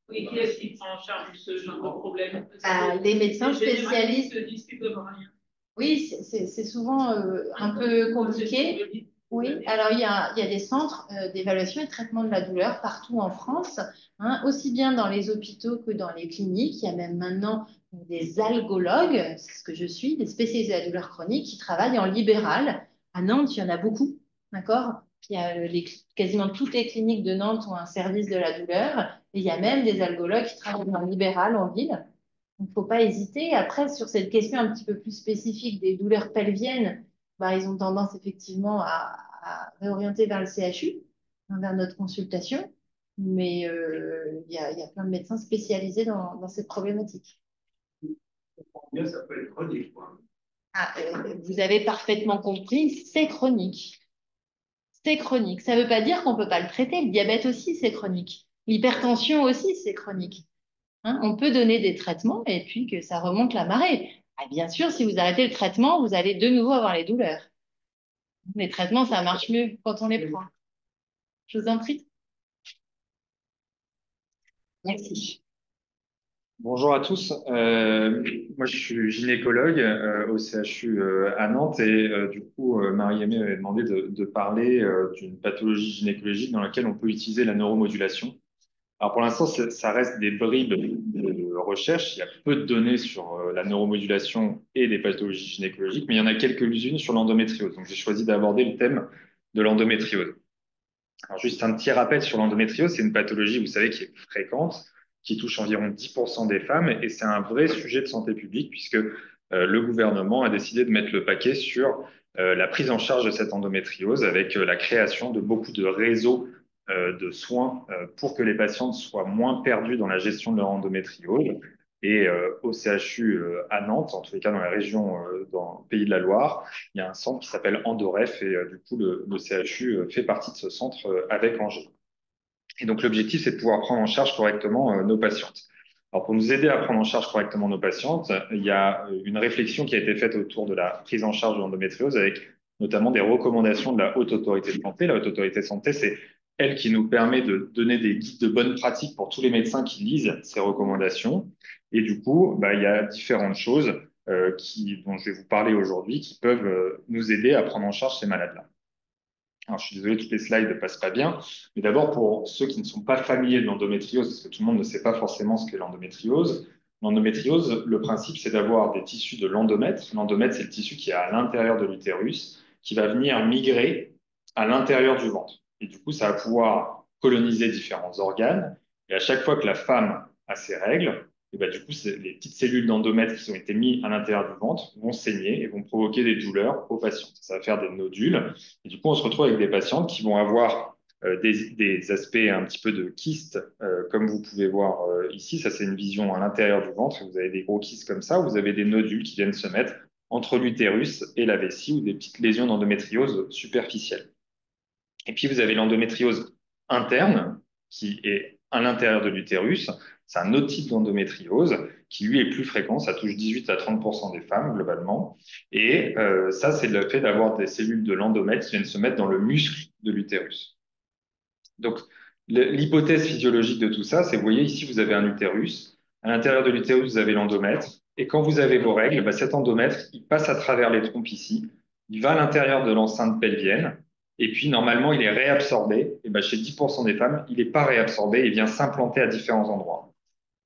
oui, qui est-ce qui prend en charge ce genre de problème? Les médecins Les généralistes spécialistes. disent qu'ils peuvent rien. Oui, c'est souvent un peu compliqué. Oui, alors il y a des centres d'évaluation et de traitement de la douleur partout en France, hein, aussi bien dans les hôpitaux que dans les cliniques. Il y a même maintenant des algologues, c'est ce que je suis, des spécialistes de la douleur chronique qui travaillent en libéral. À Nantes, il y en a beaucoup, d'accord? Il y a quasiment toutes les cliniques de Nantes ont un service de la douleur et il y a même des algologues qui travaillent en libéral en ville. Il ne faut pas hésiter. Après, sur cette question un petit peu plus spécifique des douleurs pelviennes, bah, ils ont tendance effectivement à réorienter vers le CHU, hein, vers notre consultation. Mais il y a plein de médecins spécialisés dans cette problématique. Bien, ça peut être chronique, quoi. Ah, vous avez parfaitement compris, c'est chronique. C'est chronique. Ça ne veut pas dire qu'on ne peut pas le traiter. Le diabète aussi, c'est chronique. L'hypertension aussi, c'est chronique. Hein, on peut donner des traitements et puis que ça remonte la marée. Ah, bien sûr, si vous arrêtez le traitement, vous allez de nouveau avoir les douleurs. Les traitements, ça marche mieux quand on les prend. Je vous en prie. Merci. Bonjour à tous. Moi, je suis gynécologue au CHU à Nantes et du coup, Marie-Aimée m'avait demandé de parler d'une pathologie gynécologique dans laquelle on peut utiliser la neuromodulation. Alors pour l'instant, ça reste des bribes de recherche. Il y a peu de données sur la neuromodulation et les pathologies gynécologiques, mais il y en a quelques-unes sur l'endométriose. Donc j'ai choisi d'aborder le thème de l'endométriose. Alors juste un petit rappel sur l'endométriose, c'est une pathologie, vous savez, qui est fréquente, qui touche environ 10% des femmes, et c'est un vrai sujet de santé publique puisque le gouvernement a décidé de mettre le paquet sur la prise en charge de cette endométriose avec la création de beaucoup de réseaux de soins pour que les patientes soient moins perdues dans la gestion de leur endométriose. Et au CHU à Nantes, en tous les cas dans la région, dans le Pays de la Loire, il y a un centre qui s'appelle Endoref et du coup le CHU fait partie de ce centre avec Angers. Et donc l'objectif c'est de pouvoir prendre en charge correctement nos patientes. Alors pour nous aider à prendre en charge correctement nos patientes, il y a une réflexion qui a été faite autour de la prise en charge de l'endométriose avec notamment des recommandations de la Haute Autorité de Santé. La Haute Autorité de Santé, c'est elle qui nous permet de donner des guides de bonnes pratiques pour tous les médecins qui lisent ces recommandations. Et du coup, il y a différentes choses dont je vais vous parler aujourd'hui qui peuvent nous aider à prendre en charge ces malades-là. Alors, je suis désolé, toutes les slides ne passent pas bien. Mais d'abord, pour ceux qui ne sont pas familiers de l'endométriose, parce que tout le monde ne sait pas forcément ce qu'est l'endométriose, L'endométriose, le principe, c'est d'avoir des tissus de l'endomètre. L'endomètre, c'est le tissu qui est à l'intérieur de l'utérus, qui va venir migrer à l'intérieur du ventre. Et du coup, ça va pouvoir coloniser différents organes. Et à chaque fois que la femme a ses règles, et ben, du coup, les petites cellules d'endomètre qui ont été mises à l'intérieur du ventre vont saigner et vont provoquer des douleurs aux patientes. Ça va faire des nodules. Et du coup, on se retrouve avec des patientes qui vont avoir des aspects un petit peu de kystes, comme vous pouvez voir ici. Ça, c'est une vision à l'intérieur du ventre. Vous avez des gros kystes comme ça. Vous avez des nodules qui viennent se mettre entre l'utérus et la vessie ou des petites lésions d'endométriose superficielles. Et puis, vous avez l'endométriose interne qui est à l'intérieur de l'utérus. C'est un autre type d'endométriose qui, lui, est plus fréquent. Ça touche 18 à 30% des femmes, globalement. Et ça, c'est le fait d'avoir des cellules de l'endomètre qui viennent se mettre dans le muscle de l'utérus. Donc, l'hypothèse physiologique de tout ça, c'est, vous voyez, ici, vous avez un utérus. À l'intérieur de l'utérus, vous avez l'endomètre. Et quand vous avez vos règles, bah, cet endomètre, il passe à travers les trompes ici. Il va à l'intérieur de l'enceinte pelvienne. Et puis, normalement, il est réabsorbé. Et bah, chez 10% des femmes, il n'est pas réabsorbé. Il vient s'implanter à différents endroits.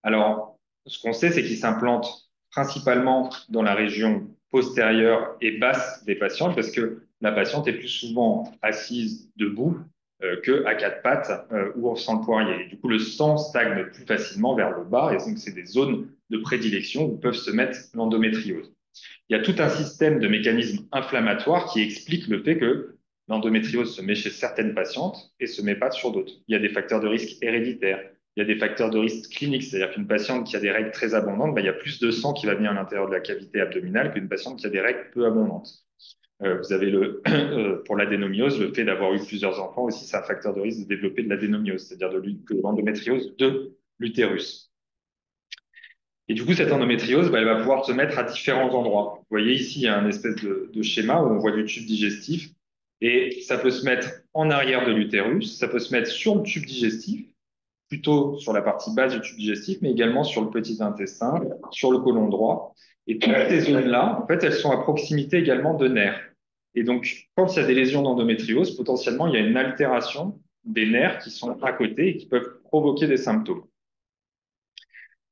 Alors, ce qu'on sait, c'est qu'il s'implante principalement dans la région postérieure et basse des patientes parce que la patiente est plus souvent assise debout que à quatre pattes ou en faisant le poirier. Et du coup, le sang stagne plus facilement vers le bas et donc c'est des zones de prédilection où peuvent se mettre l'endométriose. Il y a tout un système de mécanismes inflammatoires qui explique le fait que l'endométriose se met chez certaines patientes et se met pas sur d'autres. Il y a des facteurs de risque héréditaires. Il y a des facteurs de risque cliniques, c'est-à-dire qu'une patiente qui a des règles très abondantes, bah, il y a plus de sang qui va venir à l'intérieur de la cavité abdominale qu'une patiente qui a des règles peu abondantes. Vous avez pour l'adénomiose, le fait d'avoir eu plusieurs enfants aussi, c'est un facteur de risque de développer de l'adénomiose, c'est-à-dire de l'endométriose de l'utérus. Et du coup, cette endométriose, bah, elle va pouvoir se mettre à différents endroits. Vous voyez ici, il y a un espèce de schéma où on voit du tube digestif. Et ça peut se mettre en arrière de l'utérus, ça peut se mettre sur le tube digestif, plutôt sur la partie basse du tube digestif, mais également sur le petit intestin, sur le côlon droit. Et toutes ces zones-là, en fait, elles sont à proximité également de nerfs. Et donc, quand il y a des lésions d'endométriose, potentiellement, il y a une altération des nerfs qui sont à côté et qui peuvent provoquer des symptômes.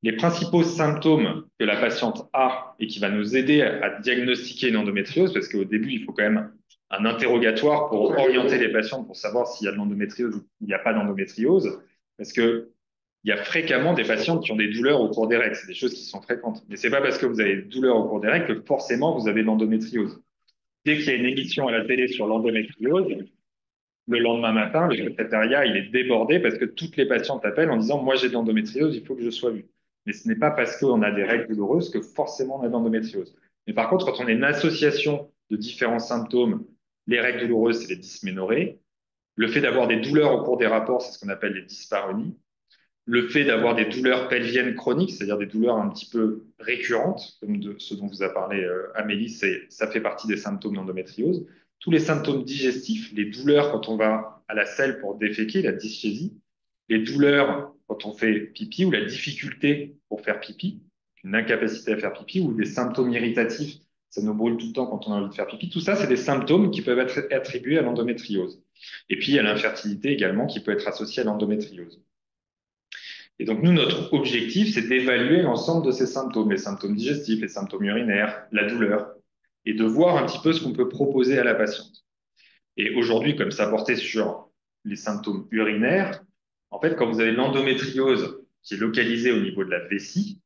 Les principaux symptômes que la patiente a et qui va nous aider à diagnostiquer une endométriose, parce qu'au début, il faut quand même un interrogatoire pour orienter les patients pour savoir s'il y a de l'endométriose ou il n'y a pas d'endométriose, parce que il y a fréquemment des patients qui ont des douleurs au cours des règles. C'est des choses qui sont fréquentes. Mais c'est pas parce que vous avez des douleurs au cours des règles que forcément vous avez de l'endométriose. Dès qu'il y a une émission à la télé sur l'endométriose, le lendemain matin, le secrétariat, il est débordé parce que toutes les patientes appellent en disant « moi j'ai de l'endométriose, il faut que je sois vue ». Mais ce n'est pas parce qu'on a des règles douloureuses que forcément on a de l'endométriose. Mais par contre, quand on a une association de différents symptômes, les règles douloureuses, c'est les dysménorrhées. Le fait d'avoir des douleurs au cours des rapports, c'est ce qu'on appelle les dyspareunies. Le fait d'avoir des douleurs pelviennes chroniques, c'est-à-dire des douleurs un petit peu récurrentes, comme de ce dont vous a parlé Amélie, ça fait partie des symptômes d'endométriose. Tous les symptômes digestifs, les douleurs quand on va à la selle pour déféquer, la dysphagie, les douleurs quand on fait pipi ou la difficulté pour faire pipi, une incapacité à faire pipi ou des symptômes irritatifs, ça nous brûle tout le temps quand on a envie de faire pipi. Tout ça, c'est des symptômes qui peuvent être attribués à l'endométriose. Et puis, il y a l'infertilité également qui peut être associée à l'endométriose. Et donc, nous, notre objectif, c'est d'évaluer l'ensemble de ces symptômes, les symptômes digestifs, les symptômes urinaires, la douleur, et de voir un petit peu ce qu'on peut proposer à la patiente. Et aujourd'hui, comme ça portait sur les symptômes urinaires, en fait, quand vous avez l'endométriose qui est localisée au niveau de la vessie,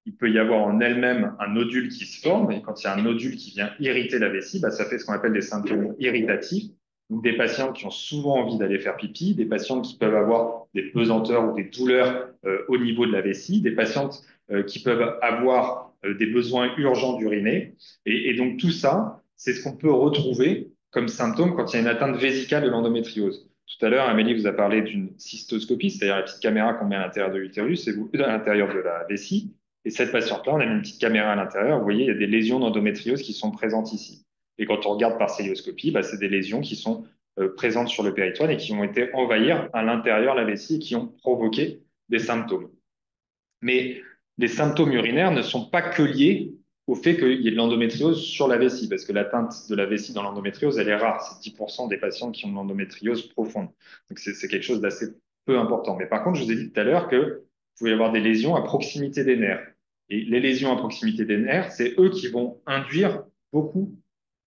il peut y avoir en elle-même un nodule qui se forme, et quand il y a un nodule qui vient irriter la vessie, bah, ça fait ce qu'on appelle des symptômes irritatifs. Donc des patients qui ont souvent envie d'aller faire pipi, des patients qui peuvent avoir des pesanteurs ou des douleurs au niveau de la vessie, des patientes qui peuvent avoir des besoins urgents d'uriner. Et donc tout ça, c'est ce qu'on peut retrouver comme symptôme quand il y a une atteinte vésicale de l'endométriose. Tout à l'heure, Amélie vous a parlé d'une cystoscopie, c'est-à-dire la petite caméra qu'on met à l'intérieur de l'utérus, à l'intérieur de la vessie. Et cette patiente-là, on a mis une petite caméra à l'intérieur. Vous voyez, il y a des lésions d'endométriose qui sont présentes ici. Et quand on regarde par célioscopie, bah, c'est des lésions qui sont présentes sur le péritoine et qui ont été envahir à l'intérieur la vessie et qui ont provoqué des symptômes. Mais les symptômes urinaires ne sont pas que liés au fait qu'il y ait de l'endométriose sur la vessie, parce que l'atteinte de la vessie dans l'endométriose, elle est rare. C'est 10% des patients qui ont de l'endométriose profonde. Donc c'est quelque chose d'assez peu important. Mais par contre, je vous ai dit tout à l'heure que vous pouvez avoir des lésions à proximité des nerfs. Et les lésions à proximité des nerfs, c'est eux qui vont induire beaucoup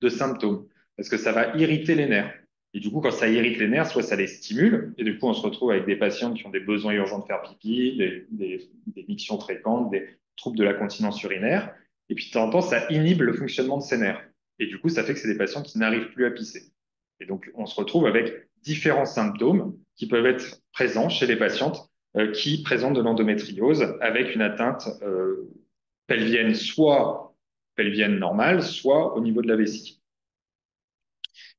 de symptômes parce que ça va irriter les nerfs. Et du coup, quand ça irrite les nerfs, soit ça les stimule, et du coup, on se retrouve avec des patients qui ont des besoins urgents de faire pipi, des mictions fréquentes, des troubles de la continence urinaire. Et puis, de temps en temps, ça inhibe le fonctionnement de ces nerfs. Et du coup, ça fait que c'est des patients qui n'arrivent plus à pisser. Et donc, on se retrouve avec différents symptômes qui peuvent être présents chez les patientes qui présentent de l'endométriose avec une atteinte pelvienne, soit pelvienne normale, soit au niveau de la vessie.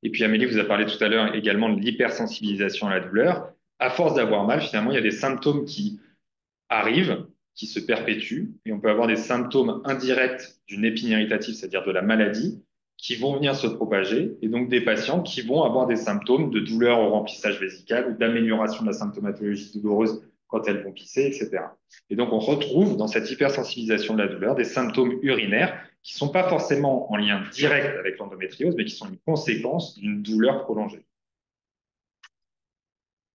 Et puis Amélie vous a parlé tout à l'heure également de l'hypersensibilisation à la douleur. À force d'avoir mal, finalement, il y a des symptômes qui arrivent, qui se perpétuent, et on peut avoir des symptômes indirects d'une épine irritative, c'est-à-dire de la maladie, qui vont venir se propager, et donc des patients qui vont avoir des symptômes de douleur au remplissage vésical ou d'amélioration de la symptomatologie douloureuse quand elles vont pisser, etc. Et donc on retrouve dans cette hypersensibilisation de la douleur des symptômes urinaires qui ne sont pas forcément en lien direct avec l'endométriose, mais qui sont une conséquence d'une douleur prolongée.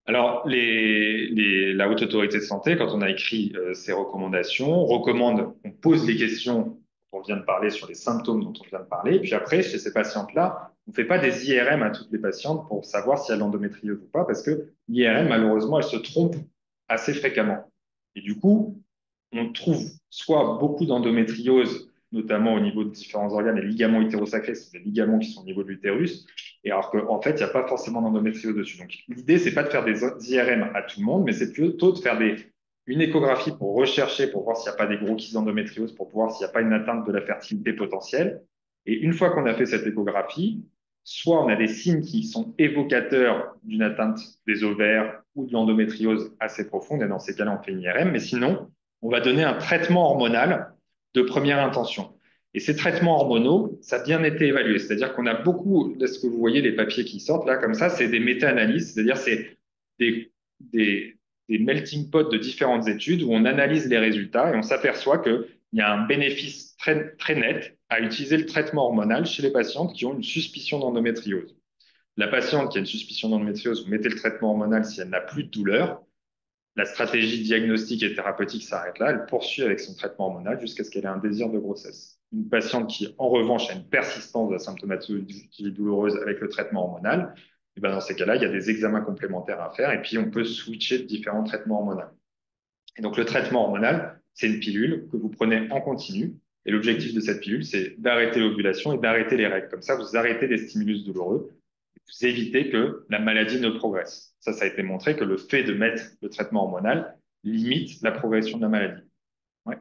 Alors, la Haute Autorité de Santé, quand on a écrit ces recommandations, recommande qu'on pose les questions dont on vient de parler sur les symptômes dont on vient de parler. Et puis après, chez ces patientes-là, on ne fait pas des IRM à toutes les patientes pour savoir si elles ont l'endométriose ou pas, parce que l'IRM, malheureusement, elle se trompe assez fréquemment. Et du coup, on trouve soit beaucoup d'endométriose, notamment au niveau de différents organes, les ligaments utérosacrés, c'est des ligaments qui sont au niveau de l'utérus, et alors qu'en fait, il n'y a pas forcément d'endométriose dessus. Donc, l'idée, c'est pas de faire des IRM à tout le monde, mais c'est plutôt de faire une échographie pour rechercher, pour voir s'il n'y a pas des gros kystes d'endométriose, pour voir s'il n'y a pas une atteinte de la fertilité potentielle. Et une fois qu'on a fait cette échographie, soit on a des signes qui sont évocateurs d'une atteinte des ovaires ou de l'endométriose assez profonde, et dans ces cas-là, on fait une IRM, mais sinon, on va donner un traitement hormonal de première intention. Et ces traitements hormonaux, ça a bien été évalué. C'est-à-dire qu'on a beaucoup de ce que vous voyez, les papiers qui sortent là, comme ça, c'est des méta-analyses, c'est-à-dire c'est des melting pots de différentes études où on analyse les résultats et on s'aperçoit qu'il y a un bénéfice très, très net à utiliser le traitement hormonal chez les patientes qui ont une suspicion d'endométriose. La patiente qui a une suspicion d'endométriose, vous mettez le traitement hormonal si elle n'a plus de douleur. La stratégie diagnostique et thérapeutique s'arrête là. Elle poursuit avec son traitement hormonal jusqu'à ce qu'elle ait un désir de grossesse. Une patiente qui, en revanche, a une persistance de la symptomatologie douloureuse avec le traitement hormonal, et ben dans ces cas-là, il y a des examens complémentaires à faire et puis on peut switcher de différents traitements hormonaux. Et donc, le traitement hormonal, c'est une pilule que vous prenez en continu. Et l'objectif de cette pilule, c'est d'arrêter l'ovulation et d'arrêter les règles. Comme ça, vous arrêtez les stimulus douloureux. Vous évitez que la maladie ne progresse. Ça a été montré que le fait de mettre le traitement hormonal limite la progression de la maladie. Ouais.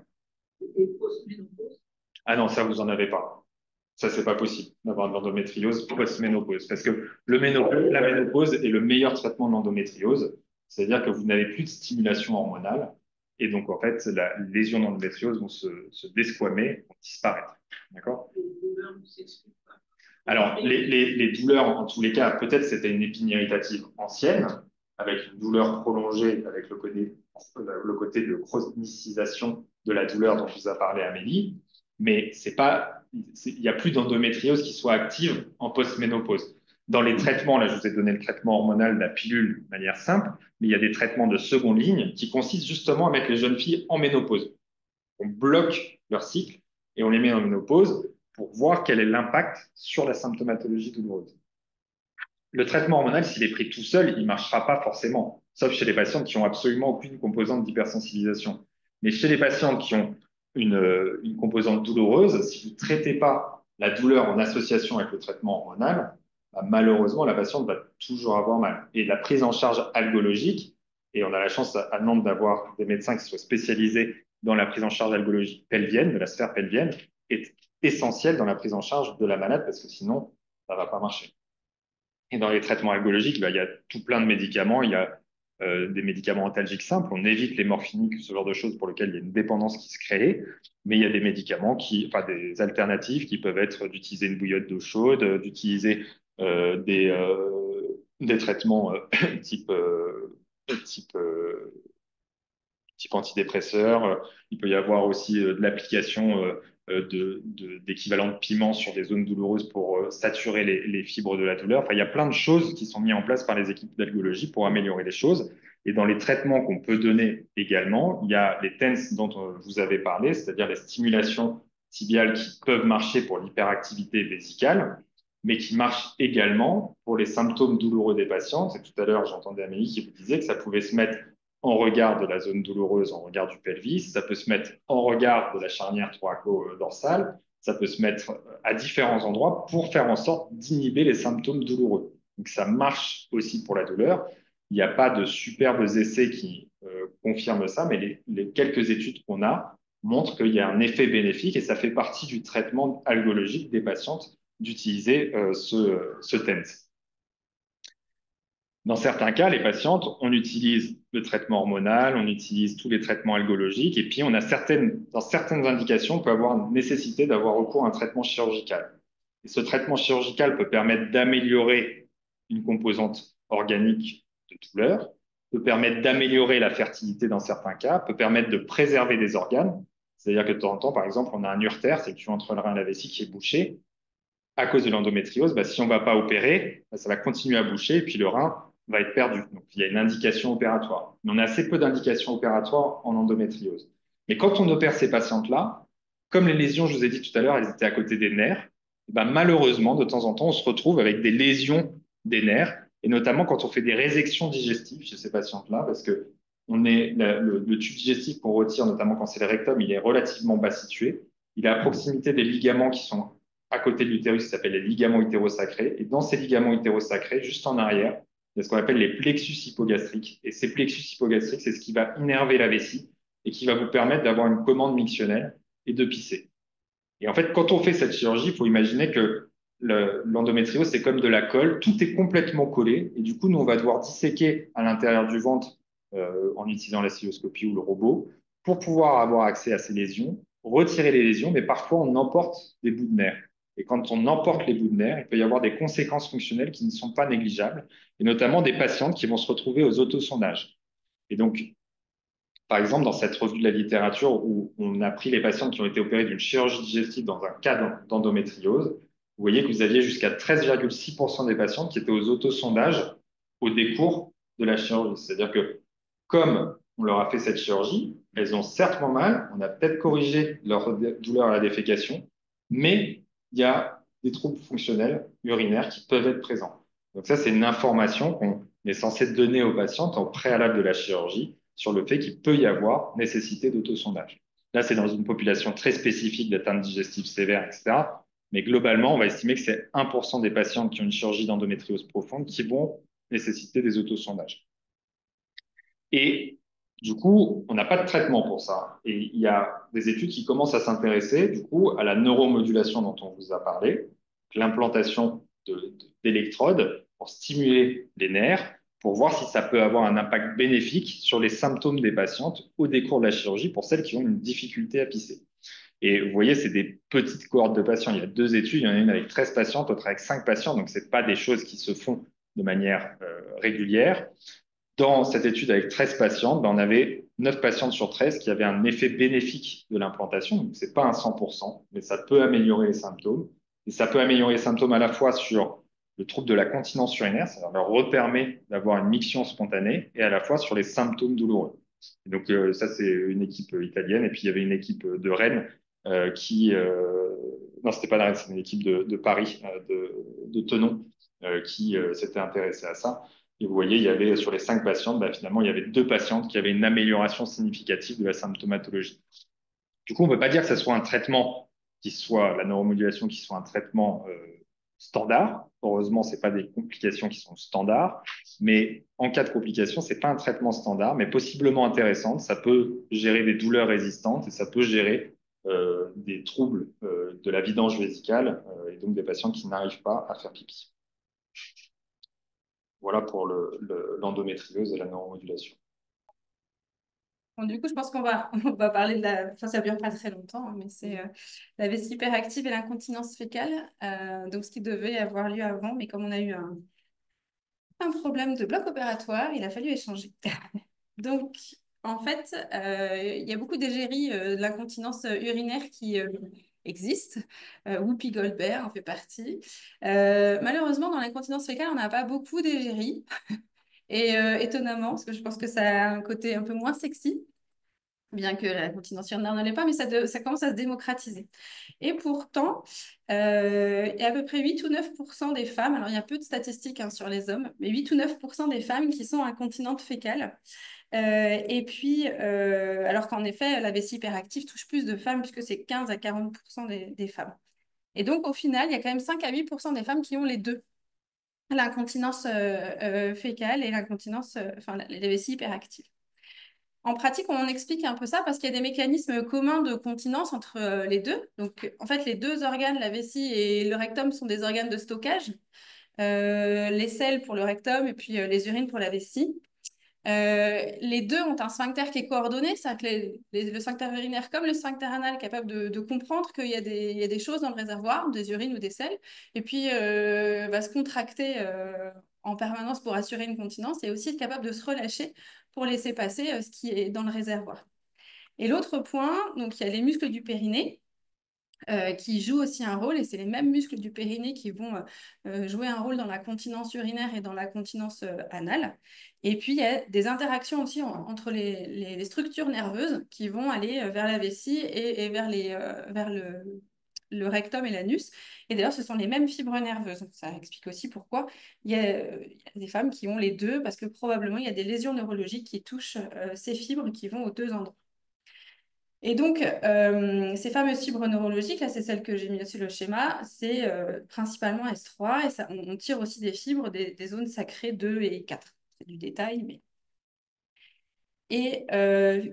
Et post-ménopause? Ah non, ça, vous en avez pas. Ça, c'est pas possible d'avoir de l'endométriose post-ménopause. Parce que la ménopause est le meilleur traitement de l'endométriose. C'est-à-dire que vous n'avez plus de stimulation hormonale. Et donc, en fait, la lésion d'endométriose vont se desquamer, vont disparaître. D'accord? Les douleurs ne s'expliquent pas. Alors, les douleurs, en tous les cas, peut-être c'était une épine irritative ancienne, avec une douleur prolongée, avec le côté de chronicisation de la douleur dont vous a parlé Amélie, mais il n'y a plus d'endométriose qui soit active en post-ménopause. Dans les traitements, là, je vous ai donné le traitement hormonal, la pilule, de manière simple, mais il y a des traitements de seconde ligne qui consistent justement à mettre les jeunes filles en ménopause. On bloque leur cycle et on les met en ménopause pour voir quel est l'impact sur la symptomatologie douloureuse. Le traitement hormonal, s'il est pris tout seul, il ne marchera pas forcément, sauf chez les patientes qui n'ont absolument aucune composante d'hypersensibilisation. Mais chez les patientes qui ont une composante douloureuse, si vous ne traitez pas la douleur en association avec le traitement hormonal, bah, malheureusement, la patiente va toujours avoir mal. Et la prise en charge algologique, et on a la chance à Nantes d'avoir des médecins qui soient spécialisés dans la prise en charge algologique pelvienne, de la sphère pelvienne, est essentielle dans la prise en charge de la malade parce que sinon, ça ne va pas marcher. Et dans les traitements algologiques, bah, il y a tout plein de médicaments. Il y a des médicaments antalgiques simples. On évite les morphiniques, ce genre de choses pour lesquelles il y a une dépendance qui se crée. Mais il y a des médicaments des alternatives qui peuvent être d'utiliser une bouillotte d'eau chaude, d'utiliser des traitements type antidépresseur. Il peut y avoir aussi de l'application d'équivalent de piment sur des zones douloureuses pour saturer les fibres de la douleur. Enfin, il y a plein de choses qui sont mises en place par les équipes d'algologie pour améliorer les choses. Et dans les traitements qu'on peut donner également, il y a les TENS dont je vous avais parlé, c'est-à-dire les stimulations tibiales qui peuvent marcher pour l'hyperactivité vésicale, mais qui marchent également pour les symptômes douloureux des patients. Et tout à l'heure, j'entendais Amélie qui vous disait que ça pouvait se mettre en regard de la zone douloureuse, en regard du pelvis, ça peut se mettre en regard de la charnière thoraco-dorsale, ça peut se mettre à différents endroits pour faire en sorte d'inhiber les symptômes douloureux. Donc ça marche aussi pour la douleur. Il n'y a pas de superbes essais qui confirment ça, mais les quelques études qu'on a montrent qu'il y a un effet bénéfique et ça fait partie du traitement algologique des patientes d'utiliser ce TENS. Dans certains cas, les patientes, on utilise le traitement hormonal, on utilise tous les traitements algologiques, et puis on a dans certaines indications, on peut avoir une nécessité d'avoir recours à un traitement chirurgical. Et ce traitement chirurgical peut permettre d'améliorer une composante organique de douleur, peut permettre d'améliorer la fertilité dans certains cas, peut permettre de préserver des organes. C'est-à-dire que de temps en temps, par exemple, on a un urtère, c'est que tu entre le rein et la vessie qui est bouché. À cause de l'endométriose, si on ne va pas opérer, ça va continuer à boucher et puis le rein va être perdu. Donc, il y a une indication opératoire. Mais on a assez peu d'indications opératoires en endométriose. Mais quand on opère ces patientes-là, comme les lésions, je vous ai dit tout à l'heure, elles étaient à côté des nerfs, malheureusement, de temps en temps, on se retrouve avec des lésions des nerfs, et notamment quand on fait des résections digestives chez ces patientes-là, parce que le tube digestif qu'on retire, notamment quand c'est le rectum, il est relativement bas situé. Il est à proximité des ligaments qui sont à côté de l'utérus, qui s'appellent les ligaments utérosacrés. Et dans ces ligaments utérosacrés, juste en arrière, il y a ce qu'on appelle les plexus hypogastriques. Et ces plexus hypogastriques, c'est ce qui va innerver la vessie et qui va vous permettre d'avoir une commande mictionnelle et de pisser. Et en fait, quand on fait cette chirurgie, il faut imaginer que l'endométriose, c'est comme de la colle, tout est complètement collé. Et du coup, nous, on va devoir disséquer à l'intérieur du ventre en utilisant la cystoscopie ou le robot pour pouvoir avoir accès à ces lésions, retirer les lésions, mais parfois on emporte des bouts de nerfs. Et quand on emporte les bouts de nerfs, il peut y avoir des conséquences fonctionnelles qui ne sont pas négligeables, et notamment des patientes qui vont se retrouver aux autosondages. Et donc, par exemple, dans cette revue de la littérature où on a pris les patientes qui ont été opérées d'une chirurgie digestive dans un cas d'endométriose, vous voyez que vous aviez jusqu'à 13,6% des patientes qui étaient aux autosondages au décours de la chirurgie. C'est-à-dire que comme on leur a fait cette chirurgie, elles ont certes moins mal, on a peut-être corrigé leur douleur à la défécation, mais il y a des troubles fonctionnels urinaires qui peuvent être présents. Donc ça, c'est une information qu'on est censé donner aux patientes en préalable de la chirurgie sur le fait qu'il peut y avoir nécessité d'autosondage. Là, c'est dans une population très spécifique d'atteinte digestive sévère, etc. Mais globalement, on va estimer que c'est 1% des patientes qui ont une chirurgie d'endométriose profonde qui vont nécessiter des autosondages. Et du coup, on n'a pas de traitement pour ça. Et il y a des études qui commencent à s'intéresser, du coup, à la neuromodulation dont on vous a parlé, l'implantation d'électrodes pour stimuler les nerfs, pour voir si ça peut avoir un impact bénéfique sur les symptômes des patientes au décours de la chirurgie pour celles qui ont une difficulté à pisser. Et vous voyez, c'est des petites cohortes de patients. Il y a 2 études, il y en a une avec 13 patientes, l'autre avec 5 patients, donc ce n'est pas des choses qui se font de manière régulière. Dans cette étude avec 13 patientes, on avait 9 patientes sur 13 qui avaient un effet bénéfique de l'implantation. Donc, ce n'est pas un 100%, mais ça peut améliorer les symptômes. Et ça peut améliorer les symptômes à la fois sur le trouble de la continence urinaire, ça leur permet d'avoir une miction spontanée, et à la fois sur les symptômes douloureux. Et donc, ça, c'est une équipe italienne. Et puis, il y avait une équipe de Rennes non, c'était pas de Rennes, c'est une équipe de Paris, de Tenon, qui s'était intéressée à ça. Et vous voyez, il y avait sur les 5 patientes, finalement, il y avait 2 patientes qui avaient une amélioration significative de la symptomatologie. Du coup, on ne peut pas dire que ce soit un traitement qui soit, la neuromodulation, qui soit un traitement standard. Heureusement, ce n'est pas des complications qui sont standards. Mais en cas de complications, ce n'est pas un traitement standard, mais possiblement intéressant. Ça peut gérer des douleurs résistantes et ça peut gérer des troubles de la vidange vésicale et donc des patients qui n'arrivent pas à faire pipi. Voilà pour l'endométriose et la neuromodulation. Bon, du coup, je pense on va parler de la... Enfin, ça ne dure pas très longtemps, mais c'est la vessie hyperactive et l'incontinence fécale. Donc, ce qui devait avoir lieu avant, mais comme on a eu un problème de bloc opératoire, il a fallu échanger. Donc, en fait, il y a beaucoup d'égéries de l'incontinence urinaire qui existent. Whoopi Goldberg en fait partie. Malheureusement, dans l'incontinence fécale, on n'a pas beaucoup d'égéries. Et étonnamment, parce que je pense que ça a un côté un peu moins sexy, bien que la continence urinaire ne l'est pas, mais ça commence à se démocratiser. Et pourtant, il y a à peu près 8 ou 9% des femmes, alors il y a peu de statistiques hein, sur les hommes, mais 8 ou 9% des femmes qui sont incontinentes fécales. Et puis, alors qu'en effet, la vessie hyperactive touche plus de femmes, puisque c'est 15 à 40% des femmes. Et donc, au final, il y a quand même 5 à 8% des femmes qui ont les deux, l'incontinence fécale et l'incontinence, enfin, les vessies hyperactives. En pratique, on explique un peu ça parce qu'il y a des mécanismes communs de continence entre les deux. Donc, en fait, les deux organes, la vessie et le rectum, sont des organes de stockage. Les selles pour le rectum et puis les urines pour la vessie. Les deux ont un sphincter qui est coordonné, c'est-à-dire que le sphincter urinaire comme le sphincter anal est capable de comprendre qu'il y a des choses dans le réservoir, des urines ou des selles, et puis va se contracter en permanence pour assurer une continence et aussi être capable de se relâcher pour laisser passer ce qui est dans le réservoir. Et l'autre point, donc il y a les muscles du périnée, qui jouent aussi un rôle, et c'est les mêmes muscles du périnée qui vont jouer un rôle dans la continence urinaire et dans la continence anale. Et puis, il y a des interactions aussi entre les structures nerveuses qui vont aller vers la vessie et vers le rectum et l'anus. Et d'ailleurs, ce sont les mêmes fibres nerveuses. Ça explique aussi pourquoi il y a des femmes qui ont les deux, parce que probablement, il y a des lésions neurologiques qui touchent ces fibres qui vont aux deux endroits. Et donc, ces fameuses fibres neurologiques, là, c'est celles que j'ai mis sur le schéma, c'est principalement S3, et ça, on tire aussi des fibres des zones sacrées 2 et 4. C'est du détail, mais... Et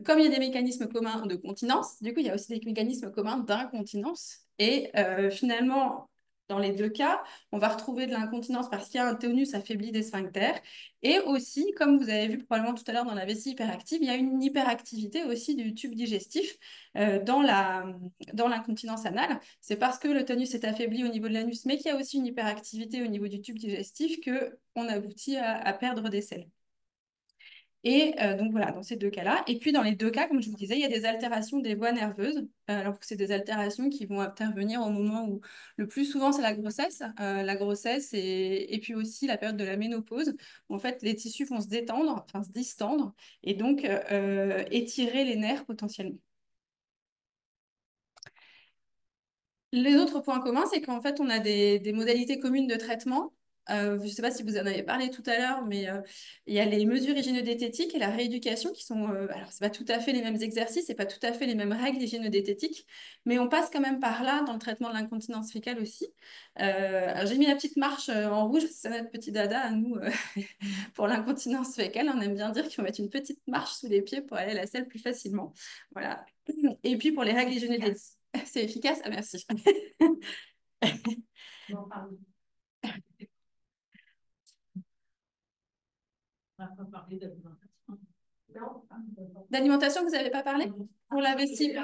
comme il y a des mécanismes communs de continence, du coup, il y a aussi des mécanismes communs d'incontinence. Et finalement, dans les deux cas, on va retrouver de l'incontinence parce qu'il y a un tonus affaibli des sphincters. Et aussi, comme vous avez vu probablement tout à l'heure dans la vessie hyperactive, il y a une hyperactivité aussi du tube digestif dans l'incontinence anale. C'est parce que le tonus est affaibli au niveau de l'anus, mais qu'il y a aussi une hyperactivité au niveau du tube digestif qu'on aboutit à perdre des selles. Et donc voilà, dans ces deux cas-là. Et puis dans les deux cas, comme je vous disais, il y a des altérations des voies nerveuses, alors que c'est des altérations qui vont intervenir au moment où le plus souvent c'est la grossesse et puis aussi la période de la ménopause, où en fait les tissus vont se détendre, enfin se distendre, et donc étirer les nerfs potentiellement. Les autres points communs, c'est qu'en fait, on a des modalités communes de traitement. Je ne sais pas si vous en avez parlé tout à l'heure, mais il y a les mesures hygiéno-diététiques et la rééducation qui sont... alors, ce n'est pas tout à fait les mêmes exercices, ce n'est pas tout à fait les mêmes règles hygiéno-diététiques, mais on passe quand même par là dans le traitement de l'incontinence fécale aussi. J'ai mis la petite marche en rouge, c'est notre petit dada à nous pour l'incontinence fécale. On aime bien dire qu'il faut mettre une petite marche sous les pieds pour aller à la selle plus facilement. Voilà. Et puis pour les règles hygiéno-diététiques. C'est efficace? Ah, merci. Non, pardon. On va pas parler d'alimentation. D'alimentation, vous n'avez pas parlé? Pour la vessie?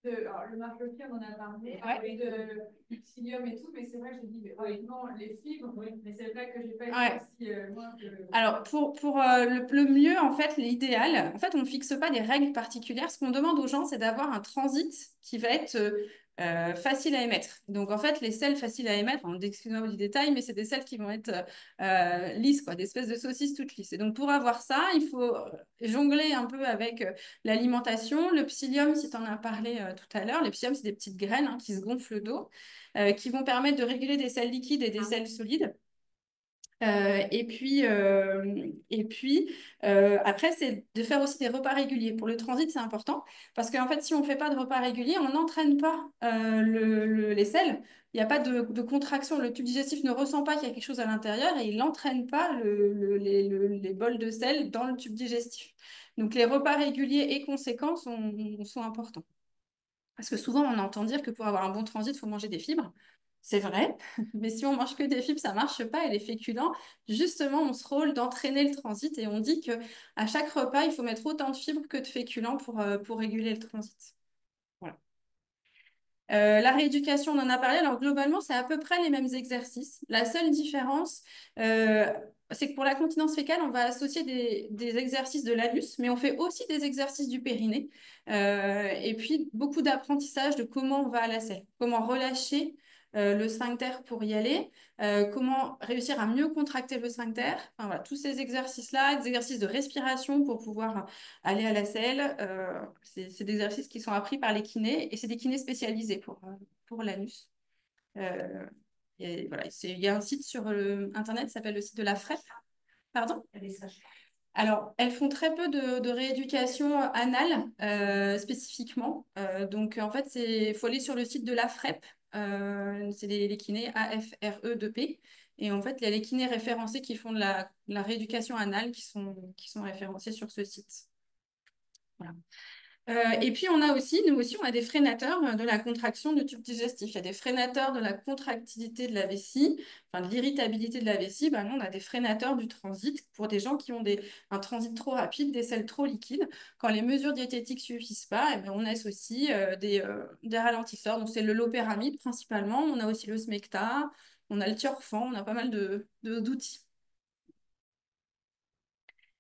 Alors, le marque-pied, on en a parlé, Ouais. du psyllium et tout, mais c'est vrai que j'ai dit, non, les fibres, mais c'est vrai que j'ai pas Ouais. été aussi loin que... Alors, pour le mieux, en fait, l'idéal, en fait, on ne fixe pas des règles particulières. Ce qu'on demande aux gens, c'est d'avoir un transit qui va être facile à émettre. Donc, en fait, les selles faciles à émettre, excusez-moi du détail, mais c'est des selles qui vont être lisses, quoi, des espèces de saucisses toutes lisses. Et donc, pour avoir ça, il faut jongler un peu avec l'alimentation. Le psyllium, si tu en as parlé tout à l'heure, les psyllium, c'est des petites graines hein, qui se gonflent d'eau, qui vont permettre de réguler des selles liquides et des selles solides. Et puis après, c'est de faire aussi des repas réguliers. Pour le transit, c'est important parce qu'en fait, si on ne fait pas de repas réguliers, on n'entraîne pas les selles. Il n'y a pas de contraction. Le tube digestif ne ressent pas qu'il y a quelque chose à l'intérieur et il n'entraîne pas les bols de sel dans le tube digestif. Donc, les repas réguliers et conséquents sont importants. Parce que souvent, on entend dire que pour avoir un bon transit, il faut manger des fibres. C'est vrai, mais si on mange que des fibres, ça ne marche pas. Et les féculents, justement, ont ce rôle d'entraîner le transit. Et on dit qu'à chaque repas, il faut mettre autant de fibres que de féculents pour réguler le transit. Voilà. La rééducation, on en a parlé. Alors, globalement, c'est à peu près les mêmes exercices. La seule différence, c'est que pour la continence fécale, on va associer des exercices de l'anus, mais on fait aussi des exercices du périnée. Et puis, beaucoup d'apprentissage de comment on va à la selle, comment relâcher le sphincter pour y aller, comment réussir à mieux contracter le sphincter. Enfin, voilà, tous ces exercices-là, des exercices de respiration pour pouvoir aller à la selle, c'est des exercices qui sont appris par les kinés et c'est des kinés spécialisés pour l'anus. Et voilà, il y a un site sur Internet qui s'appelle le site de la FREP. Pardon? Alors, elles font très peu de rééducation anale spécifiquement. Donc, en fait, il faut aller sur le site de la FREP. C'est les kinés AFRE2P. Et en fait, il y a les kinés référencés qui font de la rééducation anale qui sont référencés sur ce site. Voilà. Et puis, nous aussi, on a des freinateurs de la contraction du tube digestif. Il y a des freinateurs de la contractilité de la vessie, enfin de l'irritabilité de la vessie. Ben, nous, on a des freinateurs du transit pour des gens qui ont un transit trop rapide, des selles trop liquides. Quand les mesures diététiques ne suffisent pas, eh ben, on associe des ralentisseurs. Donc, c'est le loperamide principalement. On a aussi le smecta, on a le thiorphan, on a pas mal d'outils.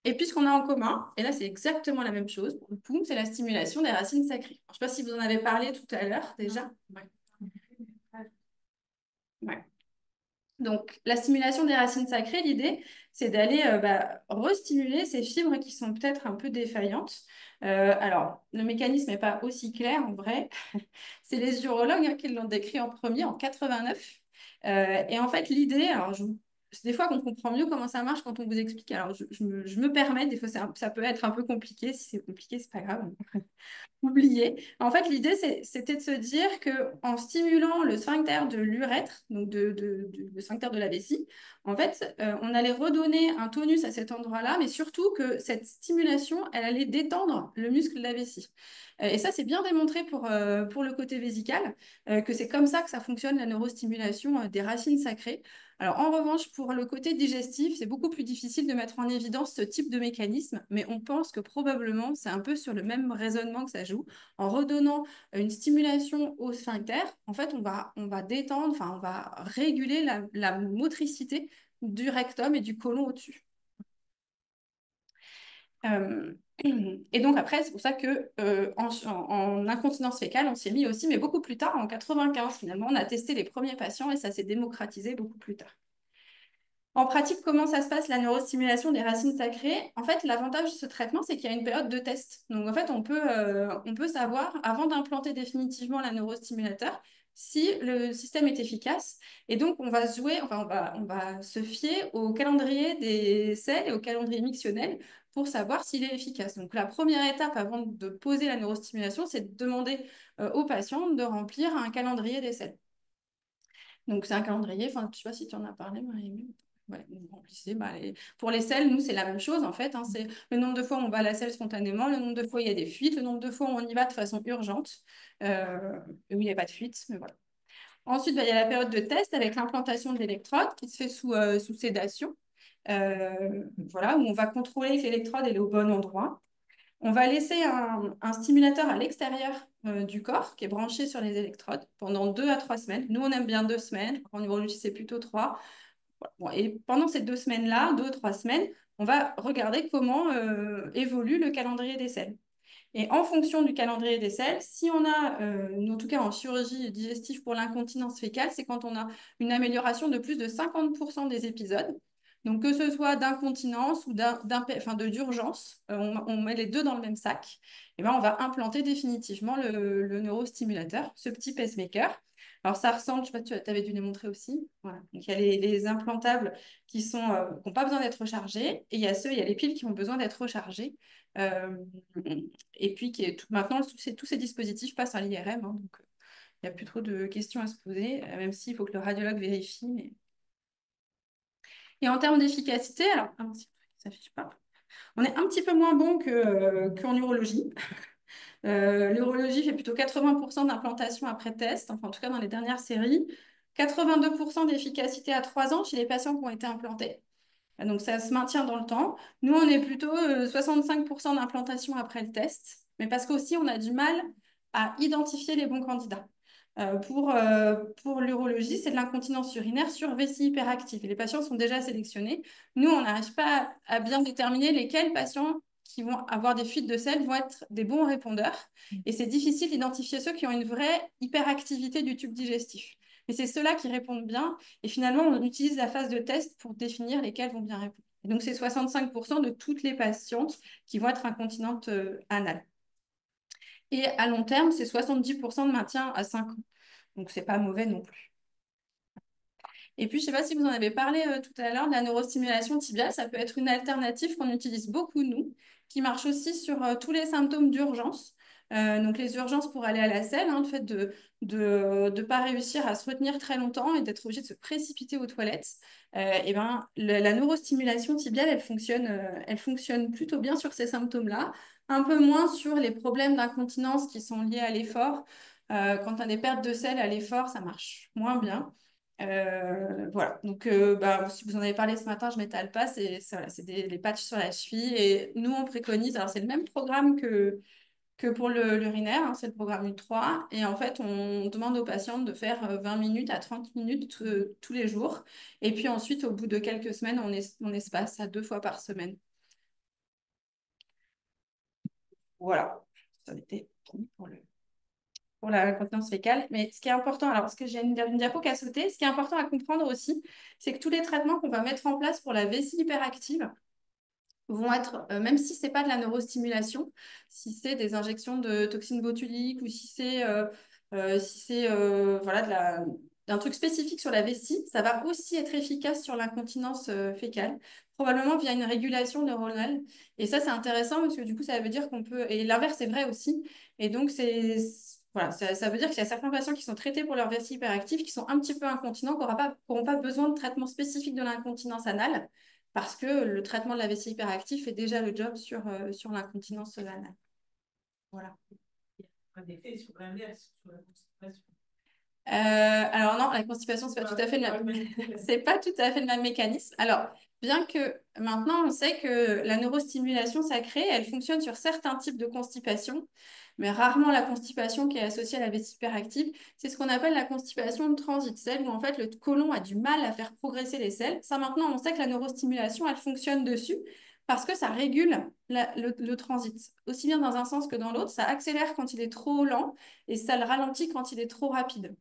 Et puis, ce qu'on a en commun, et là, c'est exactement la même chose, pour le coup, c'est la stimulation des racines sacrées. Je ne sais pas si vous en avez parlé tout à l'heure déjà. Ouais. Donc, la stimulation des racines sacrées, l'idée, c'est d'aller restimuler ces fibres qui sont peut-être un peu défaillantes. Alors, le mécanisme n'est pas aussi clair en vrai. C'est les urologues qui l'ont décrit en premier, en 89. Et en fait, l'idée, alors c'est des fois qu'on comprend mieux comment ça marche quand on vous explique. Alors, je me permets, des fois, ça peut être un peu compliqué. Si c'est compliqué, c'est pas grave. Oublié. En fait, l'idée, c'était de se dire qu'en stimulant le sphincter de l'urètre, donc le sphincter de la vessie, en fait, on allait redonner un tonus à cet endroit-là, mais surtout que cette stimulation, elle allait détendre le muscle de la vessie. Et ça, c'est bien démontré pour le côté vésical, que c'est comme ça que ça fonctionne, la neurostimulation des racines sacrées. Alors, en revanche, pour le côté digestif, c'est beaucoup plus difficile de mettre en évidence ce type de mécanisme, mais on pense que probablement, c'est un peu sur le même raisonnement que ça joue. En redonnant une stimulation au sphincter, en fait, on va détendre, enfin, on va réguler la motricité du rectum et du côlon au-dessus. Et donc après, c'est pour ça que en incontinence fécale, on s'y est mis aussi, mais beaucoup plus tard, en 95 finalement, on a testé les premiers patients et ça s'est démocratisé beaucoup plus tard. En pratique, comment ça se passe, la neurostimulation des racines sacrées? En fait, l'avantage de ce traitement, c'est qu'il y a une période de test. Donc, en fait, on peut savoir, avant d'implanter définitivement la neurostimulateur, si le système est efficace. Et donc, on va on va se fier au calendrier des selles et au calendrier mictionnel pour savoir s'il est efficace. Donc, la première étape avant de poser la neurostimulation, c'est de demander aux patients de remplir un calendrier des selles. Donc, c'est un calendrier, enfin, je ne sais pas si tu en as parlé, Marie-Aimée. Ouais, vous remplissez. Pour les selles, nous, c'est la même chose, en fait. Hein, c'est le nombre de fois où on va à la selle spontanément, le nombre de fois où il y a des fuites, le nombre de fois où on y va de façon urgente, où il n'y a pas de fuite, mais voilà. Ensuite, il y a la période de test avec l'implantation de l'électrode qui se fait sous sédation, voilà, où on va contrôler que l'électrode est au bon endroit. On va laisser un stimulateur à l'extérieur du corps qui est branché sur les électrodes pendant 2 à 3 semaines. Nous, on aime bien 2 semaines. En urologie, c'est plutôt 3. Bon, et pendant ces 2 semaines-là, 2 ou 3 semaines, on va regarder comment évolue le calendrier des selles. Et en fonction du calendrier des selles, si on a, en tout cas en chirurgie digestive pour l'incontinence fécale, c'est quand on a une amélioration de plus de 50% des épisodes. Donc, que ce soit d'incontinence ou d'urgence, on met les deux dans le même sac, et ben, on va implanter définitivement le neurostimulateur, ce petit pacemaker. Alors, ça ressemble, je ne sais pas, tu avais dû les montrer aussi. Voilà. Donc, il y a les implantables qui n'ont pas besoin d'être rechargés, et il y a les piles qui ont besoin d'être rechargées. Et puis, maintenant, tous ces dispositifs passent à l'IRM, hein, donc il n'y a plus trop de questions à se poser, même s'il faut que le radiologue vérifie. Mais... Et en termes d'efficacité, alors, ça ne s'affiche pas. On est un petit peu moins bon qu'en urologie. L'urologie fait plutôt 80% d'implantation après test, enfin en tout cas dans les dernières séries. 82% d'efficacité à 3 ans chez les patients qui ont été implantés. Donc ça se maintient dans le temps. Nous, on est plutôt 65% d'implantation après le test, mais parce qu'aussi on a du mal à identifier les bons candidats. Pour l'urologie, c'est de l'incontinence urinaire sur vessie hyperactive. Et les patients sont déjà sélectionnés. Nous, on n'arrive pas à bien déterminer lesquels patients qui vont avoir des fuites de selles vont être des bons répondeurs. Et c'est difficile d'identifier ceux qui ont une vraie hyperactivité du tube digestif. Et c'est ceux-là qui répondent bien. Et finalement, on utilise la phase de test pour définir lesquels vont bien répondre. Et donc, c'est 65% de toutes les patientes qui vont être incontinentes anales. Et à long terme, c'est 70% de maintien à 5 ans. Donc, c'est pas mauvais non plus. Et puis, je ne sais pas si vous en avez parlé tout à l'heure, de la neurostimulation tibiale. Ça peut être une alternative qu'on utilise beaucoup, nous, qui marche aussi sur tous les symptômes d'urgence. Donc, les urgences pour aller à la selle, le fait de ne pas réussir à se retenir très longtemps et d'être obligé de se précipiter aux toilettes. Et ben, la neurostimulation tibiale, elle fonctionne plutôt bien sur ces symptômes-là, un peu moins sur les problèmes d'incontinence qui sont liés à l'effort. Quand on a des pertes de selle à l'effort, ça marche moins bien. Voilà, donc si vous en avez parlé ce matin, je m'étale pas, voilà, les patchs sur la cheville et nous on préconise, alors c'est le même programme que pour l'urinaire, c'est le programme U3 et en fait on demande aux patientes de faire 20 minutes à 30 minutes tous les jours et puis ensuite au bout de quelques semaines on espace à 2 fois par semaine. Voilà, ça a été fini pour la continence fécale. Mais ce qui est important, alors parce que j'ai une diapo qui a sauté, ce qui est important à comprendre aussi, c'est que tous les traitements qu'on va mettre en place pour la vessie hyperactive vont être, même si ce n'est pas de la neurostimulation, si c'est des injections de toxines botuliques ou si c'est voilà, d'un truc spécifique sur la vessie, ça va aussi être efficace sur l'incontinence fécale, probablement via une régulation neuronale. Et ça, c'est intéressant parce que du coup, ça veut dire qu'on peut... Et l'inverse est vrai aussi. Et donc, voilà, ça veut dire qu'il y a certains patients qui sont traités pour leur vessie hyperactive, qui sont un petit peu incontinents, qui n'auront pas besoin de traitement spécifique de l'incontinence anale, parce que le traitement de la vessie hyperactive fait déjà le job sur l'incontinence anale. Voilà. Un effet sur l'inverse, sur la constipation. Alors non, la constipation, c'est pas tout à fait le même. C'est pas tout à fait le même mécanisme. Alors, bien que maintenant on sait que la neurostimulation sacrée, elle fonctionne sur certains types de constipation, mais rarement la constipation qui est associée à la vessie hyperactive. C'est ce qu'on appelle la constipation de transit selle, où en fait le côlon a du mal à faire progresser les selles. Ça, maintenant, on sait que la neurostimulation, elle fonctionne dessus parce que ça régule le transit, aussi bien dans un sens que dans l'autre. Ça accélère quand il est trop lent et ça le ralentit quand il est trop rapide.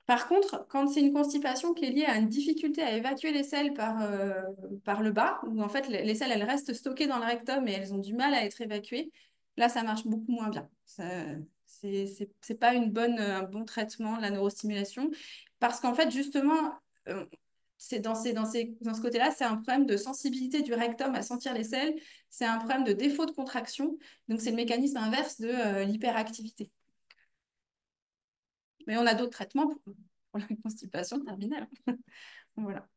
Par contre, quand c'est une constipation qui est liée à une difficulté à évacuer les selles par le bas, où en fait les selles elles restent stockées dans le rectum et elles ont du mal à être évacuées, là ça marche beaucoup moins bien. C'est pas un bon traitement de la neurostimulation parce qu'en fait justement dans ce côté-là, c'est un problème de sensibilité du rectum à sentir les selles, c'est un problème de défaut de contraction, donc c'est le mécanisme inverse de l'hyperactivité. Mais on a d'autres traitements pour la constipation terminale. Voilà.